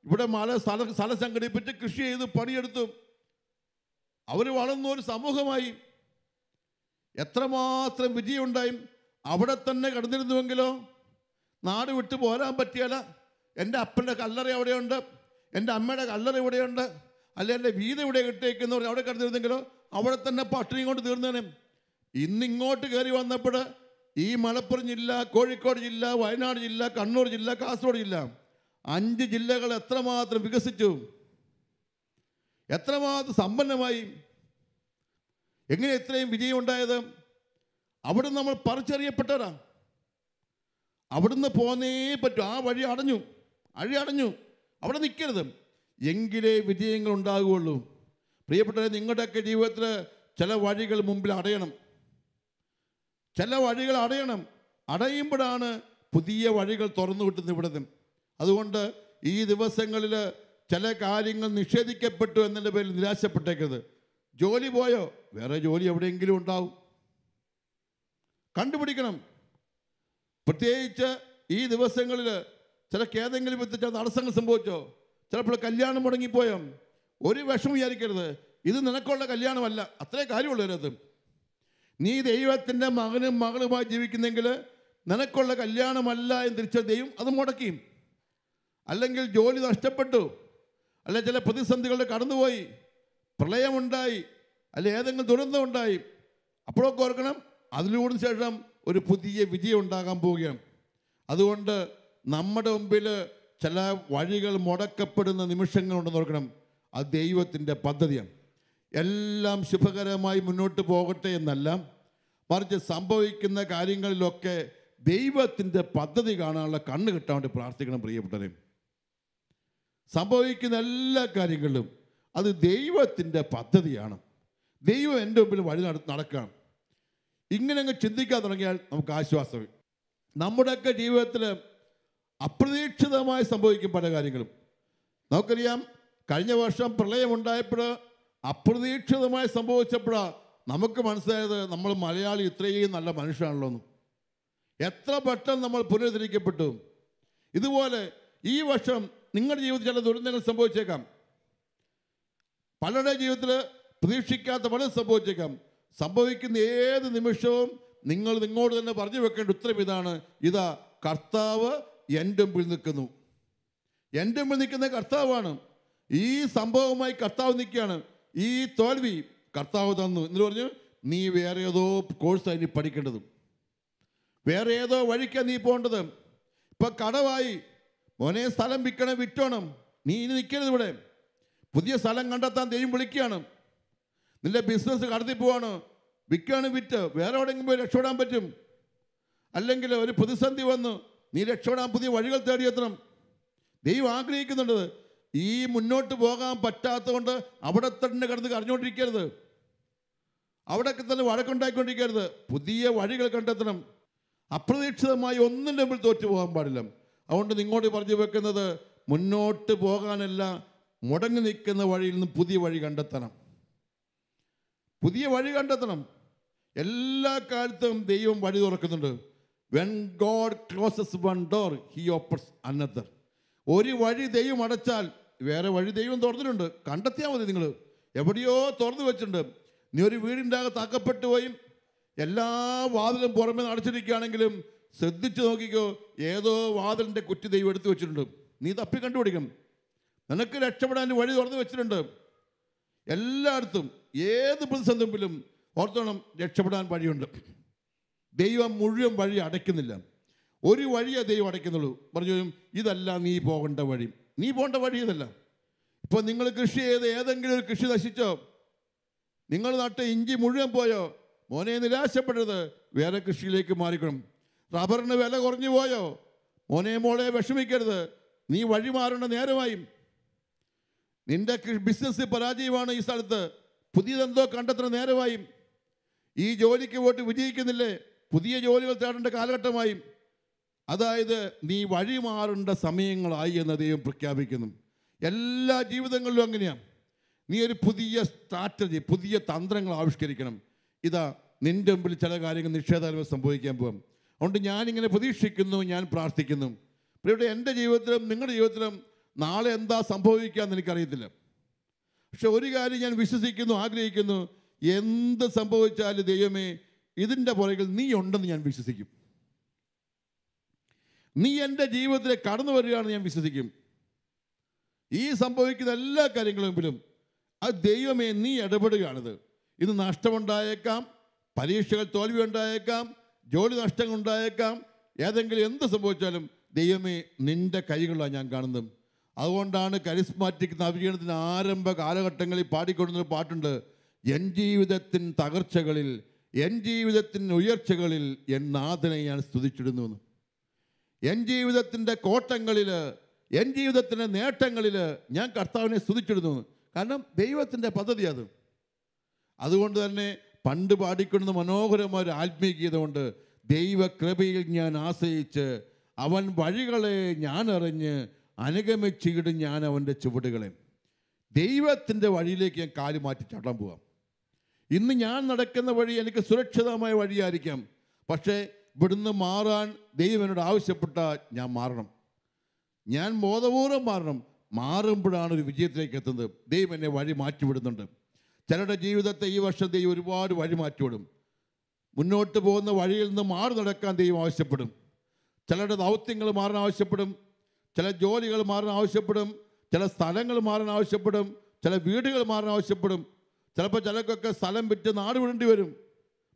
ഇവിടെ സ്ഥലം സംഘടിപ്പിച്ച് കൃഷി ചെയ്ത് പണിയെടുത്തു. അവർ വളർന്നൊരു സമൂഹമായി. എത്രമാത്രം വിജയമുണ്ടായി. അവിടെ തന്നെ കിടന്നിരുന്നുവെങ്കിലോ നാട് വിട്ട് പോരാൻ പറ്റിയല്ല. എൻ്റെ അപ്പൻ്റെ കല്ലറ അവിടെയുണ്ട്, എൻ്റെ അമ്മയുടെ കല്ലറ ഇവിടെയുണ്ട്, അല്ലെ എൻ്റെ വീട് ഇവിടെ കിട്ടിയേക്കുന്നവർ അവിടെ കിടന്നിരുന്നെങ്കിലോ അവിടെ തന്നെ പട്ടിണി കൊണ്ട് തീർന്നേനെ. ഇന്നിങ്ങോട്ട് കയറി വന്നപ്പോൾ ഈ മലപ്പുറം ജില്ല, കോഴിക്കോട് ജില്ല, വയനാട് ജില്ല, കണ്ണൂർ ജില്ല, കാസർഗോഡ് ജില്ല, 5 ജില്ലകൾ എത്രമാത്രം വികസിച്ചു, എത്രമാത്രം സമ്പന്നമായി. എങ്ങനെ ഇത്രയും വിജയം ഉണ്ടായത്? അവിടുന്ന് നമ്മൾ പറിച്ചറിയപ്പെട്ടവരാ. അവിടുന്ന് പോന്നേ പറ്റൂ. ആ വഴി അടഞ്ഞു. അവിടെ നിൽക്കരുത്, എങ്കിലേ വിജയങ്ങൾ ഉണ്ടാകുകയുള്ളൂ. പ്രിയപ്പെട്ടവരെ, നിങ്ങളുടെയൊക്കെ ജീവിതത്തിൽ ചില വഴികൾ മുമ്പിൽ അടയണം. അടയുമ്പോഴാണ് പുതിയ വഴികൾ തുറന്നു കിട്ടുന്നത് ഇവിടുന്ന്. അതുകൊണ്ട് ഈ ദിവസങ്ങളിൽ ചില കാര്യങ്ങൾ നിഷേധിക്കപ്പെട്ടു എന്നതിൻ്റെ പേരിൽ നിരാശപ്പെട്ടേക്കരുത്. ജോലി പോയോ? വേറെ ജോലി എവിടെയെങ്കിലും ഉണ്ടാവും, കണ്ടുപിടിക്കണം. പ്രത്യേകിച്ച് ഈ ദിവസങ്ങളിൽ ചിലക്ക് ഏതെങ്കിലും വിധത്തിൽ തടസ്സങ്ങൾ സംഭവിച്ചോ, ചിലപ്പോൾ കല്യാണം മുടങ്ങിപ്പോയോ, ഒരു വിഷമം വിചാരിക്കരുത്. ഇത് നിനക്കുള്ള കല്യാണമല്ല, അത്രേ കാര്യമുള്ളൂ. അതിനകത്ത് നീ ദൈവത്തിൻ്റെ മകനും മകളുമായി ജീവിക്കുന്നെങ്കിൽ നിനക്കുള്ള കല്യാണമല്ല എന്ന് തിരിച്ച ദൈവം അത് മുടക്കിയും. അല്ലെങ്കിൽ ജോലി നഷ്ടപ്പെട്ടു, അല്ലെ ചില പ്രതിസന്ധികളുടെ കടന്നുപോയി, പ്രളയമുണ്ടായി, അല്ലെ ഏതെങ്കിലും ദുരന്തം ഉണ്ടായി, അപ്പോഴൊക്കെ ഓർക്കണം അതിലൂടെ ശേഷം ഒരു പുതിയ വിജയം ഉണ്ടാകാൻ പോവുകയാണ്. അതുകൊണ്ട് നമ്മുടെ മുമ്പിൽ ചില വഴികൾ മുടക്കപ്പെടുന്ന നിമിഷങ്ങളുണ്ടെന്ന് ഓർക്കണം. അത് ദൈവത്തിൻ്റെ പദ്ധതിയാണ്. എല്ലാം ശുഭകരമായി മുന്നോട്ട് പോകട്ടെ എന്നല്ല, മറിച്ച് സംഭവിക്കുന്ന കാര്യങ്ങളിലൊക്കെ ദൈവത്തിൻ്റെ പദ്ധതി കാണാനുള്ള കണ്ണ് കിട്ടാൻ വേണ്ടി പ്രാർത്ഥിക്കണം പ്രിയപ്പെട്ടവരെ. സംഭവിക്കുന്ന എല്ലാ കാര്യങ്ങളിലും അത് ദൈവത്തിൻ്റെ പദ്ധതിയാണ്. ദൈവം എൻ്റെ മുമ്പിൽ വഴി നടക്കണം. ഇങ്ങനെ അങ്ങ് ചിന്തിക്കാൻ തുടങ്ങിയാൽ നമുക്ക് ആശ്വാസം. നമ്മുടെയൊക്കെ ജീവിതത്തിൽ അപ്രതീക്ഷിതമായി സംഭവിക്കും പല കാര്യങ്ങളും. നമുക്കറിയാം, കഴിഞ്ഞ വർഷം പ്രളയമുണ്ടായപ്പോൾ അപ്രതീക്ഷിതമായി സംഭവിച്ചപ്പോഴാണ് നമുക്ക് മനസ്സിലായത് നമ്മൾ മലയാളി ഇത്രയും നല്ല മനുഷ്യനാണല്ലോ എന്ന്. എത്ര പെട്ടെന്ന് നമ്മൾ പുനരുദ്ധരിക്കപ്പെട്ടു. ഇതുപോലെ ഈ വർഷം നിങ്ങളുടെ ജീവിതത്തിൽ ചില ദുരന്തങ്ങൾ സംഭവിച്ചേക്കാം. പലരുടെ ജീവിതത്തിൽ പ്രതീക്ഷിക്കാത്ത പലതും സംഭവിച്ചേക്കാം. സംഭവിക്കുന്ന ഏത് നിമിഷവും നിങ്ങൾ നിങ്ങളോട് തന്നെ പറഞ്ഞു വെക്കേണ്ട ഉത്തരം ഇതാണ്: ഇതാ കർത്താവ് എൻ്റെ മുമ്പിൽ നിൽക്കുന്നു. എൻ്റെ മുമ്പിൽ നിൽക്കുന്ന കർത്താവാണ്. ഈ സംഭവമായി കർത്താവ് നിൽക്കുകയാണ്. ഈ തോൽവി കർത്താവ് തന്നു എന്ന് പറഞ്ഞു. നീ വേറെ ഏതോ കോഴ്സായി നീ പഠിക്കേണ്ടതും, വേറെ ഏതോ വഴിക്കാണ് നീ പോകേണ്ടത്. ഇപ്പം കടവായി, മോനെ സ്ഥലം വിൽക്കണം, വിറ്റോണം, നീ ഇനി നിൽക്കരുത് ഇവിടെ. പുതിയ സ്ഥലം കണ്ടെത്താൻ ദൈവം വിളിക്കുകയാണ്. നിന്റെ ബിസിനസ് കടത്തി പോവാണ്, വിൽക്കുകയാണ്, വിറ്റ് വേറെ എവിടെയെങ്കിലും പോയി രക്ഷപ്പെടാൻ പറ്റും. അല്ലെങ്കിൽ ഒരു പ്രതിസന്ധി വന്നു, നീ രക്ഷപ്പെടാൻ പുതിയ വഴികൾ തേടിയെത്തണം. ദൈവം ആഗ്രഹിക്കുന്നുണ്ട്. ഈ മുന്നോട്ട് പോകാൻ പറ്റാത്തതുകൊണ്ട് അവിടെ തന്നെ കിടന്ന് കരഞ്ഞുകൊണ്ടിരിക്കരുത്, അവിടെയൊക്കെ തന്നെ വഴക്കുണ്ടായിക്കൊണ്ടിരിക്കരുത്. പുതിയ വഴികൾ കണ്ടെത്തണം. അപ്രതീക്ഷിതമായി ഒന്നിൻ്റെ മുമ്പിൽ തോറ്റു പോകാൻ പാടില്ല. അതുകൊണ്ട് നിങ്ങളോട് പറഞ്ഞു വെക്കുന്നത്, മുന്നോട്ട് പോകാനല്ല, മുടങ്ങി നിൽക്കുന്ന വഴിയിൽ നിന്ന് പുതിയ വഴി കണ്ടെത്തണം. പുതിയ വഴി കണ്ടെത്തണം. എല്ലാ കാലത്തും ദൈവം വഴി തുറക്കുന്നുണ്ട്. When God closes one door, He opens another. ഒരു വഴി ദൈവം അടച്ചാൽ വേറെ വഴി ദൈവം തുറന്നിട്ടുണ്ട്. കണ്ടെത്തിയാൽ മതി. നിങ്ങൾ എവിടെയോ തുറന്നു വെച്ചിട്ടുണ്ട്. നീ ഒരു വീടിൻ്റെ അകത്ത് അകപ്പെട്ടു പോയി എല്ലാ വാതിലും പുറമേ അടച്ചിരിക്കുകയാണെങ്കിലും ശ്രദ്ധിച്ചു നോക്കിക്കോ, ഏതോ വാതിലിൻ്റെ കുറ്റി ദൈവം എടുത്തു വെച്ചിട്ടുണ്ട്. നീ തപ്പി കണ്ടുപിടിക്കണം. നിനക്ക് രക്ഷപ്പെടാൻ വഴി തുറന്നു വെച്ചിട്ടുണ്ട്. എല്ലായിടത്തും ഏത് പ്രതിസന്ധിയിലും ഓർത്തോണം, രക്ഷപ്പെടാൻ വഴിയുണ്ട്. ദൈവം മുഴുവൻ വഴി അടയ്ക്കുന്നില്ല. ഒരു വഴിയേ ദൈവം അടയ്ക്കുന്നുള്ളൂ. പറഞ്ഞു, ഇതല്ല നീ പോകേണ്ട വഴി. നീ പോകേണ്ട വഴി ഇതല്ല. ഇപ്പോൾ നിങ്ങൾ കൃഷി ചെയ്ത് ഏതെങ്കിലും ഒരു കൃഷി നശിച്ചോ, നിങ്ങൾ നട്ട ഇഞ്ചി മുഴുവൻ പോയോ, മോനെ നിരാശപ്പെടരുത്, വേറെ കൃഷിയിലേക്ക് മാറിക്കണം. റബ്ബറിന് വില കുറഞ്ഞു പോയോ, മോനെ മോളെ വിഷമിക്കരുത്, നീ വഴി മാറേണ്ട നേരമായി. നിന്റെ ബിസിനസ് പരാജയമാണ് ഈ സ്ഥലത്ത്, പുതിയതെന്തോ കണ്ടെത്തുന്ന നേരമായി. ഈ ജോലിക്ക് പോയിട്ട് വിജയിക്കുന്നില്ലേ, പുതിയ ജോലികൾ തേടേണ്ട കാലഘട്ടമായി. അതായത് നീ വഴി മാറേണ്ട സമയങ്ങളായി എന്ന് ദൈവം പ്രഖ്യാപിക്കുന്നു. എല്ലാ ജീവിതങ്ങളിലും അങ്ങനെയാണ്. നീ ഒരു പുതിയ സ്ട്രാറ്റജി, പുതിയ തന്ത്രങ്ങൾ ആവിഷ്കരിക്കണം. ഇതാ നിൻ്റെ മുമ്പിൽ ചില കാര്യങ്ങൾ നിഷേധാത്മകം സംഭവിക്കാൻ പോകും. അതുകൊണ്ട് ഞാനിങ്ങനെ പ്രതീക്ഷിക്കുന്നു, ഞാൻ പ്രാർത്ഥിക്കുന്നു. പ്രിയപ്പെട്ട, എൻ്റെ ജീവിതത്തിലും നിങ്ങളുടെ ജീവിതത്തിലും നാളെ എന്താ സംഭവിക്കാമെന്ന് എനിക്കറിയത്തില്ല. പക്ഷെ ഒരു കാര്യം ഞാൻ വിശ്വസിക്കുന്നു, ആഗ്രഹിക്കുന്നു, എന്ത് സംഭവിച്ചാലും ദൈവമേ ഇതിൻ്റെ പുറകിൽ നീ ഉണ്ടെന്ന് ഞാൻ വിശ്വസിക്കും. നീ എൻ്റെ ജീവിതത്തിലേക്ക് കടന്നു വരികയാണെന്ന് ഞാൻ വിശ്വസിക്കും. ഈ സംഭവിക്കുന്ന എല്ലാ കാര്യങ്ങളും മുമ്പിലും അത് ദൈവമേ നീ ഇടപെടുകയാണിത്. ഇന്ന് നഷ്ടമുണ്ടായേക്കാം, പരീക്ഷകൾ തോൽവി ഉണ്ടായേക്കാം, ജോലി നഷ്ടങ്ങൾ ഉണ്ടായേക്കാം, ഏതെങ്കിലും എന്ത് സംഭവിച്ചാലും ദൈവമേ നിൻ്റെ കൈകളാണ് ഞാൻ കാണുന്നത്. അതുകൊണ്ടാണ് കരിസ്മാറ്റിക് നവീകരണത്തിന് ആരംഭ കാലഘട്ടങ്ങളിൽ പാടിക്കൊടുന്നൊരു പാട്ടുണ്ട്: എൻ ജീവിതത്തിൻ തകർച്ചകളിൽ, എൻ ജീവിതത്തിൻ ഉയർച്ചകളിൽ എൻ നാഥനെ ഞാൻ സ്തുതിച്ചിടുന്നു. എൻ ജീവിതത്തിൻ്റെ കോട്ടങ്ങളിൽ, എൻ ജീവിതത്തിൻ്റെ നേട്ടങ്ങളിൽ ഞാൻ കർത്താവിനെ സ്തുതിച്ചിടുന്നു. കാരണം ദൈവത്തിൻ്റെ പദ്ധതി അത്. അതുകൊണ്ട് തന്നെ പണ്ട് പാടിക്കൊടുന്ന മനോഹരമായ ഒരു ആത്മീയ ഗീതമുണ്ട്: ദൈവകൃപയിൽ ഞാൻ ആശ്രയിച്ച് അവൻ വഴികളെ ഞാൻ അറിഞ്ഞ് അനുഗമിച്ചിടും ഞാൻ അവൻ്റെ ചുവടുകളെ. ദൈവത്തിൻ്റെ വഴിയിലേക്ക് ഞാൻ കാല് മാറ്റി ചാടാൻ പോവാം. ഇന്ന് ഞാൻ നടക്കുന്ന വഴി എനിക്ക് സുരക്ഷിതമായ വഴിയായിരിക്കാം. പക്ഷേ ഇവിടുന്ന് മാറാൻ ദൈവം എന്നോട് ആവശ്യപ്പെട്ടാൽ ഞാൻ മാറണം. ഞാൻ ബോധപൂർവ്വം മാറണം. മാറുമ്പോഴാണ് ഒരു വിജയത്തിലേക്ക് എത്തുന്നത്. ദൈവം എന്നെ വഴി മാറ്റിവിടുന്നുണ്ട്. ചിലരുടെ ജീവിതത്തെ ഈ വർഷം ദൈവം ഒരുപാട് വഴി മാറ്റിവിടും. മുന്നോട്ട് പോകുന്ന വഴിയിൽ നിന്ന് മാറി നടക്കാൻ ദൈവം ആവശ്യപ്പെടും. ചിലരുടെ ദൗത്യങ്ങൾ മാറാൻ ആവശ്യപ്പെടും, ചില ജോലികൾ മാറാൻ ആവശ്യപ്പെടും, ചില സ്ഥലങ്ങൾ മാറാൻ ആവശ്യപ്പെടും, ചില വീടുകൾ മാറാൻ ആവശ്യപ്പെടും. ചിലപ്പോൾ ചിലർക്കൊക്കെ സ്ഥലം വിറ്റ് നാട് വിടേണ്ടി വരും.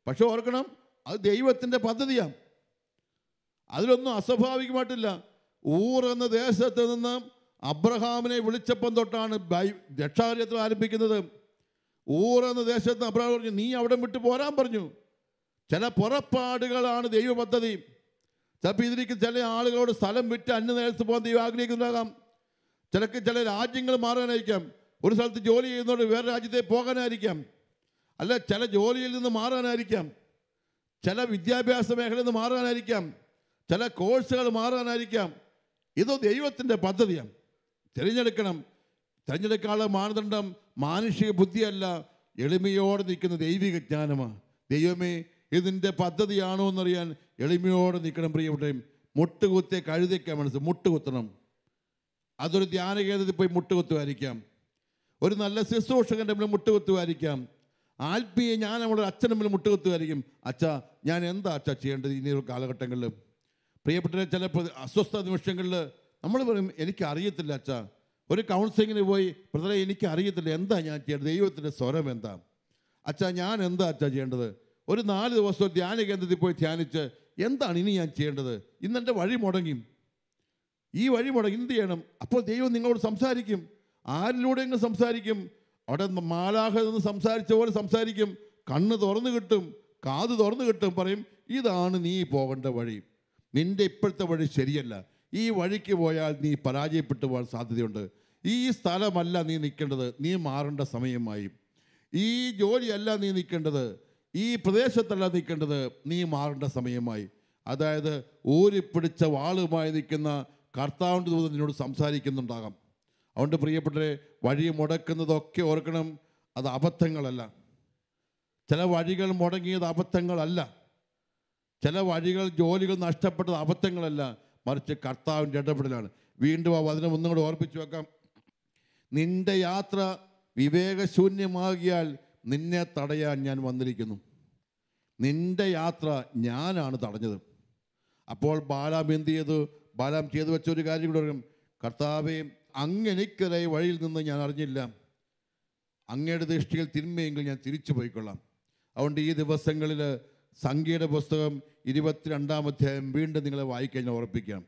പക്ഷെ ഓർക്കണം, അത് ദൈവത്തിൻ്റെ പദ്ധതിയാണ്. അതിലൊന്നും അസ്വാഭാവികമായിട്ടില്ല. ഊർ എന്ന ദേശത്ത് നിന്ന് അബ്രഹാമിനെ വിളിച്ചപ്പം തൊട്ടാണ് രക്ഷാകാര്യത്തിൽ ആരംഭിക്കുന്നത്. ഊർ എന്ന ദേശത്ത് അബ്രഹാം പറഞ്ഞു, നീ അവിടെ വിട്ട് പോരാൻ പറഞ്ഞു. ചില പുറപ്പാടുകളാണ് ദൈവ പദ്ധതി. ചിലപ്പോൾ ഇതിലേക്ക് ചില ആളുകളോട് സ്ഥലം വിറ്റ് അന്യ നേരത്ത് പോകാൻ ദൈവം ആഗ്രഹിക്കുന്നുണ്ടാകാം. ചില രാജ്യങ്ങൾ മാറാനായിരിക്കാം. ഒരു സ്ഥലത്ത് ജോലി ചെയ്യുന്നതോട് വേറെ രാജ്യത്തേക്ക് പോകാനായിരിക്കാം. അല്ല, ചില ജോലിയിൽ നിന്ന് മാറാനായിരിക്കാം, ചില വിദ്യാഭ്യാസ മേഖലയിൽ നിന്ന് മാറാനായിരിക്കാം, ചില കോഴ്സുകൾ മാറാനായിരിക്കാം. ഇതോ ദൈവത്തിൻ്റെ പദ്ധതിയാണ്. തിരഞ്ഞെടുക്കാനുള്ള മാനദണ്ഡം മാനുഷിക ബുദ്ധിയല്ല, എളിമയോടെ നിൽക്കുന്ന ദൈവിക ജ്ഞാനമാണ്. ദൈവമേ, ഇതിൻ്റെ പദ്ധതിയാണോ എന്നറിയാൻ എളിമയോടെ നിൽക്കണം. പ്രിയപ്പെട്ടവരും, മുട്ടുകുത്തിയ കഴുതയ്ക്കാൻ മനസ്സ് മുട്ടുകുത്തണം. അതൊരു ധ്യാന കേന്ദ്രത്തിൽ പോയി മുട്ടുകുത്തുമായിരിക്കാം, ഒരു നല്ല ശുശ്രൂഷകൻ്റെ മുന്നിൽ മുട്ടുകുത്തുമായിരിക്കാം, ആത്മീയ ഞാൻ നമ്മുടെ അച്ഛൻ്റെ മുന്നിൽ മുട്ടുകുത്തുമായിരിക്കും. അച്ഛാ, ഞാൻ എന്താ അച്ഛാ ചെയ്യേണ്ടത് ഇനി ഒരു കാലഘട്ടങ്ങളിൽ? പ്രിയപ്പെട്ട ചില അസ്വസ്ഥ നിമിഷങ്ങളിൽ നമ്മൾ പറയും, എനിക്കറിയത്തില്ല അച്ഛാ. ഒരു കൗൺസിലിങ്ങിന് പോയി, ബ്രദറെ എനിക്കറിയത്തില്ല എന്താ ഞാൻ ചെയ്യേണ്ടത്, ദൈവത്തിൻ്റെ സ്വരം എന്താ അച്ഛാ, ഞാൻ എന്താ അച്ഛാ ചെയ്യേണ്ടത്? ഒരു 4 ദിവസം ധ്യാന കേന്ദ്രത്തിൽ പോയി ധ്യാനിച്ച് എന്താണ് ഇനി ഞാൻ ചെയ്യേണ്ടത്? ഇന്നെൻ്റെ വഴി മുടങ്ങി, ഈ വഴി മുടങ്ങി, എന്ത് ചെയ്യണം? അപ്പോൾ ദൈവം നിങ്ങളോട് സംസാരിക്കും. ആരിലൂടെയെങ്കിലും സംസാരിക്കും. അവിടെ മാലാഖ നിന്ന് സംസാരിച്ച പോലെ സംസാരിക്കും. കണ്ണ് തുറന്നു കിട്ടും, കാത് തുറന്നു കിട്ടും. പറയും, ഇതാണ് നീ പോകേണ്ട വഴി, നിൻ്റെ ഇപ്പോഴത്തെ വഴി ശരിയല്ല, ഈ വഴിക്ക് പോയാൽ നീ പരാജയപ്പെട്ടു പോകാൻ സാധ്യതയുണ്ട്, ഈ സ്ഥലമല്ല നീ നിൽക്കേണ്ടത്, നീ മാറേണ്ട സമയമായി, ഈ ജോലിയല്ല നീ നിൽക്കേണ്ടത്, ഈ പ്രദേശത്തല്ല നിൽക്കേണ്ടത്, നീ മാറേണ്ട സമയമായി. അതായത് ഊരിപ്പിടിച്ച വാളുമായി നിൽക്കുന്ന കർത്താവിൻ്റെ ദൂതൻ നിന്നോട് സംസാരിക്കുന്നുണ്ടാകാം. അതുകൊണ്ട് പ്രിയപ്പെട്ടവരെ, വഴി മുടക്കുന്നതൊക്കെ ഓർക്കണം, അത് അബദ്ധങ്ങളല്ല. ചില വഴികൾ മുടങ്ങിയത് അബദ്ധങ്ങളല്ല, ചില വഴികൾ ജോലികൾ നഷ്ടപ്പെട്ടത് അബദ്ധങ്ങളല്ല, മറിച്ച് കർത്താവിൻ്റെ ഇടപെടലാണ്. വീണ്ടും ആ വചനം ഒന്നും കൂടെ ഓർപ്പിച്ചു വെക്കാം. നിന്റെ യാത്ര വിവേകശൂന്യമാകിയാൽ നിന്നെ തടയാൻ ഞാൻ വന്നിരിക്കുന്നു. നിന്റെ യാത്ര ഞാനാണ് തടഞ്ഞത്. അപ്പോൾ ബാലാം എന്ത് ചെയ്തു? ബാലാം ചെയ്തു വെച്ച ഒരു കാര്യം കൂടെ പറയും, കർത്താവേ, അങ്ങെനിക്കരായി വഴിയിൽ നിന്ന് ഞാൻ അറിഞ്ഞില്ല, അങ്ങയുടെ ദൃഷ്ടിയിൽ തിന്മയെങ്കിൽ ഞാൻ തിരിച്ചു പോയിക്കൊള്ളാം. അതുകൊണ്ട് ഈ ദിവസങ്ങളിൽ സംഖ്യയുടെ പുസ്തകം 22-ാം അധ്യായം വീണ്ടും നിങ്ങളെ വായിക്കാൻ ഞാൻ ഓർപ്പിക്കാം.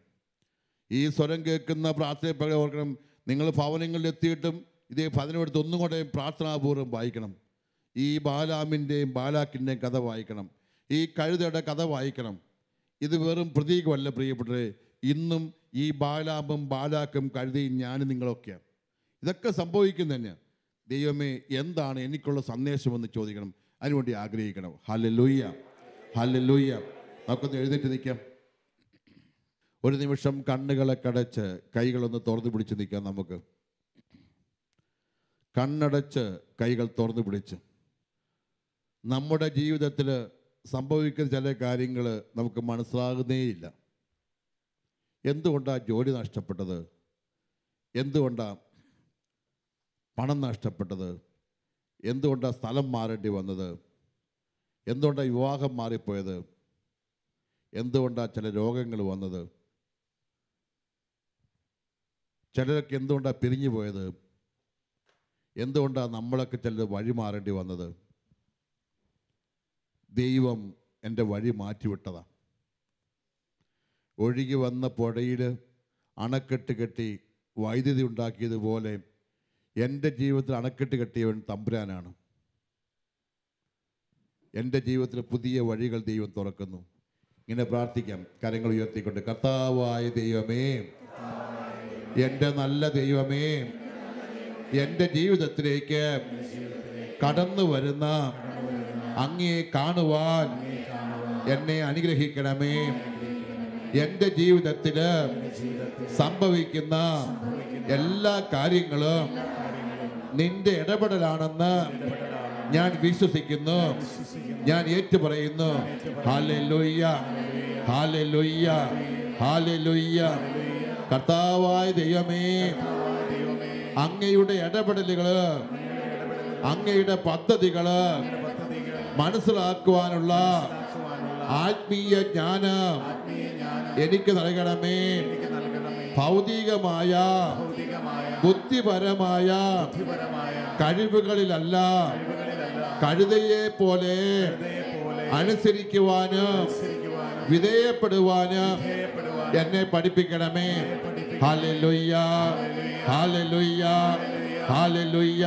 ഈ സ്വരം കേൾക്കുന്ന പ്രാർത്ഥനയെ ഓർക്കണം. നിങ്ങൾ ഭവനങ്ങളിൽ എത്തിയിട്ടും ഇതേ ഭജനമെടുത്ത് ഒന്നും കൂടെ പ്രാർത്ഥനാപൂർവ്വം വായിക്കണം. ഈ ബാലാമിൻ്റെയും ബാലാക്കിൻ്റെയും കഥ വായിക്കണം, ഈ കഴുതയുടെ കഥ വായിക്കണം. ഇത് വെറും പ്രതീകമല്ല പ്രിയപ്പെട്ടവരെ. ഇന്നും ഈ ബാലാമും ബാലാക്കും കഴുതയും ഞാനും നിങ്ങളൊക്കെയാണ്. ഇതൊക്കെ സംഭവിക്കുന്ന തന്നെയാണ്. ദൈവമേ, എന്താണ് എനിക്കുള്ള സന്ദേശമെന്ന് ചോദിക്കണം, അതിനുവേണ്ടി ആഗ്രഹിക്കണം. Hallelujah, hallelujah. നമുക്കൊന്ന് എഴുന്നേറ്റ് നിൽക്കാം. ഒരു നിമിഷം കണ്ണുകളെ കടച്ച് കൈകളൊന്ന് തുറന്നു പിടിച്ച് നിൽക്കാം. നമുക്ക് കണ്ണടച്ച് കൈകൾ തുറന്നു പിടിച്ച് നമ്മുടെ ജീവിതത്തിൽ സംഭവിക്കുന്ന ചില കാര്യങ്ങൾ നമുക്ക് മനസ്സിലാകുന്നേയില്ല. എന്തുകൊണ്ടാണ് ജോലി നഷ്ടപ്പെട്ടത്? എന്തുകൊണ്ടാണ് പണം നഷ്ടപ്പെട്ടത്? എന്തുകൊണ്ടാണ് സ്ഥലം മാറേണ്ടി വന്നത്? എന്തുകൊണ്ടാണ് വിവാഹം മാറിപ്പോയത്? എന്തുകൊണ്ടാണ് ചില രോഗങ്ങൾ വന്നത്? ചിലരൊക്കെ എന്തുകൊണ്ടാണ് പിരിഞ്ഞു പോയത്? എന്തുകൊണ്ടാണ് നമ്മളൊക്കെ ചിലർ വഴി മാറേണ്ടി വന്നത്? ദൈവം എൻ്റെ വഴി മാറ്റിവിട്ടതാണ്. ഒഴുകി വന്ന പുഴയിൽ അണക്കെട്ട് കെട്ടി വൈദ്യുതി ഉണ്ടാക്കിയതുപോലെ എൻ്റെ ജീവിതത്തിൽ അണക്കെട്ട് കെട്ടിയവൻ തമ്പുരാനാണ്. എൻ്റെ ജീവിതത്തിൽ പുതിയ വഴികൾ ദൈവം തുറക്കുന്നു. ഇങ്ങനെ പ്രാർത്ഥിക്കാം, കരങ്ങൾ ഉയർത്തിക്കൊണ്ട്. കർത്താവായ ദൈവമേ, എൻ്റെ നല്ല ദൈവമേ, എൻ്റെ ജീവിതത്തിലേക്ക് കടന്നു വരുന്ന അങ്ങയെ കാണുവാൻ എന്നെ അനുഗ്രഹിക്കണമേ. എൻ്റെ ജീവിതത്തിൽ സംഭവിക്കുന്ന എല്ലാ കാര്യങ്ങളും നിന്റെ ഇടപെടലാണെന്ന് ഞാൻ വിശ്വസിക്കുന്നു, ഞാൻ ഏറ്റുപറയുന്നു. Hallelujah, hallelujah, hallelujah. കർത്താവായ ദൈവമേ, അങ്ങയുടെ ഇടപെടലുകള്, അങ്ങയുടെ പദ്ധതികള് മനസ്സിലാക്കുവാനുള്ള ആത്മീയ ജ്ഞാനം എനിക്ക് നൽകണമേ. ഭൗതികമായ ബുദ്ധിപരമായ കഴിവുകളിലല്ല, കഴുതയെ പോലെ അനുസരിക്കുവാനും വിധേയപ്പെടുവാനും എന്നെ പഠിപ്പിക്കണമേ. Hallelujah, hallelujah, hallelujah.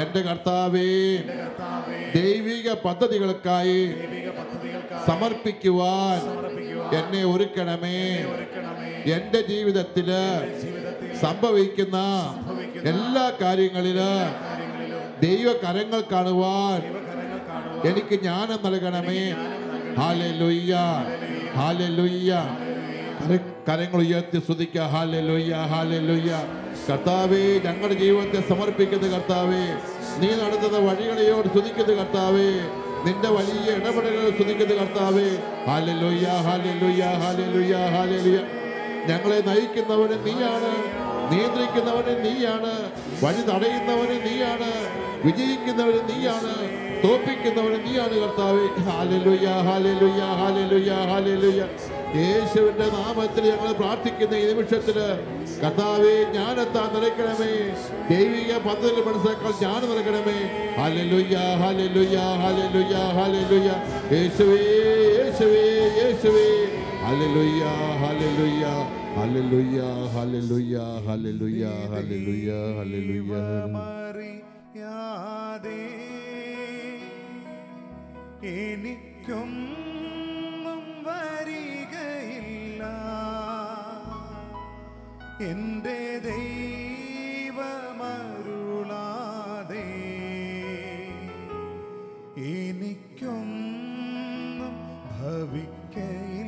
എൻ്റെ കർത്താവേ, ദൈവിക പദ്ധതികൾക്കായി സമർപ്പിക്കുവാൻ എന്നെ ഒരുക്കണമേ. എൻ്റെ ജീവിതത്തിൽ സംഭവിക്കുന്ന എല്ലാ കാര്യങ്ങളിലും ദൈവകരങ്ങൾ കാണുവാൻ എനിക്ക് ജ്ഞാനം നൽകണമേ. Hallelujah, hallelujah. കരങ്ങൾ ഉയർത്തി സ്തുതിക്കുക. Hallelujah, hallelujah. കർത്താവേ, ഞങ്ങളുടെ ജീവിതത്തെ സമർപ്പിക്കുന്ന കർത്താവേ, നീ നടത്തുന്ന വഴികളെയോട് സ്തുതിക്കുന്ന കർത്താവേ, നിന്റെ വലിയ ഇടപെടലുകൾ സ്തുതിക്കുന്ന കർത്താവേ. Hallelujah, hallelujah, hallelujah, hallelujah. ഞങ്ങളെ നയിക്കുന്നവന് നീയാണ്, നിയന്ത്രിക്കുന്നവന് നീയാണ്, വഴി തടയുന്നവന് നീയാണ്, വിജയിക്കുന്നവന് നീയാണ്, തോൽപ്പിക്കുന്നവന് നീയാണ് കർത്താവേ. Hallelujah, hallelujah, hallelujah, hallelujah. യേശുവിന്റെ നാമത്തിൽ ഞങ്ങൾ പ്രാർത്ഥിക്കുന്ന ഈ നിമിഷത്തില് കർത്താവേ, ജ്ഞാനത്താൽ നിറയ്ക്കണമേ, ദൈവിക പദ്ധതികൾ മനസ്സിലാക്കാൻ ജ്ഞാനം നൽകണമേ. Hallelujah, hallelujah, hallelujah, hallelujah. യേശുവേ, യേശുവേ, യേശുവേ. Hallelujah, hallelujah, hallelujah, hallelujah, hallelujah, hallelujah, hallelujah. എനിക്കൊന്നും വരികയില്ല, എൻ്റെ ദൈവമരുളാതെ എനിക്കൊന്നും ഭവിക്കയില്ല.